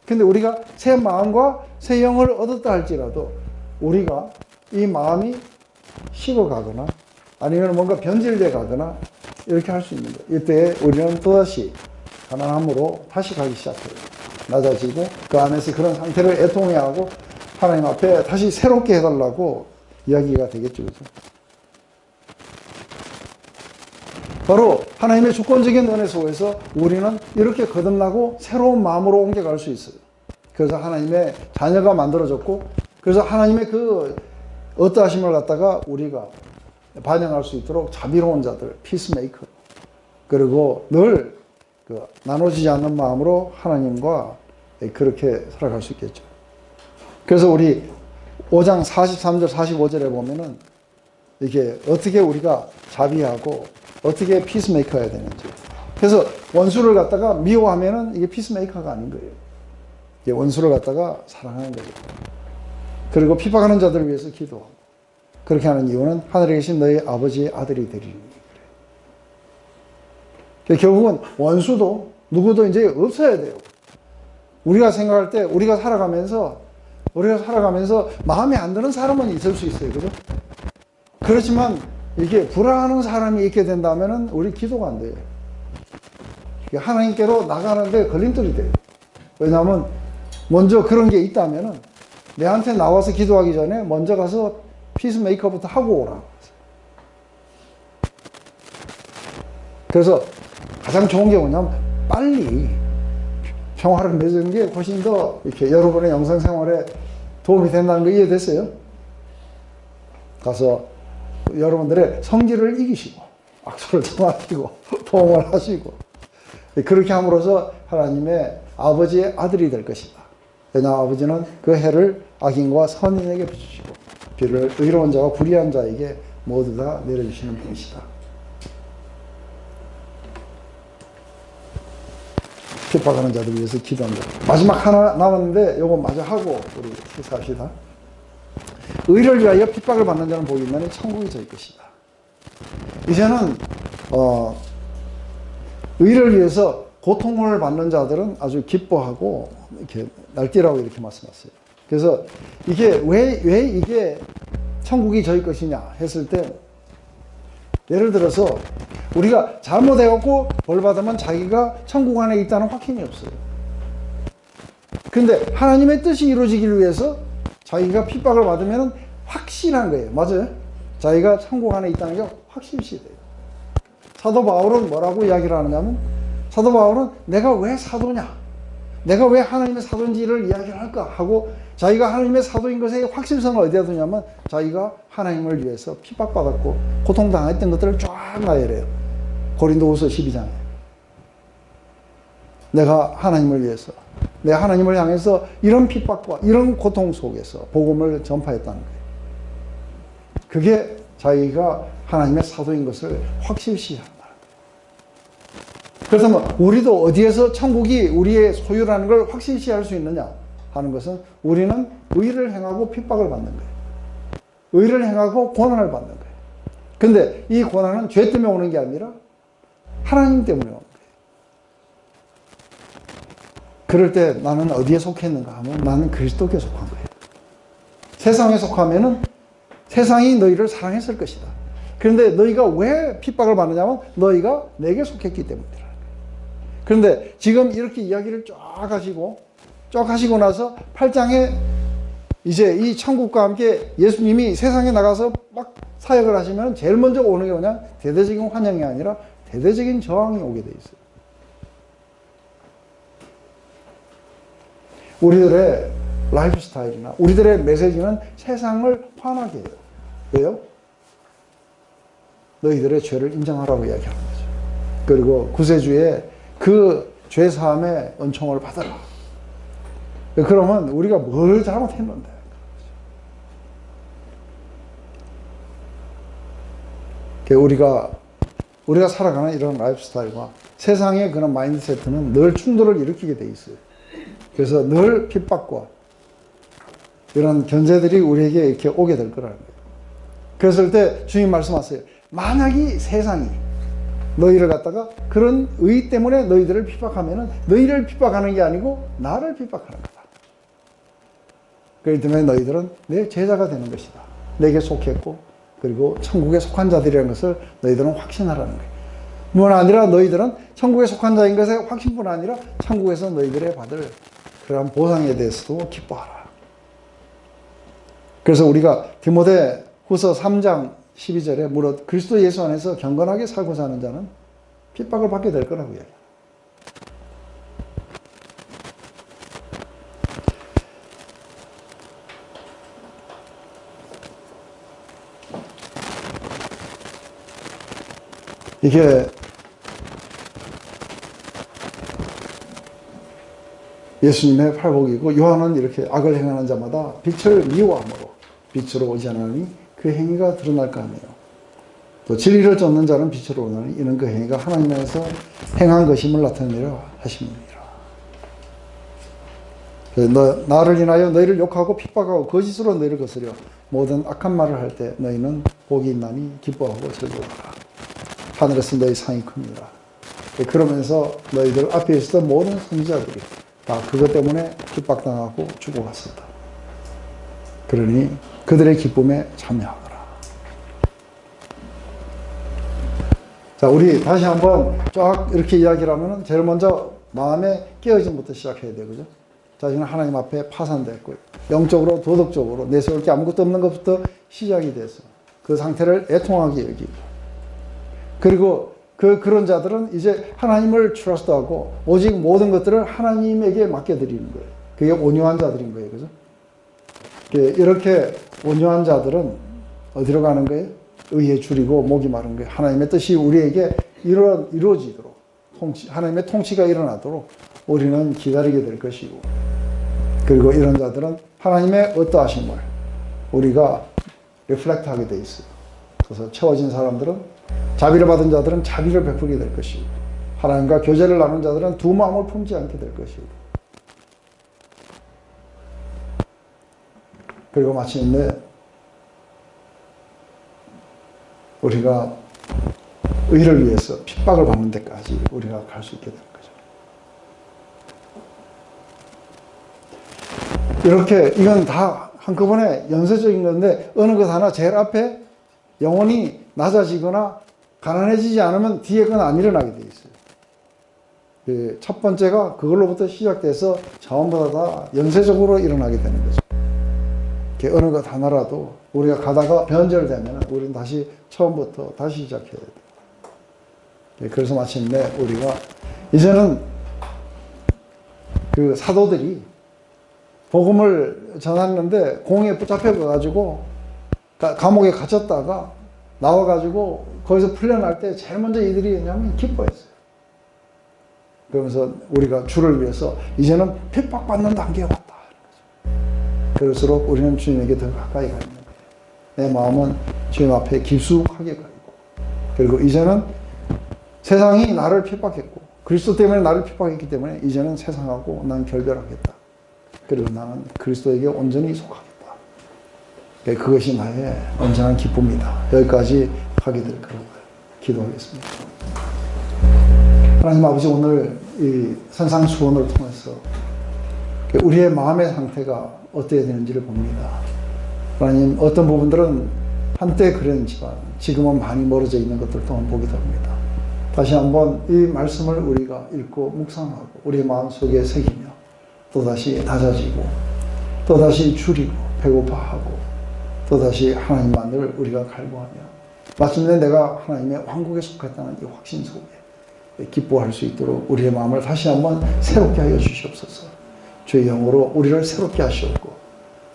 근데 우리가 새 마음과 새 영을 얻었다 할지라도 우리가 이 마음이 식어가거나 아니면 뭔가 변질돼 가거나 이렇게 할 수 있는 거예요. 이때 우리는 또다시 가난함으로 다시 가기 시작해요. 낮아지고 그 안에서 그런 상태를 애통해하고 하나님 앞에 다시 새롭게 해달라고 이야기가 되겠죠. 그죠? 바로 하나님의 주권적인 은혜 속에서 우리는 이렇게 거듭나고 새로운 마음으로 옮겨갈 수 있어요. 그래서 하나님의 자녀가 만들어졌고 그래서 하나님의 그 어떠하심을 갖다가 우리가 반영할 수 있도록 자비로운 자들, 피스메이커 그리고 늘 그 나눠지지 않는 마음으로 하나님과 그렇게 살아갈 수 있겠죠. 그래서 우리 5장 43절 45절에 보면은 이게 어떻게 우리가 자비하고 어떻게 피스메이커 해야 되는지. 그래서 원수를 갖다가 미워하면은 이게 피스메이커가 아닌 거예요. 이게 원수를 갖다가 사랑하는 거죠. 그리고 핍박하는 자들을 위해서 기도하고. 그렇게 하는 이유는 하늘에 계신 너희 아버지의 아들이 되리니. 결국은 원수도 누구도 이제 없어야 돼요. 우리가 생각할 때 우리가 살아가면서 마음에 안 드는 사람은 있을 수 있어요. 그죠? 그렇지만 이게 불안한 사람이 있게 된다면 우리 기도가 안 돼요. 하나님께로 나가는데 걸림돌이 돼요. 왜냐하면 먼저 그런 게 있다면 내한테 나와서 기도하기 전에 먼저 가서 피스메이커부터 하고 오라. 그래서 가장 좋은 게 뭐냐면 빨리 평화를 맺는 게 훨씬 더 이렇게 여러분의 영상 생활에 도움이 된다는 거 이해됐어요? 가서 여러분들의 성질을 이기시고 악수를 정하시고 포옹을 하시고 그렇게 함으로써 하나님의 아버지의 아들이 될 것이다. 왜냐하면 아버지는 그 해를 악인과 선인에게 비추시고 비를 의로운 자와 불의한 자에게 모두 다 내려주시는 분이시다. 핍박하는 자들 위해서 기도합니다. 마지막 하나 남았는데 요거 마저 하고 우리 식사합시다. 의를 위하여 핍박을 받는 자는 복이 있나니 천국이 저희 것이다. 이제는 의를 위해서 고통을 받는 자들은 아주 기뻐하고 이렇게 날뛰라고 이렇게 말씀하셨어요. 그래서 이게 왜 이게 천국이 저희 것이냐 했을 때 예를 들어서 우리가 잘못해갖고 벌 받으면 자기가 천국 안에 있다는 확신이 없어요. 근데 하나님의 뜻이 이루어지기 위해서 자기가 핍박을 받으면 확신한 거예요. 맞아요? 자기가 천국 안에 있다는 게 확신시 돼요. 사도 바울은 뭐라고 이야기를 하느냐면, 사도 바울은 내가 왜 사도냐, 내가 왜 하나님의 사도인지를 이야기를 할까 하고, 자기가 하나님의 사도인 것의 확실성을 어디다 두냐면, 자기가 하나님을 위해서 핍박받았고 고통당했던 것들을 쫙 나열해요. 고린도후서 12장에. 내가 하나님을 위해서, 내가 하나님을 향해서 이런 핍박과 이런 고통 속에서 복음을 전파했다는 거예요. 그게 자기가 하나님의 사도인 것을 확실시한다. 그렇다면 우리도 어디에서 천국이 우리의 소유라는 걸 확실시할 수 있느냐 하는 것은, 우리는 의를 행하고 핍박을 받는 거예요. 의를 행하고 고난을 받는 거예요. 근데 이 고난은 죄 때문에 오는 게 아니라 하나님 때문에 오는 거예요. 그럴 때 나는 어디에 속했는가 하면, 나는 그리스도께 속한 거예요. 세상에 속하면은 세상이 너희를 사랑했을 것이다. 그런데 너희가 왜 핍박을 받느냐면, 너희가 내게 속했기 때문이라는 거예요. 그런데 지금 이렇게 이야기를 쫙 하시고 나서 8장에 이제 이 천국과 함께 예수님이 세상에 나가서 막 사역을 하시면 제일 먼저 오는 게 뭐냐? 대대적인 환영이 아니라 대대적인 저항이 오게 돼 있어요. 우리들의 라이프 스타일이나 우리들의 메시지는 세상을 화나게 해요. 왜요? 너희들의 죄를 인정하라고 이야기하는 거죠. 그리고 구세주의 그 죄사함의 은총을 받아라. 그러면 우리가 뭘 잘못했는데? 우리가 살아가는 이런 라이프 스타일과 세상의 그런 마인드세트는 늘 충돌을 일으키게 돼 있어요. 그래서 늘 핍박과 이런 견제들이 우리에게 이렇게 오게 될 거라는 거예요. 그랬을 때 주님 말씀하세요. 만약에 세상이 너희를 갖다가 그런 의 때문에 너희들을 핍박하면은, 너희를 핍박하는 게 아니고 나를 핍박하는 거다. 그렇기 때문에 너희들은 내 제자가 되는 것이다. 내게 속했고, 그리고 천국에 속한 자들이라는 것을 너희들은 확신하라는 거예요. 뿐 아니라 너희들은 천국에 속한 자인 것의 확신뿐 아니라 천국에서 너희들의 받을 그러한 보상에 대해서도 기뻐하라. 그래서 우리가 디모데 후서 3장 12절에 무릇 그리스도 예수 안에서 경건하게 살고자 하는 자는 핍박을 받게 될 거라고 이야기합니다. 이게 예수님의 팔복이고, 요한은 이렇게 악을 행하는 자마다 빛을 미워함으로 빛으로 오지 않으니 그 행위가 드러날까 하네요. 또 진리를 쫓는 자는 빛으로 오나니 이는 그 행위가 하나님 안에서 행한 것임을 나타내려 하심이니라. 나를 인하여 너희를 욕하고 핍박하고 거짓으로 너희를 거스려 모든 악한 말을 할 때 너희는 복이 있나니 기뻐하고 즐거워하라. 하늘에서 너희 상이 큽니다. 그러면서 너희들 앞에 있었던 모든 선지자들이 다 그것 때문에 핍박당하고 죽어갔었다. 그러니 그들의 기쁨에 참여하거라. 자, 우리 다시 한번 쫙 이렇게 이야기를 하면, 제일 먼저 마음의 깨어짐부터 시작해야 되거죠. 자신은 하나님 앞에 파산됐고, 영적으로 도덕적으로 내세울 게 아무것도 없는 것부터 시작이 돼서 그 상태를 애통하게 여기고, 그리고 그런 자들은 이제 하나님을 트러스트하고 오직 모든 것들을 하나님에게 맡겨드리는 거예요. 그게 온유한 자들인 거예요. 그죠? 이렇게 온유한 자들은 어디로 가는 거예요? 의에 줄이고 목이 마른 거예요. 하나님의 뜻이 우리에게 이루어지도록, 하나님의 통치가 일어나도록 우리는 기다리게 될 것이고, 그리고 이런 자들은 하나님의 어떠하심을 우리가 리플렉트 하게 돼 있어요. 그래서 채워진 사람들은, 자비를 받은 자들은 자비를 베풀게 될 것이고, 하나님과 교제를 나눈 자들은 두 마음을 품지 않게 될 것이고, 그리고 마침내 우리가 의를 위해서 핍박을 받는 데까지 우리가 갈 수 있게 되는 거죠. 이렇게 이건 다 한꺼번에 연쇄적인 건데, 어느 것 하나 제일 앞에 영혼이 낮아지거나 가난해지지 않으면 뒤에 건 안 일어나게 돼 있어요. 첫 번째가 그걸로부터 시작돼서 전부 다 연쇄적으로 일어나게 되는 거죠. 어느 것 하나라도 우리가 가다가 변절되면 우리는 다시 처음부터 다시 시작해야 돼요. 그래서 마침내 우리가 이제는 그 사도들이 복음을 전하는데 공에 붙잡혀 가지고 감옥에 갇혔다가 나와가지고 거기서 풀려날 때 제일 먼저 이들이 왜냐하면 기뻐했어요. 그러면서 우리가 주를 위해서 이제는 핍박받는 단계에 왔다. 그럴수록 우리는 주님에게 더 가까이 가는 거예요. 내 마음은 주님 앞에 깊숙하게 가고, 그리고 이제는 세상이 나를 핍박했고 그리스도 때문에 나를 핍박했기 때문에 이제는 세상하고 난 결별하겠다. 그리고 나는 그리스도에게 온전히 속하겠다. 그것이 나의 온전한 기쁨이다. 여기까지 하게 될 거라고 기도하겠습니다. 하나님 아버지, 오늘 이 산상수훈을 통해서 우리의 마음의 상태가 어떻게 되는지를 봅니다. 하나님, 어떤 부분들은 한때 그랬지만 지금은 많이 멀어져 있는 것들을 또한 보기도 합니다. 다시 한번 이 말씀을 우리가 읽고 묵상하고 우리의 마음속에 새기며 또다시 낮아지고 또다시 줄이고 배고파하고 또다시 하나님만을 우리가 갈구하며 마침내 내가 하나님의 왕국에 속했다는 이 확신 속에 기뻐할 수 있도록 우리의 마음을 다시 한번 새롭게 하여 주시옵소서. 주의 영으로 우리를 새롭게 하시옵고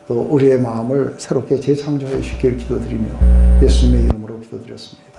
또 우리의 마음을 새롭게 재창조해 주시길 기도드리며 예수님의 이름으로 기도드렸습니다.